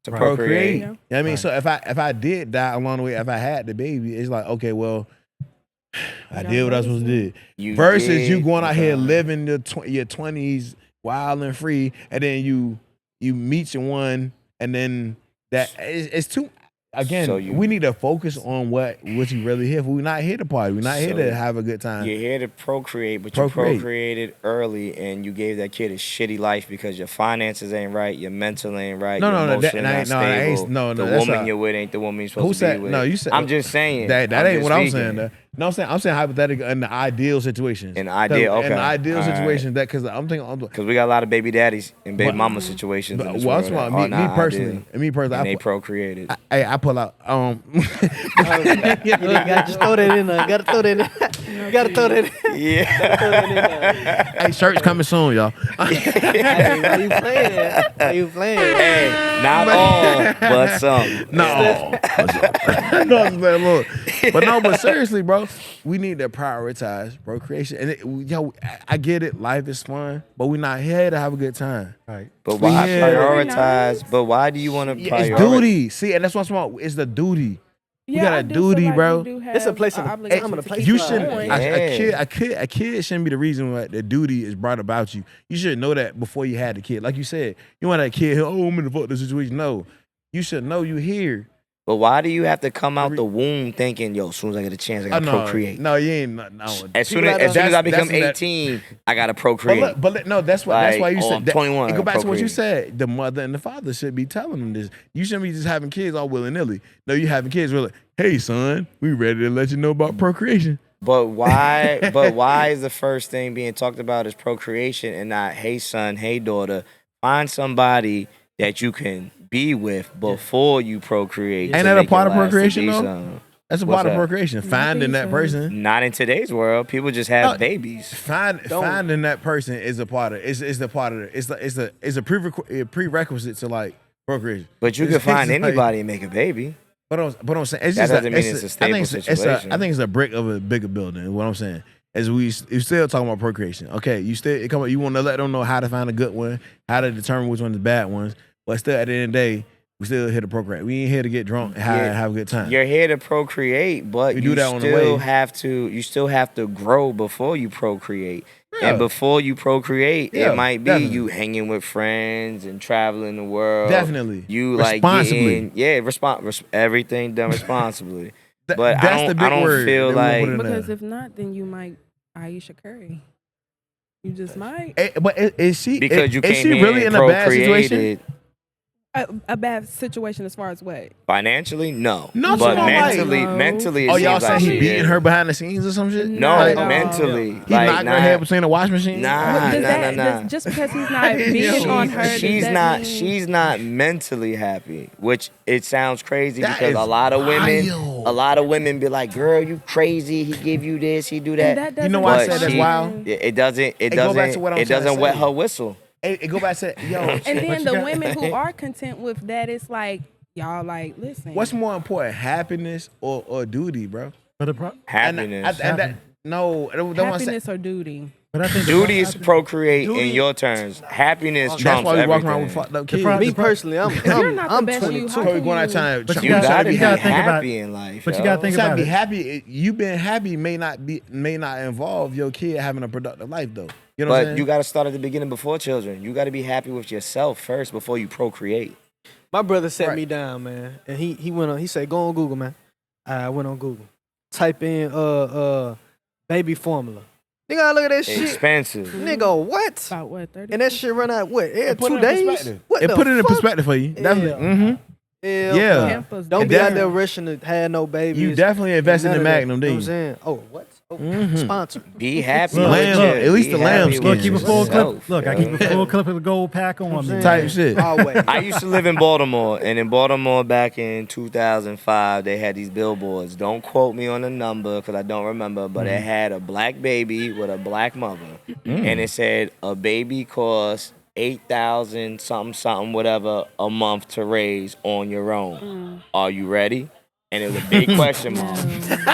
Speaker 4: to
Speaker 5: Right.
Speaker 1: Procreate.
Speaker 2: Yeah.
Speaker 1: You know what I mean? So if I did die along the way, if I had the baby, it's like, okay, well, I did what I was supposed to do.
Speaker 4: You
Speaker 1: Versus you
Speaker 4: did,
Speaker 1: going out here
Speaker 4: okay.
Speaker 1: living your 20s wild and free, and then you meet someone, and then that it's too. Again,
Speaker 4: So you-
Speaker 1: we need to focus on what you really here for. We're not here to party. We're not here
Speaker 4: So
Speaker 1: to have a good time.
Speaker 4: You're here to procreate, but
Speaker 1: Procreate.
Speaker 4: you procreated early, and you gave that kid a shitty life because your finances ain't right, your mental ain't right,
Speaker 1: No,
Speaker 4: your
Speaker 1: no, no,
Speaker 4: emotionally
Speaker 1: that
Speaker 4: not
Speaker 1: ain't- no, that ain't-
Speaker 4: stable.
Speaker 1: no,
Speaker 4: the
Speaker 1: that's
Speaker 4: woman
Speaker 1: not-
Speaker 4: you're with ain't the woman you're supposed
Speaker 1: Who
Speaker 4: to
Speaker 1: said
Speaker 4: be with.
Speaker 1: no? You said
Speaker 4: I'm just saying.
Speaker 1: that
Speaker 4: I'm
Speaker 1: ain't
Speaker 4: just
Speaker 1: what I'm
Speaker 4: speaking.
Speaker 1: saying. Though. No, I'm saying hypothetical in the ideal situations.
Speaker 4: In the ideal, okay.
Speaker 1: In the ideal
Speaker 4: All right.
Speaker 1: situation, that because I'm thinking.
Speaker 4: Because we got a lot of baby daddies and baby
Speaker 1: But-
Speaker 4: mama situations in this
Speaker 1: Well, I'm
Speaker 4: world
Speaker 1: talking
Speaker 4: that
Speaker 1: about
Speaker 4: are
Speaker 1: me
Speaker 4: not
Speaker 1: personally.
Speaker 4: ideal,
Speaker 1: And me personally,
Speaker 4: and
Speaker 1: I
Speaker 4: they
Speaker 1: put,
Speaker 4: procreated.
Speaker 1: I pull out.
Speaker 3: You gotta just throw that in there. Gotta throw that in. Gotta throw that in.
Speaker 4: Yeah.
Speaker 1: Hey, shirts coming soon, y'all.
Speaker 3: Hey, why you playing? Why you playing?
Speaker 4: Hey, not all, but some.
Speaker 1: No, no, I'm saying, look, but seriously, bro, we need to prioritize procreation. And yo, I get it, life is fun, but we're not here to have a good time.
Speaker 5: right.
Speaker 4: But why
Speaker 1: We here.
Speaker 4: prioritize? But why do you want to
Speaker 1: Yeah,
Speaker 4: prioritize?
Speaker 1: it's duty. See, and that's what's wrong. It's the duty.
Speaker 2: Yeah,
Speaker 1: got
Speaker 2: I
Speaker 1: a
Speaker 2: do feel
Speaker 1: duty,
Speaker 2: like
Speaker 1: bro.
Speaker 2: we do
Speaker 3: It's a
Speaker 2: have
Speaker 3: place and a
Speaker 2: obligation
Speaker 3: time and a
Speaker 2: to
Speaker 3: place
Speaker 2: keep
Speaker 1: You
Speaker 3: for
Speaker 2: it
Speaker 1: shouldn't.
Speaker 2: going.
Speaker 4: Yeah.
Speaker 1: A kid shouldn't be the reason why the duty is brought about you. You should know that before you had the kid. Like you said, you want that kid. Oh, I'm in the fuck this situation. No, you should know you here.
Speaker 4: But why do you have to come out the womb thinking, yo, as soon as I get a chance, I gotta
Speaker 1: no,
Speaker 4: procreate?
Speaker 1: no, you ain't. No.
Speaker 4: As soon
Speaker 3: People
Speaker 4: as
Speaker 3: that-
Speaker 4: I become
Speaker 1: that's-
Speaker 4: 18, I gotta procreate.
Speaker 1: No, that's why
Speaker 4: Like,
Speaker 1: you
Speaker 4: oh,
Speaker 1: said.
Speaker 4: I'm 21,
Speaker 1: It go
Speaker 4: I
Speaker 1: back to what you
Speaker 4: procreate.
Speaker 1: said. The mother and the father should be telling them this. You shouldn't be just having kids all willy nilly. No, you having kids. We're like, hey, son, we ready to let you know about procreation.
Speaker 4: But why? But why is the first thing being talked about is procreation and not, hey son, hey daughter, find somebody that you can be with before you procreate.
Speaker 1: Ain't
Speaker 4: to
Speaker 1: that a
Speaker 4: make
Speaker 1: part
Speaker 4: it
Speaker 1: of
Speaker 4: last to
Speaker 1: procreation,
Speaker 4: be
Speaker 1: though?
Speaker 4: something.
Speaker 1: That's a
Speaker 4: What's
Speaker 1: part of
Speaker 4: that?
Speaker 1: procreation. Finding that
Speaker 2: so.
Speaker 1: person.
Speaker 4: Not in today's world. People just have
Speaker 1: No,
Speaker 4: babies.
Speaker 1: Finding that person is a part of. Is the part of it. It's a prerequisite to like procreation.
Speaker 4: But you
Speaker 1: It's-
Speaker 4: can find
Speaker 1: it's like-
Speaker 4: anybody and make a baby.
Speaker 1: But I'm saying it's
Speaker 4: That
Speaker 1: just
Speaker 4: doesn't mean it's a stable situation.
Speaker 1: I think it's a brick of a bigger building. Is what I'm saying. As you still talking about procreation. Okay, you want to let them know how to find a good one, how to determine which one's the bad ones. But still, at the end of the day, we still here to procreate. We ain't here to get drunk and have a good time.
Speaker 4: You're here to procreate, but
Speaker 1: We
Speaker 4: you
Speaker 1: do that on the
Speaker 4: still
Speaker 1: way.
Speaker 4: have to grow before you procreate.
Speaker 1: Yeah.
Speaker 4: And before you procreate,
Speaker 1: Yeah,
Speaker 4: it might be
Speaker 1: definitely.
Speaker 4: you hanging with friends and traveling the world.
Speaker 1: Definitely.
Speaker 4: You like
Speaker 1: Responsibly.
Speaker 4: getting, everything done responsibly. But
Speaker 1: That's
Speaker 4: I
Speaker 1: the
Speaker 4: don't,
Speaker 1: big
Speaker 4: I don't
Speaker 1: word
Speaker 4: feel
Speaker 1: that we gonna
Speaker 4: like
Speaker 1: put in
Speaker 2: Because
Speaker 1: there.
Speaker 2: if not, then you might Ayesha Curry. You just might.
Speaker 1: But is she?
Speaker 4: because you
Speaker 1: is
Speaker 4: came
Speaker 1: she
Speaker 4: here
Speaker 1: really
Speaker 4: and
Speaker 1: in a bad situation?
Speaker 4: procreated.
Speaker 2: A bad situation as far as what?
Speaker 4: Financially, no.
Speaker 1: No,
Speaker 4: but
Speaker 1: she don't
Speaker 4: mentally,
Speaker 2: like-
Speaker 4: mentally, it
Speaker 1: Oh, y'all
Speaker 4: seems
Speaker 1: saying
Speaker 4: like
Speaker 1: he
Speaker 4: she
Speaker 1: beating
Speaker 4: is.
Speaker 1: her behind the scenes or some shit?
Speaker 4: No,
Speaker 2: Not at all.
Speaker 4: mentally.
Speaker 1: He
Speaker 4: like,
Speaker 1: knocked her head between the washing machine?
Speaker 4: Nah,
Speaker 2: Does
Speaker 4: nah,
Speaker 2: that,
Speaker 4: nah, nah.
Speaker 2: just because he's not beating on her, does
Speaker 4: She's
Speaker 2: that
Speaker 4: not.
Speaker 2: mean-
Speaker 4: She's not mentally happy, which it sounds crazy
Speaker 1: That
Speaker 4: because
Speaker 1: is
Speaker 4: a lot of
Speaker 1: wild.
Speaker 4: women be like, "Girl, you crazy? He give you this, he do
Speaker 2: And
Speaker 4: that."
Speaker 2: that
Speaker 1: You know
Speaker 2: doesn't
Speaker 1: why I
Speaker 4: But
Speaker 1: said that's
Speaker 4: she-
Speaker 1: wild?
Speaker 4: It doesn't. It
Speaker 1: go back
Speaker 4: doesn't.
Speaker 1: to what I'm
Speaker 4: It
Speaker 1: trying to
Speaker 4: doesn't wet
Speaker 1: say.
Speaker 4: her whistle.
Speaker 1: It go back to yo.
Speaker 2: And then
Speaker 5: you
Speaker 2: the
Speaker 5: got-
Speaker 2: women who are content with that, it's like, y'all like, listen.
Speaker 1: What's more important, happiness or duty, bro?
Speaker 5: But the pro-
Speaker 4: Happiness.
Speaker 1: And that no, that's what I'm saying.
Speaker 2: happiness or duty?
Speaker 5: but I think the
Speaker 4: Duty
Speaker 5: pro-
Speaker 4: is to procreate in
Speaker 3: Duty-
Speaker 4: your terms. Happiness
Speaker 1: That's
Speaker 4: trumps
Speaker 1: why we walk
Speaker 4: everything.
Speaker 1: around with fucked up
Speaker 5: The
Speaker 1: kids.
Speaker 5: pro-
Speaker 3: Me personally, I'm
Speaker 2: you're not the
Speaker 3: I'm
Speaker 2: best you,
Speaker 3: 22.
Speaker 2: how
Speaker 1: So we
Speaker 2: can
Speaker 1: going out
Speaker 2: you-
Speaker 1: trying
Speaker 5: But
Speaker 1: to
Speaker 5: you
Speaker 4: You
Speaker 5: gotta-
Speaker 4: gotta
Speaker 5: you
Speaker 4: be
Speaker 5: gotta think about-
Speaker 4: happy in life.
Speaker 5: but you
Speaker 4: yo.
Speaker 5: gotta think
Speaker 1: trying to
Speaker 5: about
Speaker 1: be
Speaker 5: it.
Speaker 1: happy. You being happy may not involve your kid having a productive life though. You know what I'm
Speaker 4: But
Speaker 1: saying?
Speaker 4: you got to start at the beginning before children. You got to be happy with yourself first before you procreate.
Speaker 3: My brother sat
Speaker 1: Right.
Speaker 3: me down, man, and he went on. He said, "Go on Google, man." I went on Google. Type in baby formula. Nigga, I look at that shit.
Speaker 4: Expensive.
Speaker 3: Nigga, what?
Speaker 2: About what, 30?
Speaker 3: And that shit run out what? Every
Speaker 1: Put it
Speaker 3: 2
Speaker 1: in
Speaker 3: days?
Speaker 1: perspective.
Speaker 3: What
Speaker 1: It
Speaker 3: the
Speaker 1: put it in
Speaker 3: fuck?
Speaker 1: perspective for you. Definitely.
Speaker 3: Yeah.
Speaker 1: Mm-hmm.
Speaker 3: Hell
Speaker 1: Yeah.
Speaker 3: no.
Speaker 2: Pampers,
Speaker 3: Don't
Speaker 1: And
Speaker 3: be out
Speaker 1: definitely-
Speaker 3: there rushing to have no babies.
Speaker 1: You definitely invested
Speaker 3: None
Speaker 1: in
Speaker 3: of that.
Speaker 1: Magnum,
Speaker 3: You know
Speaker 1: didn't
Speaker 3: what I'm
Speaker 1: you?
Speaker 3: saying? Oh, what? Oh,
Speaker 1: Mhm.
Speaker 3: sponsor.
Speaker 4: Be happy.
Speaker 5: Look,
Speaker 4: with
Speaker 5: look,
Speaker 4: your-
Speaker 1: at least
Speaker 4: be
Speaker 1: the lamb
Speaker 4: happy
Speaker 1: skin.
Speaker 5: Look,
Speaker 4: with
Speaker 5: keep a full clip.
Speaker 4: yourself,
Speaker 5: Look, I
Speaker 4: yo.
Speaker 5: keep a full clip of the gold pack on me.
Speaker 1: Type
Speaker 5: man.
Speaker 1: shit.
Speaker 3: Always.
Speaker 4: I used to live in Baltimore, and in Baltimore back in 2005, they had these billboards. Don't quote me on the number because I don't remember, but it had a black baby with a black mother, and it said a baby costs 8,000 something whatever a month to raise on your own. Are you ready? And it was a big question mark.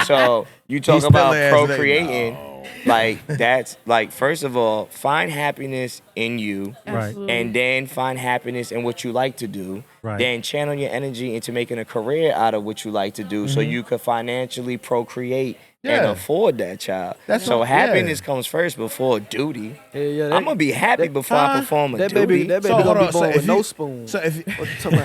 Speaker 4: So you talk
Speaker 1: still
Speaker 4: about
Speaker 1: answered it.
Speaker 4: procreating. Like that's like first of all, find happiness in you.
Speaker 5: Right.
Speaker 2: Absolutely.
Speaker 4: And then find happiness in what you like to do.
Speaker 5: Right.
Speaker 4: Then channel your energy into making a career out of what you like to do so you could financially procreate and
Speaker 1: Yeah.
Speaker 4: afford that child.
Speaker 1: That's
Speaker 4: so
Speaker 1: what-
Speaker 4: happiness
Speaker 1: yeah.
Speaker 4: comes first before duty.
Speaker 3: Yeah,
Speaker 4: I'm gonna be happy before I perform a
Speaker 3: that
Speaker 4: duty.
Speaker 3: baby
Speaker 1: So,
Speaker 3: gonna
Speaker 1: hold
Speaker 3: be
Speaker 1: on, so
Speaker 3: born
Speaker 1: if
Speaker 3: with no
Speaker 1: you-
Speaker 3: spoon.
Speaker 1: So if
Speaker 3: What you talking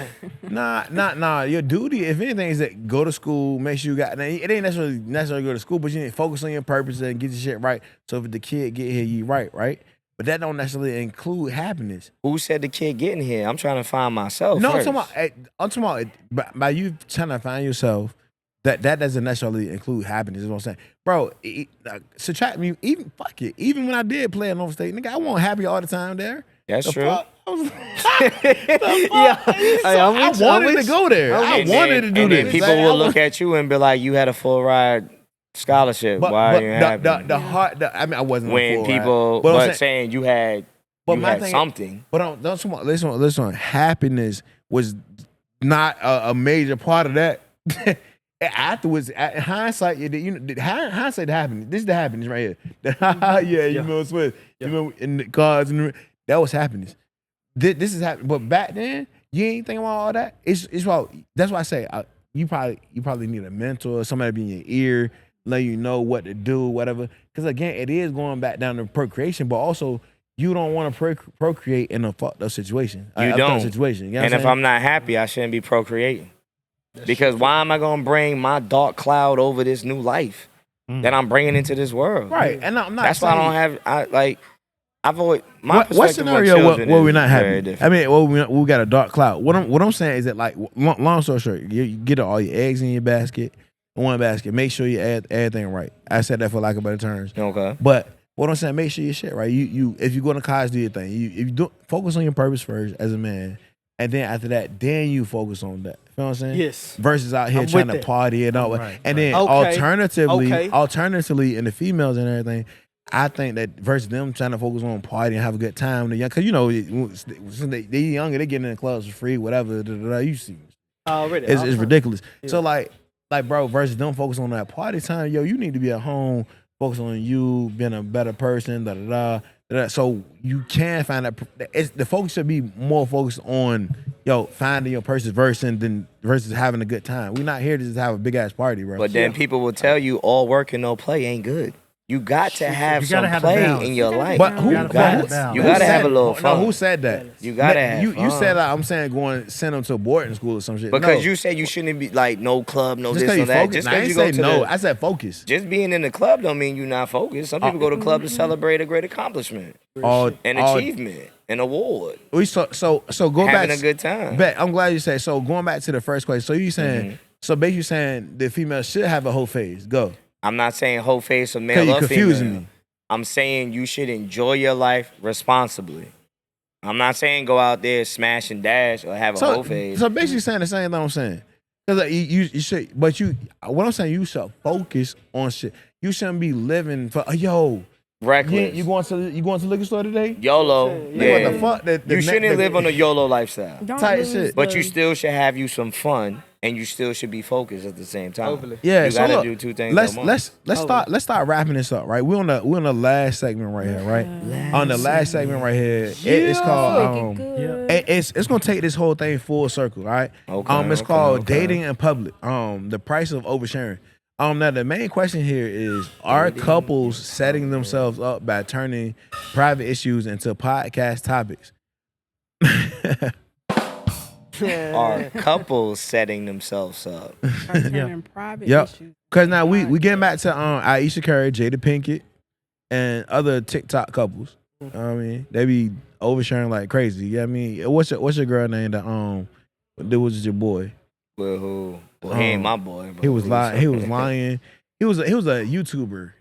Speaker 3: about?
Speaker 1: nah, your duty, if anything, is that go to school, make sure you got. Now, it ain't necessarily go to school, but you need to focus on your purpose and get your shit right. So if the kid get here, you right? But that don't necessarily include happiness.
Speaker 4: Who said the kid getting here? I'm trying to find myself.
Speaker 1: No, I'm
Speaker 4: first.
Speaker 1: talking about by you trying to find yourself. That doesn't necessarily include happiness. Is what I'm saying, bro. Subtract me. Even fuck it. Even when I did play at North State, nigga, I wasn't happy all the time there.
Speaker 4: That's
Speaker 1: The
Speaker 4: true.
Speaker 1: fuck? I was-
Speaker 3: Yeah. Hey, I'm
Speaker 1: I
Speaker 3: with you, I'm
Speaker 1: wanted
Speaker 3: with
Speaker 1: to
Speaker 3: you.
Speaker 1: go there.
Speaker 3: I'm
Speaker 1: I
Speaker 3: with
Speaker 4: And
Speaker 1: wanted
Speaker 4: then-
Speaker 1: to do
Speaker 4: and
Speaker 1: this.
Speaker 4: then people
Speaker 1: Like,
Speaker 4: will
Speaker 1: I
Speaker 4: look at you and be like, "You had a full ride scholarship. Why are you happy?"
Speaker 1: the heart. I mean, I wasn't on
Speaker 4: when
Speaker 1: full
Speaker 4: people,
Speaker 1: ride.
Speaker 4: but
Speaker 1: I'm saying,
Speaker 4: saying you had,
Speaker 1: But
Speaker 4: you
Speaker 1: my
Speaker 4: had
Speaker 1: thing-
Speaker 4: something.
Speaker 1: but don't listen. Happiness was not a major part of that. Afterwards, in hindsight, hindsight the happiness. This is the happiness right here. Yeah, you know what's with. You know, in the cars and that was happiness. This is happiness. But back then, you ain't thinking about all that. It's about. That's why I say you probably need a mentor, somebody to be in your ear, let you know what to do, whatever. Because again, it is going back down to procreation, but also you don't want to procreate in a fucked up situation.
Speaker 4: You
Speaker 1: a
Speaker 4: don't.
Speaker 1: tough situation. You know
Speaker 4: And
Speaker 1: what
Speaker 4: if I'm not happy, I shouldn't be procreating. Because why am I gonna bring my dark cloud over this new life that I'm bringing into this world?
Speaker 1: right, and I'm not.
Speaker 4: That's why I don't
Speaker 1: saying-
Speaker 4: have. I've always my
Speaker 1: What
Speaker 4: perspective
Speaker 1: scenario
Speaker 4: on
Speaker 1: where
Speaker 4: children
Speaker 1: we're
Speaker 4: is
Speaker 1: not
Speaker 4: very
Speaker 1: happy?
Speaker 4: different.
Speaker 1: I mean, we got a dark cloud. What I'm saying is that, like, long story short, you get all your eggs in your basket, in one basket. Make sure you add everything right. I said that for lack of better terms.
Speaker 4: Okay.
Speaker 1: But what I'm saying, make sure your shit right. You if you go to college, do your thing. If you do focus on your purpose first as a man, and then after that, then you focus on that. You know what I'm saying?
Speaker 3: Yes.
Speaker 1: Versus out here
Speaker 3: I'm
Speaker 1: trying
Speaker 3: with
Speaker 1: to
Speaker 3: that.
Speaker 1: party and all.
Speaker 5: Right,
Speaker 1: And then
Speaker 3: Okay.
Speaker 1: alternatively, in the females and everything, I think that versus them trying to focus on party and have a good time, because you know, since they younger, they get in the clubs for free, whatever. You see,
Speaker 3: Already.
Speaker 1: it's ridiculous.
Speaker 3: Yeah.
Speaker 1: So like bro, versus them focus on that party time, yo, you need to be at home, focus on you being a better person, So you can find that. The focus should be more focused on finding your person's versus having a good time. We're not here to just have a big ass party, bro.
Speaker 4: But then people will tell you all work and no play ain't good. You got to have
Speaker 5: You
Speaker 4: some
Speaker 5: gotta have a
Speaker 4: play
Speaker 5: balance.
Speaker 4: in your
Speaker 2: You gotta
Speaker 4: life.
Speaker 1: But who?
Speaker 5: You gotta
Speaker 1: but
Speaker 5: find
Speaker 1: who-
Speaker 5: a balance.
Speaker 4: You
Speaker 1: who
Speaker 4: gotta
Speaker 1: said-
Speaker 4: have a little
Speaker 1: No,
Speaker 4: fun.
Speaker 1: who said that?
Speaker 4: You gotta have
Speaker 1: You
Speaker 4: fun.
Speaker 1: said I'm saying send them to boarding school or some shit.
Speaker 4: Because
Speaker 1: No.
Speaker 4: you said you shouldn't be like no club, no
Speaker 1: just
Speaker 4: this,
Speaker 1: because
Speaker 4: no
Speaker 1: you
Speaker 4: that.
Speaker 1: focus.
Speaker 4: Just
Speaker 1: I
Speaker 4: because
Speaker 1: ain't
Speaker 4: you go
Speaker 1: say
Speaker 4: to
Speaker 1: no.
Speaker 4: the,
Speaker 1: I said focus.
Speaker 4: just being in the club don't mean you're not focused. Some people go to the club to celebrate a great accomplishment,
Speaker 1: All
Speaker 4: an
Speaker 1: all-
Speaker 4: achievement. an award,
Speaker 1: so go back.
Speaker 4: having a good time.
Speaker 1: Bet, I'm glad you said. So going back to the first question. So you saying so basically you saying the female should have a whole phase. Go.
Speaker 4: I'm not saying whole face or
Speaker 1: Cause
Speaker 4: male
Speaker 1: you
Speaker 4: or
Speaker 1: confusing
Speaker 4: female.
Speaker 1: me.
Speaker 4: I'm saying you should enjoy your life responsibly. I'm not saying go out there smash and dash or have a whole phase.
Speaker 1: So basically saying the same thing I'm saying. Cause like you should, but what I'm saying, you should focus on shit. You shouldn't be living for
Speaker 4: Reckless.
Speaker 1: You going to the liquor store today?
Speaker 4: YOLO.
Speaker 1: Like, what the fuck?
Speaker 4: You shouldn't live on a YOLO lifestyle.
Speaker 2: Don't
Speaker 1: Tight
Speaker 2: lose
Speaker 1: shit.
Speaker 4: But you still should have you some fun, and you still should be focused at the same time.
Speaker 3: Hopefully.
Speaker 1: Yeah,
Speaker 4: You
Speaker 1: so
Speaker 4: gotta
Speaker 1: look,
Speaker 4: do two things at once.
Speaker 1: let's start wrapping this up, right? We're on the last segment right here, right? On the last segment right here, it's called it's gonna take this whole thing full circle, right? It's called dating in public. The price of oversharing. Now the main question here is: are couples setting themselves up by turning private issues into podcast topics?
Speaker 4: Are couples setting themselves up?
Speaker 2: turning private
Speaker 1: Yep.
Speaker 2: issues.
Speaker 1: Because now we getting back to Ayesha Curry, Jada Pinkett, and other TikTok couples. I mean, they be oversharing like crazy. You know what I mean? What's your girl name that was your boy?
Speaker 4: Well, who? Well, he ain't my boy. But
Speaker 1: He was
Speaker 4: who's-
Speaker 1: lying. He was lying. He was a YouTuber.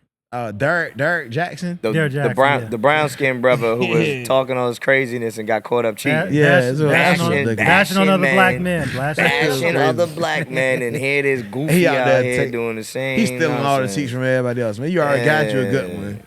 Speaker 1: Derek Jackson.
Speaker 5: Derek Jackson,
Speaker 4: The brown skinned brother who was talking all his craziness and got caught up cheating.
Speaker 5: Bashing on other
Speaker 4: man.
Speaker 5: black men.
Speaker 4: Bashing other black men, and here it is goofy out
Speaker 1: there
Speaker 4: here doing the same.
Speaker 1: He's stealing all the
Speaker 4: nonsense.
Speaker 1: seats from everybody else. Man, you already got you a good one.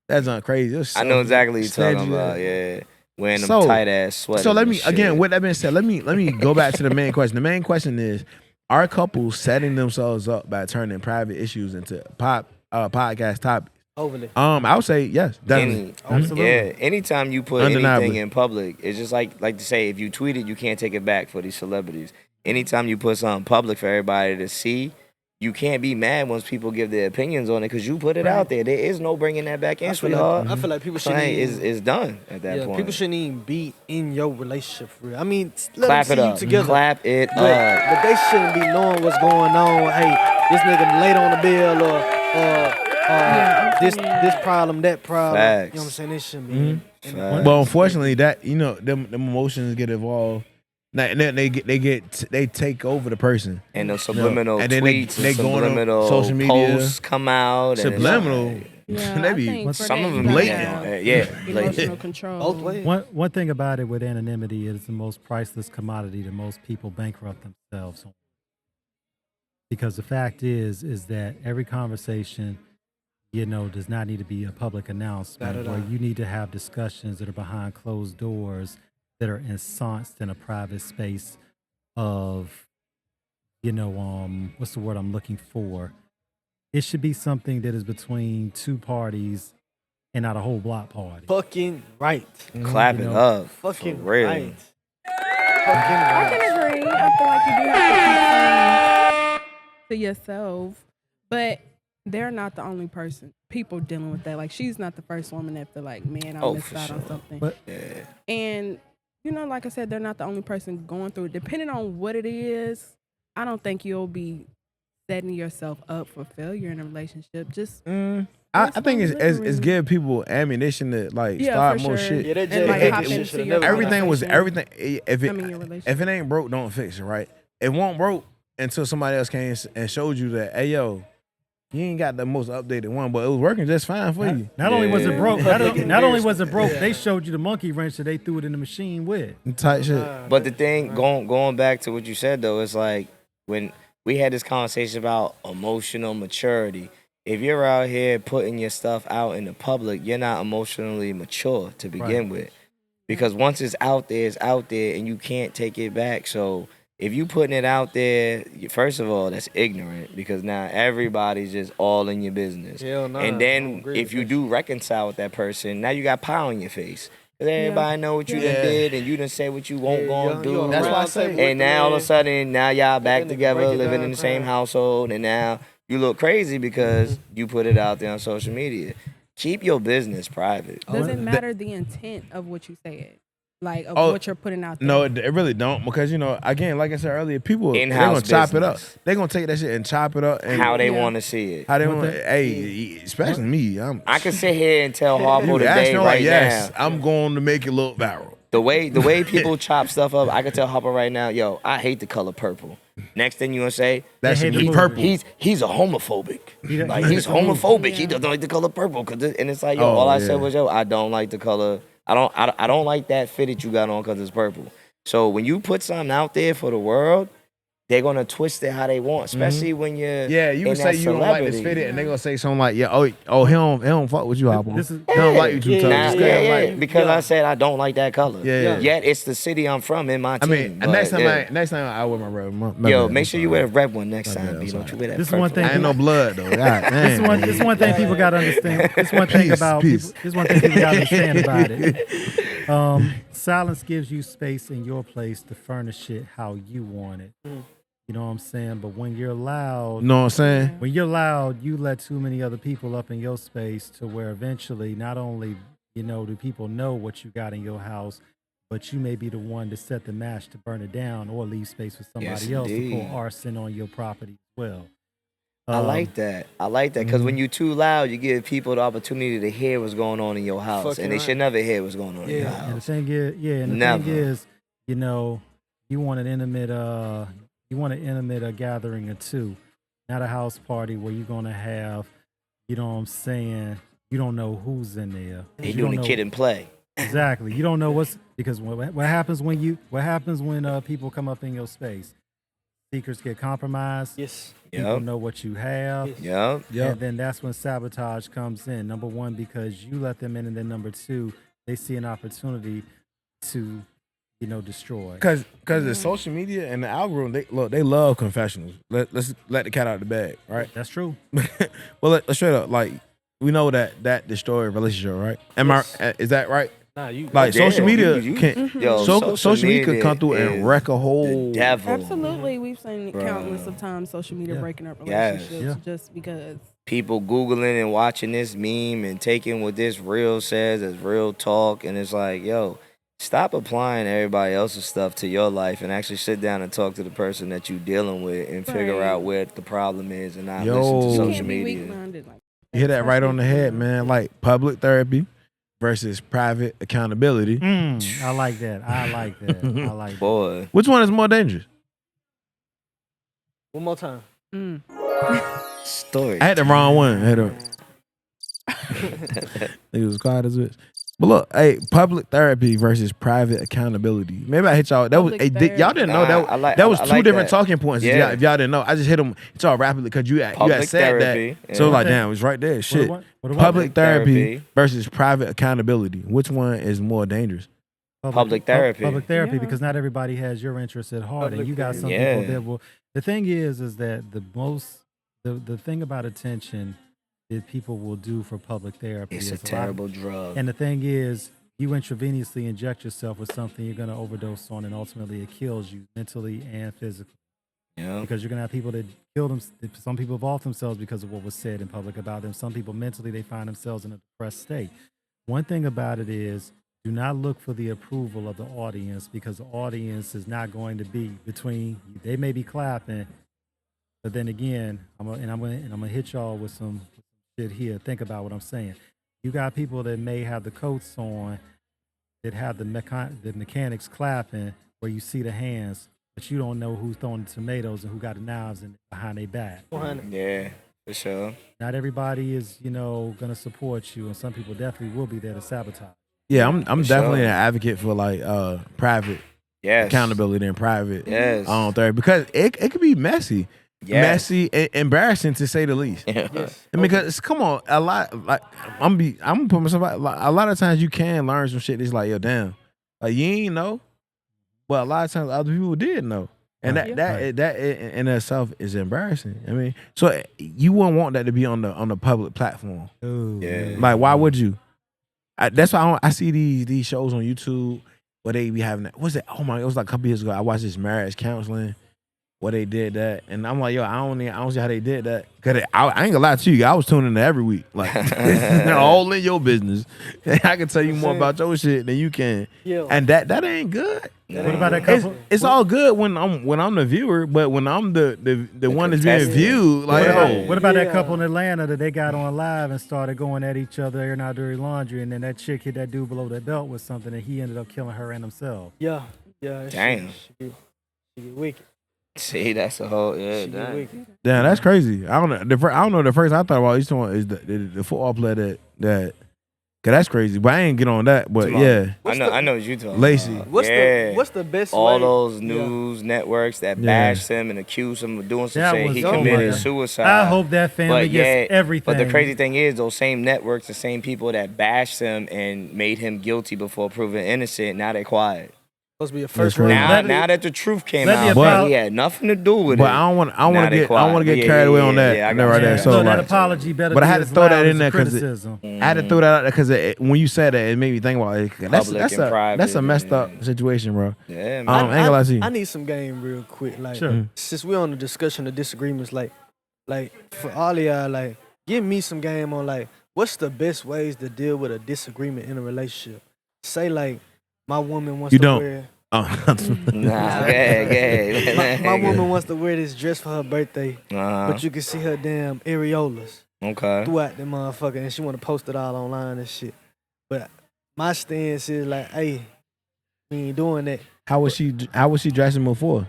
Speaker 1: That's not crazy.
Speaker 4: I know exactly what you're talking about. Yeah, wearing them tight ass sweaters.
Speaker 1: So let me
Speaker 4: and shit.
Speaker 1: again. With that being said, let me go back to the main question. The main question is: are couples setting themselves up by turning private issues into podcast topics?
Speaker 3: Overly.
Speaker 1: I would say yes, definitely.
Speaker 5: Absolutely.
Speaker 4: Yeah, anytime you put
Speaker 1: Undeniably.
Speaker 4: anything in public, it's just like to say, if you tweet it, you can't take it back for these celebrities. Anytime you put something public for everybody to see, you can't be mad once people give their opinions on it because you put it out there. There is no bringing that back in,
Speaker 3: I feel
Speaker 4: sweetheart.
Speaker 3: like people shouldn't even,
Speaker 4: It's done at that point.
Speaker 3: people shouldn't even be in your relationship for real. I mean, let
Speaker 4: Clap
Speaker 3: them
Speaker 4: it
Speaker 3: see
Speaker 4: up.
Speaker 3: you together.
Speaker 4: Clap it
Speaker 3: but
Speaker 4: up.
Speaker 3: they shouldn't be knowing what's going on. Hey, this nigga late on the bill or this problem, that problem.
Speaker 4: Facts.
Speaker 3: You know what I'm saying? This shouldn't be.
Speaker 4: Facts.
Speaker 1: But unfortunately, that them emotions get involved. And then they take over the person.
Speaker 4: And the subliminal
Speaker 1: And then
Speaker 4: tweets
Speaker 1: they
Speaker 4: and
Speaker 1: go on
Speaker 4: subliminal
Speaker 1: social media.
Speaker 4: posts come out.
Speaker 1: Subliminal.
Speaker 4: And
Speaker 2: Yeah,
Speaker 1: They
Speaker 2: I
Speaker 1: be-
Speaker 2: think for
Speaker 4: some
Speaker 2: that,
Speaker 4: of
Speaker 2: you
Speaker 4: them
Speaker 2: gotta
Speaker 1: blatant.
Speaker 2: have
Speaker 4: Yeah,
Speaker 2: emotional
Speaker 4: blatant.
Speaker 2: control.
Speaker 3: Both ways.
Speaker 5: One thing about it with anonymity is the most priceless commodity that most people bankrupt themselves on. Because the fact is that every conversation, does not need to be a public announcement where you need to have discussions that are behind closed doors that are ensconced in a private space of, what's the word I'm looking for? It should be something that is between two parties and not a whole block party.
Speaker 3: Fucking right.
Speaker 4: Clap it up.
Speaker 3: Fucking
Speaker 4: for real.
Speaker 3: right.
Speaker 2: I can agree. I feel like you do have to keep things to yourself, but they're not the only person. People dealing with that. Like, she's not the first woman that feel like, man, I missed
Speaker 4: for
Speaker 2: out on
Speaker 4: sure.
Speaker 2: something.
Speaker 5: But
Speaker 4: Yeah.
Speaker 2: And like I said, they're not the only person going through it. Depending on what it is, I don't think you'll be setting yourself up for failure in a relationship. Just
Speaker 1: I think it's give people ammunition to start
Speaker 2: for
Speaker 1: more
Speaker 2: sure.
Speaker 1: shit.
Speaker 3: Yeah, that
Speaker 2: And, like,
Speaker 3: just-
Speaker 2: hop
Speaker 3: shit
Speaker 2: into
Speaker 3: should've
Speaker 2: your
Speaker 3: never
Speaker 1: Everything was
Speaker 2: conversation.
Speaker 1: everything.
Speaker 2: Your relationship.
Speaker 1: If it ain't broke, don't fix it. Right? It won't broke until somebody else came and showed you that, hey yo, you ain't got the most updated one, but it was working just fine for you.
Speaker 5: not only was it
Speaker 4: Yeah.
Speaker 5: broke, not only was it broke, they showed you the monkey wrench that they threw it in the machine with.
Speaker 1: Tight shit.
Speaker 4: But the thing, going back to what you said though, it's like when we had this conversation about emotional maturity. If you're out here putting your stuff out in the public, you're not emotionally mature to begin with. Because once it's out there, and you can't take it back. So if you putting it out there, first of all, that's ignorant because now everybody's just all in your business.
Speaker 3: Hell nah,
Speaker 4: And
Speaker 3: I
Speaker 4: then
Speaker 3: don't agree
Speaker 4: if
Speaker 3: with
Speaker 4: you
Speaker 3: that.
Speaker 4: do reconcile with that person, now you got pie on your face. Cause everybody know what you done
Speaker 1: Yeah.
Speaker 4: did and you done said what you won't gonna do.
Speaker 1: That's why I say-
Speaker 4: And now all of a sudden, now y'all back
Speaker 3: nigga
Speaker 4: together,
Speaker 3: break it
Speaker 4: living
Speaker 3: down,
Speaker 4: in the same
Speaker 3: crying.
Speaker 4: household, and now you look crazy because you put it out there on social media. Keep your business private.
Speaker 2: Doesn't matter the intent of what you said. like of
Speaker 1: Oh,
Speaker 2: what you're putting out there?
Speaker 1: No, it really don't because again, like I said earlier, people they're
Speaker 4: In-house
Speaker 1: gonna chop it up.
Speaker 4: business.
Speaker 1: They're gonna take that shit and chop it up and
Speaker 4: How they
Speaker 2: Yeah.
Speaker 4: want to see it.
Speaker 1: how they
Speaker 5: What
Speaker 1: want.
Speaker 5: the-
Speaker 1: Hey, especially me.
Speaker 4: I can sit here and tell Harpo
Speaker 1: You ask
Speaker 4: today
Speaker 1: me
Speaker 4: right
Speaker 1: like, yes,
Speaker 4: now.
Speaker 1: I'm going to make it look viral.
Speaker 4: The way people chop stuff up, I can tell Harpo right now, yo, I hate the color purple. Next thing you gonna say,
Speaker 1: That
Speaker 5: They
Speaker 1: should
Speaker 5: hate
Speaker 1: be
Speaker 5: the
Speaker 1: purple.
Speaker 4: he's a homophobic.
Speaker 5: He-
Speaker 4: Like
Speaker 5: he-
Speaker 4: he's homophobic. He
Speaker 2: Yeah.
Speaker 4: doesn't like the color purple. And it's like, yo,
Speaker 1: Oh,
Speaker 4: all I
Speaker 1: yeah.
Speaker 4: said was, yo, I don't like the color. I don't like that fit that you got on because it's purple. So when you put something out there for the world, they're gonna twist it how they want, especially when you're
Speaker 1: Yeah, you
Speaker 4: in
Speaker 1: can say
Speaker 4: that
Speaker 1: you don't like this
Speaker 4: celebrity.
Speaker 1: fitted, and they're gonna say something like, yeah, he don't fuck with you, Apple.
Speaker 5: This is-
Speaker 1: He don't like you too tough.
Speaker 4: Nah,
Speaker 1: Just
Speaker 4: yeah,
Speaker 1: 'cause he don't
Speaker 4: yeah,
Speaker 1: like-
Speaker 4: because
Speaker 3: Yeah.
Speaker 4: I said I don't like that color.
Speaker 1: Yeah.
Speaker 4: Yet it's the city I'm from in my
Speaker 1: I
Speaker 4: team.
Speaker 1: mean,
Speaker 4: but,
Speaker 1: next time
Speaker 4: yeah.
Speaker 1: I wear my red. My
Speaker 4: Yo,
Speaker 1: bad,
Speaker 4: make
Speaker 1: I'm
Speaker 4: sure you
Speaker 1: sorry.
Speaker 4: wear the red one next
Speaker 1: My
Speaker 4: time,
Speaker 1: bad, I'm
Speaker 4: B. Don't
Speaker 1: sorry.
Speaker 4: you wear that
Speaker 5: This is
Speaker 4: purple
Speaker 5: one thing-
Speaker 1: I ain't no blood though. God damn.
Speaker 5: This one thing people got to understand. This one thing
Speaker 1: Peace,
Speaker 5: about
Speaker 1: peace.
Speaker 5: people. This one thing people got to understand about it. Silence gives you space in your place to furnish it how you want it. You know what I'm saying? But when you're loud,
Speaker 1: You know what I'm saying?
Speaker 5: when you're loud, you let too many other people up in your space to where eventually not only do people know what you got in your house, but you may be the one to set the match to burn it down or leave space for somebody
Speaker 4: Yes,
Speaker 5: else to
Speaker 4: indeed.
Speaker 5: pour arson on your property as well.
Speaker 4: I like that. I like that because
Speaker 1: Mm-hmm.
Speaker 4: when you're too loud, you give people the opportunity to hear what's going on in your house,
Speaker 3: Fucking
Speaker 4: and they
Speaker 3: right.
Speaker 4: should never hear what's going on in your
Speaker 3: Yeah.
Speaker 5: And the
Speaker 4: house.
Speaker 5: thing is, the
Speaker 4: Never.
Speaker 5: thing is, you want an intimate, gathering of two, not a house party where you're gonna have, you know what I'm saying? You don't know who's in there.
Speaker 4: They
Speaker 5: You
Speaker 4: doing
Speaker 5: don't
Speaker 4: the
Speaker 5: know-
Speaker 4: kid and play.
Speaker 5: Exactly. You don't know because what happens when people come up in your space? Secrets get compromised.
Speaker 3: Yes.
Speaker 5: People
Speaker 4: Yep.
Speaker 5: know what you have.
Speaker 3: Yes.
Speaker 4: Yep.
Speaker 5: And then that's when sabotage comes in. Number one, because you let them in, and then number two, they see an opportunity to, destroy.
Speaker 1: Because the social media and the algorithm, they love confessionals. Let's let the cat out of the bag, right?
Speaker 5: That's true.
Speaker 1: Well, let's straight up, like we know that destroy a relationship, right? Is that right?
Speaker 3: Nah, you.
Speaker 1: Like
Speaker 4: Yeah,
Speaker 1: social media
Speaker 4: you-
Speaker 1: can
Speaker 4: Yo,
Speaker 1: social media could come through and
Speaker 4: is
Speaker 1: wreck a
Speaker 4: the
Speaker 1: whole.
Speaker 4: devil.
Speaker 2: Absolutely, we've seen
Speaker 4: Bruh.
Speaker 2: countless of times social media
Speaker 5: Yeah.
Speaker 2: breaking up
Speaker 4: Yes.
Speaker 2: relationships just because.
Speaker 4: People Googling and watching this meme and taking what this reel says as real talk, and it's like, yo, stop applying everybody else's stuff to your life and actually sit down and talk to the person that you're dealing with and figure
Speaker 2: Right.
Speaker 4: out where the problem is and not
Speaker 1: Yo.
Speaker 4: listen to
Speaker 1: You
Speaker 2: You
Speaker 4: social
Speaker 2: can't be
Speaker 4: media.
Speaker 2: weak-minded like
Speaker 1: You hit that right on the head,
Speaker 2: especially,
Speaker 1: man. Like public therapy versus private accountability.
Speaker 5: I like that. I like that. I like that.
Speaker 4: Boy,
Speaker 1: Which one is more dangerous?
Speaker 3: One more time.
Speaker 4: story.
Speaker 1: I had the wrong one. It was quiet as bitch. But look, hey, public therapy versus private accountability. Maybe I hit y'all. That was
Speaker 2: Public
Speaker 1: y'all didn't know
Speaker 4: Nah,
Speaker 1: that that was
Speaker 4: I
Speaker 1: two
Speaker 4: like
Speaker 1: different
Speaker 4: that.
Speaker 1: talking points.
Speaker 4: Yeah.
Speaker 1: If y'all didn't know, I just hit them. It's all rapidly because you had
Speaker 4: Public
Speaker 1: said
Speaker 4: therapy,
Speaker 1: that. So
Speaker 4: yeah.
Speaker 1: like, damn, it was right there. Shit.
Speaker 5: What do I-
Speaker 1: Public therapy
Speaker 4: therapy.
Speaker 1: versus private accountability. Which one is more dangerous?
Speaker 4: Public therapy.
Speaker 5: Public therapy,
Speaker 2: Yeah.
Speaker 5: because not everybody has your interests at heart, and
Speaker 3: Public
Speaker 5: you got some
Speaker 4: therapy.
Speaker 5: people
Speaker 4: Yeah.
Speaker 5: that will. The thing is that the thing about attention that people will do for public therapy
Speaker 4: It's
Speaker 5: is
Speaker 4: a
Speaker 5: lot of-
Speaker 4: terrible drug.
Speaker 5: And the thing is, you intravenously inject yourself with something you're going to overdose on, and ultimately it kills you mentally and physically.
Speaker 4: Yeah.
Speaker 5: Because you're going to have people that kill them. Some people have off themselves because of what was said in public about them. Some people mentally, they find themselves in a depressed state. One thing about it is, do not look for the approval of the audience, because the audience is not going to be between. They may be clapping, but then again, I'm gonna hit y'all with some shit here. Think about what I'm saying. You got people that may have the coats on, that have the mechanics clapping, where you see the hands, but you don't know who's throwing the tomatoes and who got the knives behind their back.
Speaker 3: 100.
Speaker 4: Yeah, for sure.
Speaker 5: Not everybody is, gonna support you, and some people definitely will be there to sabotage.
Speaker 1: Yeah, I'm
Speaker 4: For
Speaker 1: definitely
Speaker 4: sure.
Speaker 1: an advocate for like private
Speaker 4: Yes.
Speaker 1: accountability and private
Speaker 4: Yes.
Speaker 1: therapy, because it could be messy.
Speaker 4: Yes.
Speaker 1: Messy and embarrassing to say the least.
Speaker 4: Yeah.
Speaker 3: Yes.
Speaker 1: I mean, because come on, a lot like I'm gonna put myself out. Like, a lot of times you can learn some shit that's like, yo, damn, like you ain't know, but a lot of times other people did know, and
Speaker 5: Right.
Speaker 1: that in itself is embarrassing. I mean, so you wouldn't want that to be on the public platform.
Speaker 5: Ooh,
Speaker 4: Yeah.
Speaker 1: Like, why would you? That's why I see these shows on YouTube where they be having that. What's it? Oh my! It was like a couple years ago. I watched this marriage counseling why they did that, and I'm like, yo, I don't see how they did that. Cause I ain't gonna lie to you, I was tuning in every week, like all in your business. I can tell you more about your shit than you can, and that ain't good.
Speaker 5: What about that couple?
Speaker 1: It's all good when I'm the viewer, but when I'm the one that's being viewed, like,
Speaker 5: What about that couple in Atlanta that they got on live and started going at each other, airing out dirty laundry, and then that chick hit that dude below the belt with something, and he ended up killing her and himself?
Speaker 3: Yeah.
Speaker 4: Damn.
Speaker 3: She get wicked.
Speaker 4: See, that's a whole
Speaker 3: She get wicked.
Speaker 1: damn, that's crazy. I don't know. I don't know. The first I thought about is the football player that. Cause that's crazy, but I ain't get on that. But yeah,
Speaker 4: I know what you talking
Speaker 1: Lacey.
Speaker 4: about.
Speaker 3: What's the best
Speaker 4: all
Speaker 3: way?
Speaker 4: those news networks that bashed him and accused him of doing some shit. He committed suicide.
Speaker 5: I hope that family gets everything.
Speaker 4: But the crazy thing is, those same networks, the same people that bashed him and made him guilty before proven innocent, now they're quiet.
Speaker 3: Supposed to be a first
Speaker 1: crazy.
Speaker 3: round.
Speaker 4: Now that the truth came
Speaker 5: Let me
Speaker 4: out,
Speaker 5: about-
Speaker 4: he had nothing to do with
Speaker 1: but
Speaker 4: it.
Speaker 1: I don't want
Speaker 4: Now they quiet.
Speaker 1: to get carried away on that.
Speaker 4: Yeah, I
Speaker 1: and
Speaker 4: got
Speaker 1: right
Speaker 4: you.
Speaker 1: there.
Speaker 4: Yeah.
Speaker 1: So
Speaker 5: So that
Speaker 1: like,
Speaker 5: apology better.
Speaker 1: but I
Speaker 5: be
Speaker 1: had to
Speaker 5: as
Speaker 1: throw that
Speaker 5: loud
Speaker 1: in
Speaker 5: as
Speaker 1: there
Speaker 5: the
Speaker 1: 'cause
Speaker 5: criticism.
Speaker 1: I had to throw that out because when you said that, it made me think about it. That's
Speaker 4: Public and
Speaker 1: a
Speaker 4: private,
Speaker 1: messed up
Speaker 4: yeah.
Speaker 1: situation, bro.
Speaker 4: Yeah, man.
Speaker 1: I ain't gonna lie to you.
Speaker 3: I need some game real quick. Like,
Speaker 5: Sure.
Speaker 3: since we're on the discussion of disagreements, like for all of y'all, like, give me some game on like what's the best ways to deal with a disagreement in a relationship. Say like my woman wants
Speaker 1: You
Speaker 3: to
Speaker 1: don't.
Speaker 3: wear
Speaker 4: Nah, go ahead.
Speaker 3: my woman wants to wear this dress for her birthday,
Speaker 4: Uh-huh.
Speaker 3: but you can see her damn areolas
Speaker 4: Okay.
Speaker 3: throughout the motherfucker, and she want to post it all online and shit. But my stance is like, hey, we ain't doing that.
Speaker 1: How was she dressing before?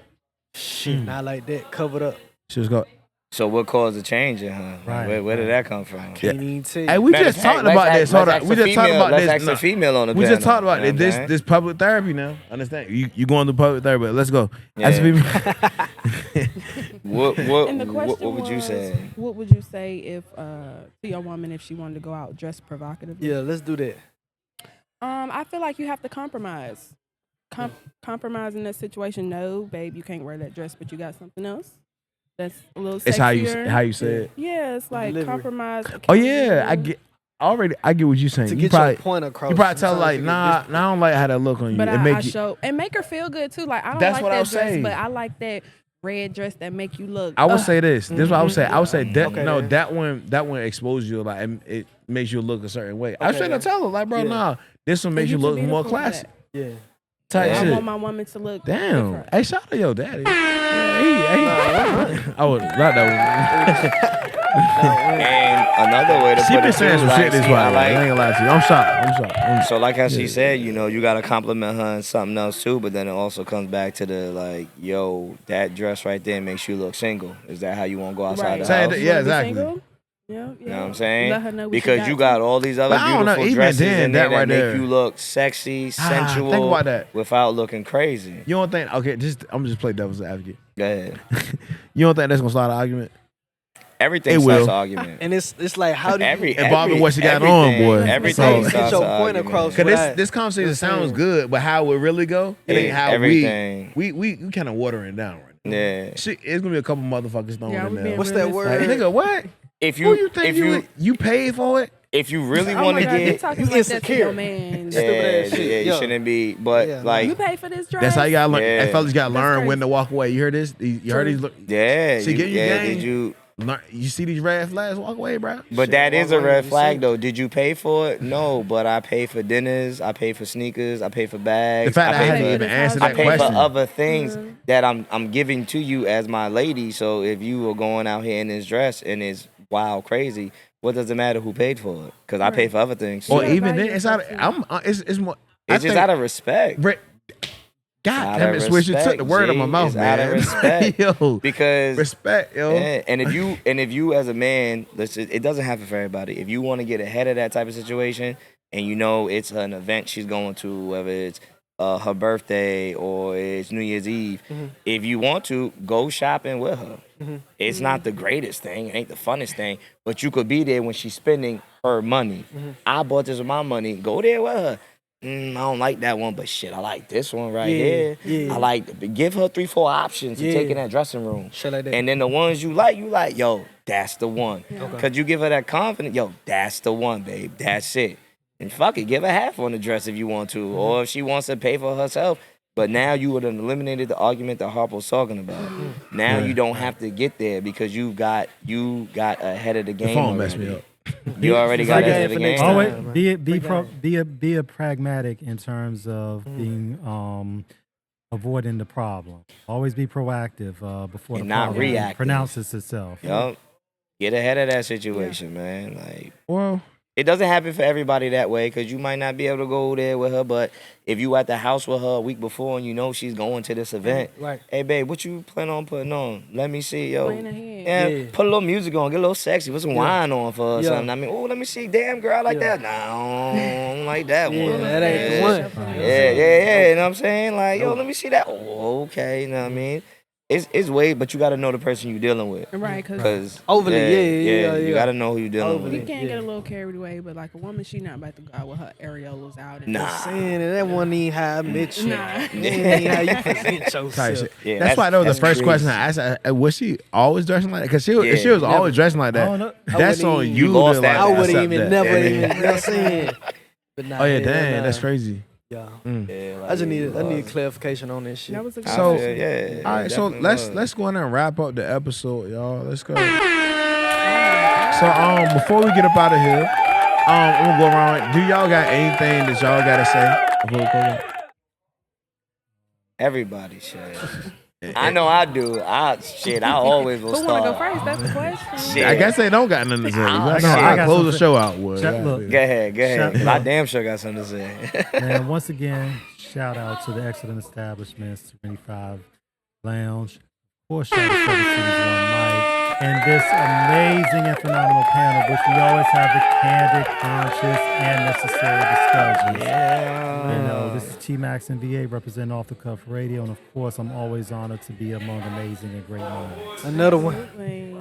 Speaker 3: Shit, not like that. Covered up.
Speaker 1: She was go.
Speaker 4: So what caused the change in her?
Speaker 5: Right,
Speaker 4: Where did that come from?
Speaker 3: Can't even tell you.
Speaker 1: Hey, we
Speaker 4: Matter
Speaker 1: just
Speaker 4: of fact,
Speaker 1: talked about this. Hold on. We just talked about
Speaker 4: Let's
Speaker 1: this.
Speaker 4: ask the female on the
Speaker 1: We
Speaker 4: panel.
Speaker 1: just talked about
Speaker 4: You know what I'm saying?
Speaker 1: this public therapy now. Understand? You going to public therapy? Let's go.
Speaker 4: Yeah.
Speaker 1: Ask people.
Speaker 2: And the question
Speaker 4: what would you
Speaker 2: was,
Speaker 4: say?
Speaker 2: What would you say if to your woman if she wanted to go out dressed provocatively?
Speaker 3: Yeah, let's do that.
Speaker 2: I feel like you have to compromise. Compromise in that situation. No, babe, you can't wear that dress, but you got something else. That's a little sexier.
Speaker 1: It's how you say it.
Speaker 2: Yeah, it's like
Speaker 3: Delivery.
Speaker 2: compromise.
Speaker 1: Oh yeah, I get what you're saying.
Speaker 3: To
Speaker 1: You
Speaker 3: get
Speaker 1: probably
Speaker 3: your point across.
Speaker 1: you probably tell her
Speaker 3: sometimes
Speaker 1: like,
Speaker 3: it get
Speaker 1: nah, I don't like how that look on you.
Speaker 2: But
Speaker 1: It
Speaker 2: I
Speaker 1: make you.
Speaker 2: show and make her feel good too. Like I don't
Speaker 1: That's
Speaker 2: like
Speaker 1: what I
Speaker 2: that
Speaker 1: would
Speaker 2: dress,
Speaker 1: say.
Speaker 2: but I like that red dress that make you look.
Speaker 1: I would say this. This is what I would say. I would say that
Speaker 3: Okay,
Speaker 1: no,
Speaker 3: then.
Speaker 1: that one exposes you like it makes you look a certain way. I
Speaker 3: Okay,
Speaker 1: should have
Speaker 3: then.
Speaker 1: tell her like, bro,
Speaker 3: Yeah.
Speaker 1: nah, this one makes you
Speaker 2: too
Speaker 1: look more
Speaker 2: beautiful for
Speaker 1: classy.
Speaker 2: that.
Speaker 3: Yeah.
Speaker 1: Type
Speaker 2: I
Speaker 1: shit.
Speaker 2: want my woman to look
Speaker 1: Damn.
Speaker 2: different.
Speaker 1: Hey, shout out to your daddy. I would not that
Speaker 4: And another way to
Speaker 1: one. She
Speaker 4: put
Speaker 1: been
Speaker 4: it
Speaker 1: saying
Speaker 4: too,
Speaker 1: some shit
Speaker 4: like,
Speaker 1: this
Speaker 4: see,
Speaker 1: way.
Speaker 4: I
Speaker 1: I
Speaker 4: like,
Speaker 1: ain't gonna lie to you. I'm shocked.
Speaker 4: so like how she said, you know, you gotta compliment her on something else too, but then it also comes back to the like, yo, that dress right there makes you look single. Is that how you wanna go outside the
Speaker 1: Say
Speaker 4: house?
Speaker 1: that-
Speaker 2: You
Speaker 1: yeah,
Speaker 2: wanna be
Speaker 1: exactly.
Speaker 2: single? Yeah,
Speaker 4: You know what I'm saying?
Speaker 2: Let her know what
Speaker 4: Because you
Speaker 2: too.
Speaker 4: got all these other
Speaker 1: But I don't know,
Speaker 4: beautiful
Speaker 1: even
Speaker 4: dresses
Speaker 1: then,
Speaker 4: in there
Speaker 1: that
Speaker 4: that
Speaker 1: right
Speaker 4: make
Speaker 1: there.
Speaker 4: you look sexy, sensual,
Speaker 1: think about that.
Speaker 4: without looking crazy.
Speaker 1: You don't think? Okay, I'm just play devil's advocate.
Speaker 4: Go ahead.
Speaker 1: You don't think that's gonna start an argument?
Speaker 4: Everything
Speaker 1: It
Speaker 4: starts
Speaker 1: will.
Speaker 4: an argument.
Speaker 3: And it's like how do you
Speaker 1: Involving what she got on, boy.
Speaker 4: Everything
Speaker 1: So-
Speaker 3: Get
Speaker 4: starts
Speaker 3: your
Speaker 4: an
Speaker 3: point
Speaker 4: argument.
Speaker 3: across.
Speaker 1: Cause this conversation sounds good, but how it really go? It ain't how
Speaker 4: everything.
Speaker 1: we kind of watering it down right now.
Speaker 4: Yeah.
Speaker 1: Shit, it's gonna be a couple motherfuckers throwing
Speaker 2: Yeah,
Speaker 1: in
Speaker 2: we
Speaker 1: there.
Speaker 2: being
Speaker 3: What's that
Speaker 2: realistic.
Speaker 1: Like,
Speaker 3: word?
Speaker 1: nigga, what?
Speaker 4: If
Speaker 1: Who
Speaker 4: you
Speaker 1: you think
Speaker 4: if
Speaker 1: you paid for it?
Speaker 4: if you really
Speaker 2: Oh
Speaker 4: want
Speaker 2: my
Speaker 4: to
Speaker 2: God, you
Speaker 4: get
Speaker 2: talking
Speaker 3: you
Speaker 2: like that to
Speaker 3: insecure.
Speaker 2: your man.
Speaker 4: yeah,
Speaker 3: Stupid ass shit.
Speaker 4: yeah, you
Speaker 3: Yo.
Speaker 4: shouldn't be. But
Speaker 3: Yeah.
Speaker 4: like
Speaker 2: You pay for this dress.
Speaker 1: That's how you gotta learn.
Speaker 4: Yeah.
Speaker 1: And fellas gotta
Speaker 2: That's
Speaker 1: learn when
Speaker 2: crazy.
Speaker 1: to walk away. You heard this? You heard these?
Speaker 4: yeah,
Speaker 1: She give you game.
Speaker 4: did you?
Speaker 1: You see these red flags? Walk away, bro.
Speaker 4: But
Speaker 3: Shit,
Speaker 4: that is a
Speaker 3: walk away,
Speaker 4: red
Speaker 3: you
Speaker 4: flag
Speaker 3: see.
Speaker 4: though. Did you pay for it? No, but I pay for dinners. I pay for sneakers. I pay for bags.
Speaker 1: The fact that I
Speaker 4: pay
Speaker 1: had to
Speaker 4: for-
Speaker 1: even answer
Speaker 4: I
Speaker 1: that
Speaker 4: pay
Speaker 1: question.
Speaker 4: for other things
Speaker 2: Mhm.
Speaker 4: that I'm giving to you as my lady. So if you were going out here in this dress and it's wild crazy, what does it matter who paid for it? Because I pay for other things.
Speaker 1: Or
Speaker 2: Yeah,
Speaker 4: too.
Speaker 1: even
Speaker 2: value
Speaker 1: then, it's out.
Speaker 2: yourself,
Speaker 1: It's more.
Speaker 4: It's just out of respect.
Speaker 1: Brett, God
Speaker 4: Out
Speaker 1: damn
Speaker 4: of
Speaker 1: it, Switch! You took
Speaker 4: respect,
Speaker 1: the word out of my
Speaker 4: G.
Speaker 1: mouth,
Speaker 4: It's
Speaker 1: man.
Speaker 4: out of respect.
Speaker 1: Yo,
Speaker 4: Because
Speaker 1: respect, yo.
Speaker 4: yeah, and if you as a man, it doesn't happen for everybody. If you want to get ahead of that type of situation, and you know it's an event she's going to, whether it's her birthday or it's New Year's Eve, if you want to go shopping with her, it's not the greatest thing, it ain't the funnest thing, but you could be there when she's spending her money. I bought this with my money. Go there with her. I don't like that one, but shit, I like this one right here.
Speaker 3: yeah.
Speaker 4: I like give her 3-4 options to take in that dressing room.
Speaker 3: Shit like that.
Speaker 4: And then the ones you like, yo, that's the one. Cause you give her that confidence, yo, that's the one, babe. That's it. And fuck it, give her half on the dress if you want to. Or if she wants to pay for herself, But now you would have eliminated the argument that Harper was talking about. Now you don't have to get there because you got ahead of the game.
Speaker 1: The phone messed me up.
Speaker 4: You already got ahead of the game.
Speaker 5: Always be a pragmatic in terms of being avoiding the problem. Always be proactive before
Speaker 4: And
Speaker 5: the
Speaker 4: not
Speaker 5: problem
Speaker 4: reactive.
Speaker 5: pronounces itself.
Speaker 4: Yup. Get ahead of that situation, man. Like,
Speaker 1: Well,
Speaker 4: it doesn't happen for everybody that way because you might not be able to go there with her. But if you at the house with her a week before and you know she's going to this event,
Speaker 3: Right.
Speaker 4: hey, babe, what you plan on putting on? Let me see, yo.
Speaker 2: Plan ahead.
Speaker 4: Yeah, put a little music on, get a little sexy, put some wine on for her or something. I mean, oh, let me see, damn girl, I like that. No, I don't like that one.
Speaker 3: That ain't the one.
Speaker 4: Yeah, you know what I'm saying? Like, yo, let me see that. Oh, okay, you know what I mean? It's way, but you got to know the person you're dealing with.
Speaker 2: Right, because
Speaker 4: Because
Speaker 3: Overly, yeah.
Speaker 4: you got to know who you're dealing
Speaker 3: Overly.
Speaker 2: you
Speaker 4: with.
Speaker 2: can't get a little carried away, but like a woman, she not about to go out with her areolas out. And
Speaker 4: Nah.
Speaker 3: Saying that wasn't even how I met you.
Speaker 2: Nah.
Speaker 3: That ain't how you present
Speaker 1: type
Speaker 3: yourself.
Speaker 1: shit.
Speaker 4: Yeah,
Speaker 1: that's why that was the first
Speaker 4: crazy.
Speaker 1: question I asked. Was she always dressing like that? Because if she was
Speaker 4: Yeah,
Speaker 1: always dressing like
Speaker 5: I don't
Speaker 1: that,
Speaker 5: know.
Speaker 1: that's
Speaker 3: wouldn't
Speaker 1: on
Speaker 3: even-
Speaker 1: you.
Speaker 4: You lost
Speaker 1: to,
Speaker 4: that.
Speaker 1: like,
Speaker 3: I would
Speaker 1: accept
Speaker 3: even
Speaker 1: that.
Speaker 3: never
Speaker 4: Yeah.
Speaker 3: even, you know what I'm saying? But nah,
Speaker 1: Oh yeah,
Speaker 3: hell
Speaker 1: dang,
Speaker 3: nah.
Speaker 1: that's crazy.
Speaker 3: Yeah.
Speaker 4: Yeah, like,
Speaker 3: I just need
Speaker 4: you lost.
Speaker 3: clarification on this shit.
Speaker 2: That was a good
Speaker 1: So,
Speaker 4: I feel- yeah,
Speaker 1: All right, so
Speaker 4: definitely was.
Speaker 1: let's go in and wrap up the episode, y'all. Let's go. So before we get up out of here, I'm gonna go around. Do y'all got anything that y'all gotta say before we go?
Speaker 4: Everybody should. I know I do. I always will
Speaker 2: Who want to go
Speaker 4: start.
Speaker 2: first? That's the question.
Speaker 4: Shit.
Speaker 1: I guess they don't got nothing to say.
Speaker 4: I
Speaker 1: I
Speaker 5: got
Speaker 1: close the
Speaker 5: something.
Speaker 1: show out. Wood.
Speaker 5: Look.
Speaker 4: Go ahead.
Speaker 5: Shut
Speaker 4: I
Speaker 5: up.
Speaker 4: damn sure got something to say.
Speaker 5: And once again, shout out to the excellent establishments, 25 Lounge. Of course, shout out to 7 Seasons 1 Mike. And this amazing and phenomenal panel, which we always have the candid, conscious, and necessary discussions. You know, this is T-Max and VA representing Off the Cuff Radio. And of course, I'm always honored to be among amazing and great minds.
Speaker 3: Another one.
Speaker 2: Absolutely.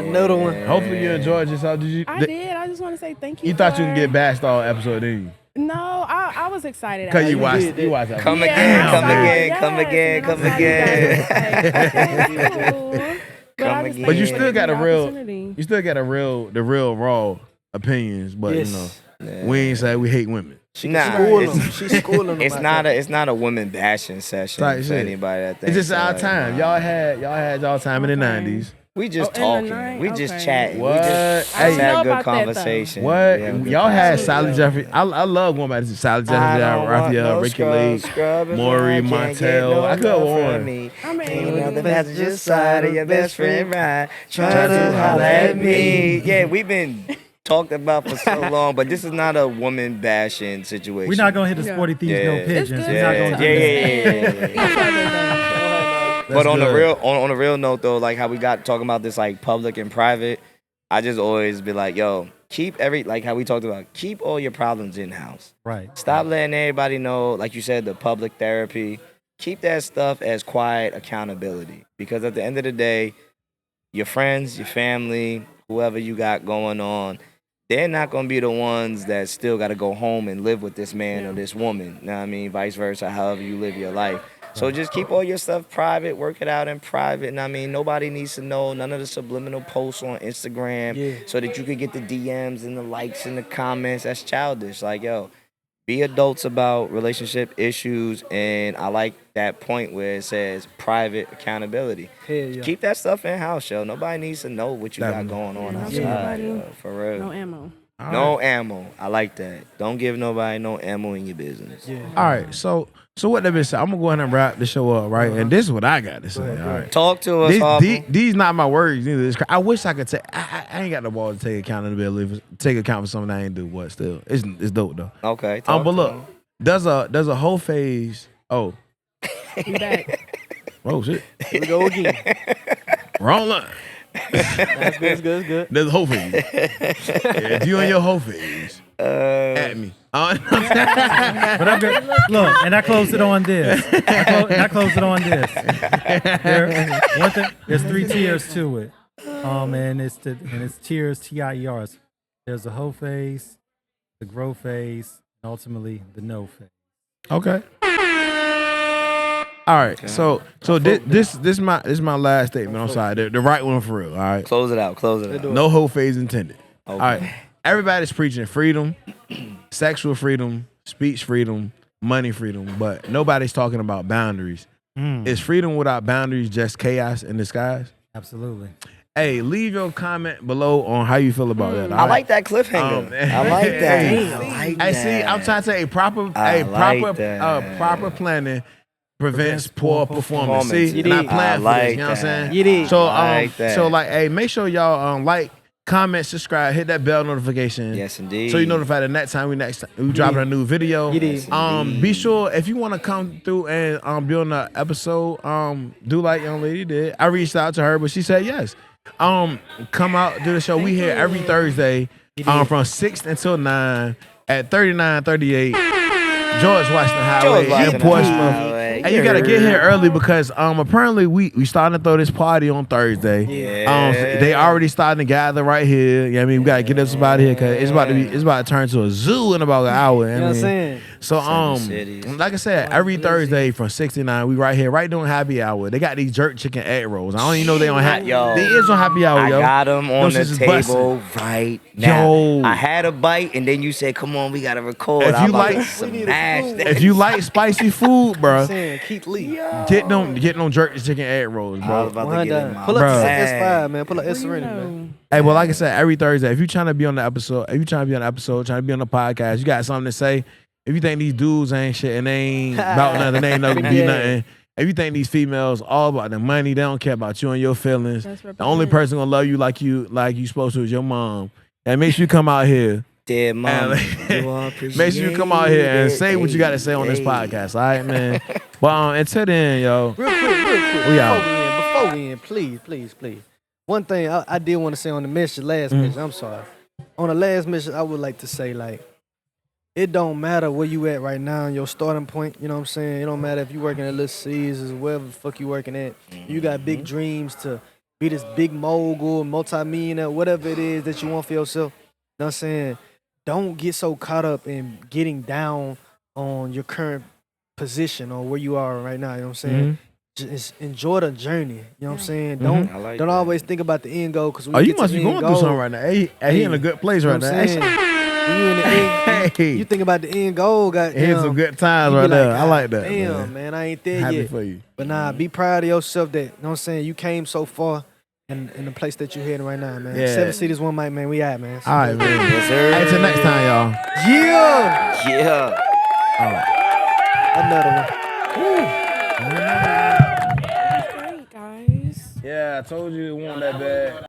Speaker 3: Another one.
Speaker 1: Hopefully you enjoyed yourself. Did you?
Speaker 2: I did. I just want to say thank you.
Speaker 1: You thought you
Speaker 2: for-
Speaker 1: could get bashed all episode, didn't you?
Speaker 2: No, I was excited.
Speaker 1: Because you
Speaker 2: actually.
Speaker 1: watched that.
Speaker 4: Come
Speaker 2: Yeah,
Speaker 4: again,
Speaker 2: I
Speaker 4: come
Speaker 2: saw it,
Speaker 4: again, come
Speaker 2: yes,
Speaker 4: again,
Speaker 2: and I
Speaker 4: come
Speaker 2: saw you
Speaker 4: again.
Speaker 2: guys, like, okay, cool. But
Speaker 4: Come
Speaker 2: I just
Speaker 4: again.
Speaker 1: But you
Speaker 2: thank
Speaker 1: still
Speaker 2: for
Speaker 1: got
Speaker 2: the
Speaker 1: a real,
Speaker 2: opportunity.
Speaker 1: you still got the real raw opinions. But
Speaker 3: Yes.
Speaker 1: you know, we ain't say we hate women.
Speaker 4: Nah,
Speaker 3: School
Speaker 4: it's,
Speaker 3: them. She's schooling them.
Speaker 4: it's
Speaker 3: out
Speaker 4: not
Speaker 3: there.
Speaker 4: it's not a women bashing session
Speaker 1: Type
Speaker 4: for
Speaker 1: shit.
Speaker 4: anybody that thinks
Speaker 1: It's just our
Speaker 4: that,
Speaker 1: time.
Speaker 4: nah.
Speaker 1: Y'all had y'all time in the
Speaker 2: Okay.
Speaker 1: '90s.
Speaker 4: We just
Speaker 2: Oh, in the
Speaker 4: talking.
Speaker 2: night?
Speaker 4: We just
Speaker 2: Okay.
Speaker 4: chatting.
Speaker 1: What?
Speaker 4: We just
Speaker 1: I don't
Speaker 4: had
Speaker 2: know
Speaker 4: good
Speaker 2: about that, though.
Speaker 4: conversation.
Speaker 1: What?
Speaker 4: We had good
Speaker 1: Y'all had
Speaker 4: conversation.
Speaker 1: Sally Jeffrey. I love going back to Sally
Speaker 4: I
Speaker 1: Jeffrey,
Speaker 4: don't want
Speaker 1: Raphael,
Speaker 4: no
Speaker 1: Ricky
Speaker 4: scrub,
Speaker 1: Lake,
Speaker 4: scrub if
Speaker 1: Maury,
Speaker 4: I can't get
Speaker 1: Montel.
Speaker 4: no
Speaker 1: I could
Speaker 4: love
Speaker 1: go
Speaker 4: from
Speaker 1: on.
Speaker 4: me.
Speaker 2: I mean,
Speaker 4: Ain't on the passenger side of your best friend ride. Try to holler at me. Yeah, we've been talked about for so long, but this is not a woman bashing situation.
Speaker 5: We're not going to hit the
Speaker 2: Yeah.
Speaker 5: sporty thieves,
Speaker 4: Yeah.
Speaker 5: no
Speaker 4: It's
Speaker 5: pigeons.
Speaker 2: good
Speaker 5: We're not
Speaker 2: to
Speaker 5: going
Speaker 2: talk
Speaker 5: to
Speaker 4: yeah,
Speaker 5: do that.
Speaker 4: yeah, yeah,
Speaker 2: each other,
Speaker 4: But on the
Speaker 1: good.
Speaker 4: real on a real note though, like how we got talking about this like public and private, I just always be like, yo, keep like how we talked about, keep all your problems in house.
Speaker 5: Right.
Speaker 4: Stop letting everybody know, like you said, the public therapy. Keep that stuff as quiet accountability. Because at the end of the day, your friends, your family, whoever you got going on, they're not gonna be the ones that still gotta go home and live with this man or this woman. You know what I mean? Vice versa, however you live your life. So just keep all your stuff private, work it out in private. And I mean, nobody needs to know none of the subliminal posts on Instagram so that you could get the DMs and the likes and the comments. That's childish. Like, yo, be adults about relationship issues. And I like that point where it says private accountability.
Speaker 3: Hell yeah.
Speaker 4: Keep that stuff in house, yo. Nobody needs to know what you
Speaker 1: Definitely.
Speaker 4: got going on
Speaker 2: Yeah,
Speaker 4: outside,
Speaker 2: nobody-
Speaker 4: yo, for real.
Speaker 2: no ammo.
Speaker 4: No ammo. I like that. Don't give nobody no ammo in your business.
Speaker 3: Yeah.
Speaker 1: All right, so what that been said, I'm gonna go ahead and wrap the show up, right? And this is what I got to say. All right.
Speaker 4: Talk to us, Harper.
Speaker 1: These not my words either. I wish I could take. I ain't got the ball to take accountability, take account for something I ain't do. But still, it's dope though.
Speaker 4: Okay.
Speaker 1: But
Speaker 4: talk
Speaker 1: look,
Speaker 4: to 'em.
Speaker 1: there's a whole phase. Oh,
Speaker 2: We back.
Speaker 1: oh shit,
Speaker 3: Here we go again.
Speaker 1: wrong line.
Speaker 3: That's good. That's good. That's good.
Speaker 1: There's a whole phase. If you in your whole phase, at me.
Speaker 5: But I'm good. Look, and I closed it on this. I closed it on this. There's 3 tiers to it. And it's tiers, TIERs. There's the hoe phase, the grow phase, and ultimately the no phase.
Speaker 1: Okay. All right. So this my last statement. I'm sorry. The right one for real. All right.
Speaker 4: Close it out. Close it out.
Speaker 1: No whole phase intended.
Speaker 4: Okay.
Speaker 1: All right. Everybody's preaching freedom, sexual freedom, speech freedom, money freedom, but nobody's talking about boundaries. Is freedom without boundaries just chaos in disguise?
Speaker 5: Absolutely.
Speaker 1: Hey, leave your comment below on how you feel about that.
Speaker 4: I like that cliffhanger. I like that.
Speaker 1: Hey,
Speaker 4: I like
Speaker 1: hey,
Speaker 4: that.
Speaker 1: see, I'm trying to say proper planning prevents poor performance. See,
Speaker 4: You
Speaker 1: and I
Speaker 4: did.
Speaker 1: plan
Speaker 4: I
Speaker 1: for
Speaker 4: like
Speaker 1: this. You know what I'm
Speaker 4: that.
Speaker 1: saying?
Speaker 3: You did.
Speaker 1: So
Speaker 4: like that.
Speaker 1: so like, hey, make sure y'all like, comment, subscribe, hit that bell notification.
Speaker 4: Yes, indeed.
Speaker 1: So you notified the next time we dropping a new video.
Speaker 3: You did.
Speaker 1: Be sure if you want to come through and be on the episode, do like young lady did. I reached out to her, but she said yes. Come out do the show. We here every Thursday from 6 until 9 at 3938 George Washington Highway in Portsmouth. And you gotta get here early because apparently we starting to throw this party on Thursday. They already starting to gather right here. You know what I mean? We gotta get us about here because it's about to turn to a zoo in about an hour.
Speaker 3: You know what I'm saying?
Speaker 1: So like I said, every Thursday from 6 to 9, we right here, right doing happy hour. They got these jerk chicken egg rolls. I don't even know they on happy. They is on happy hour, yo.
Speaker 4: I got them on
Speaker 1: Those
Speaker 4: the
Speaker 1: shits is
Speaker 4: table
Speaker 1: busting.
Speaker 4: right now.
Speaker 1: Yo.
Speaker 4: I had a bite, and then you said, "Come on, we gotta record."
Speaker 1: If you
Speaker 4: I'm about
Speaker 1: like-
Speaker 4: to smash that.
Speaker 1: If you like spicy food, bro,
Speaker 3: I'm saying Keith Lee.
Speaker 1: get them jerk chicken egg rolls,
Speaker 4: I
Speaker 1: bro.
Speaker 4: was about to get in my
Speaker 3: Pull up to
Speaker 1: Bruh.
Speaker 3: S5, man. Pull up S Serenity, man.
Speaker 1: Hey, well, like I said, every Thursday, if you trying to be on the episode, trying to be on the podcast, you got something to say. If you think these dudes ain't shit and they ain't about nothing, they ain't never be
Speaker 3: Yeah.
Speaker 1: nothing. If you think these females all about the money, they don't care about you and your feelings.
Speaker 2: That's
Speaker 1: The only
Speaker 2: represent.
Speaker 1: person gonna love you like you supposed to is your mom. And make sure you come out here.
Speaker 4: Dead mom.
Speaker 1: Make sure you come out here and say what you got to say on this podcast. All right, man. But until then, yo,
Speaker 3: Real quick.
Speaker 1: We out.
Speaker 3: Before we end, please. One thing I did want to say on the message, last message, I'm sorry. On the last message, I would like to say, like, it don't matter where you at right now, your starting point, you know what I'm saying? It don't matter if you working at Little Caesars, wherever the fuck you working at. You got big dreams to be this big mogul, multi-millionaire, whatever it is that you want for yourself. You know what I'm saying? Don't get so caught up in getting down on your current position or where you are right now, you know what I'm saying? Just enjoy the journey, you know what I'm saying? Don't always think about the end goal, because
Speaker 1: you must be going through something right now. He in a good place right now.
Speaker 3: When you in the end,
Speaker 1: Hey.
Speaker 3: you think about the end goal, goddamn.
Speaker 1: Here's some good times
Speaker 3: you be
Speaker 1: right there.
Speaker 3: like,
Speaker 1: I like that.
Speaker 3: Damn, man, I ain't there
Speaker 1: Happy
Speaker 3: yet.
Speaker 1: for you.
Speaker 3: But nah, be proud of yourself that, you know what I'm saying, you came so far in the place that you're heading right now, man.
Speaker 1: Yeah.
Speaker 3: 7 cities, one mic, man. We out, man.
Speaker 1: All right, man.
Speaker 4: Yes, sir.
Speaker 1: Hey, till next time, y'all.
Speaker 3: Yeah!
Speaker 4: Yeah.
Speaker 3: Another one.
Speaker 2: Great, guys.
Speaker 1: Yeah, I told you it wasn't that bad.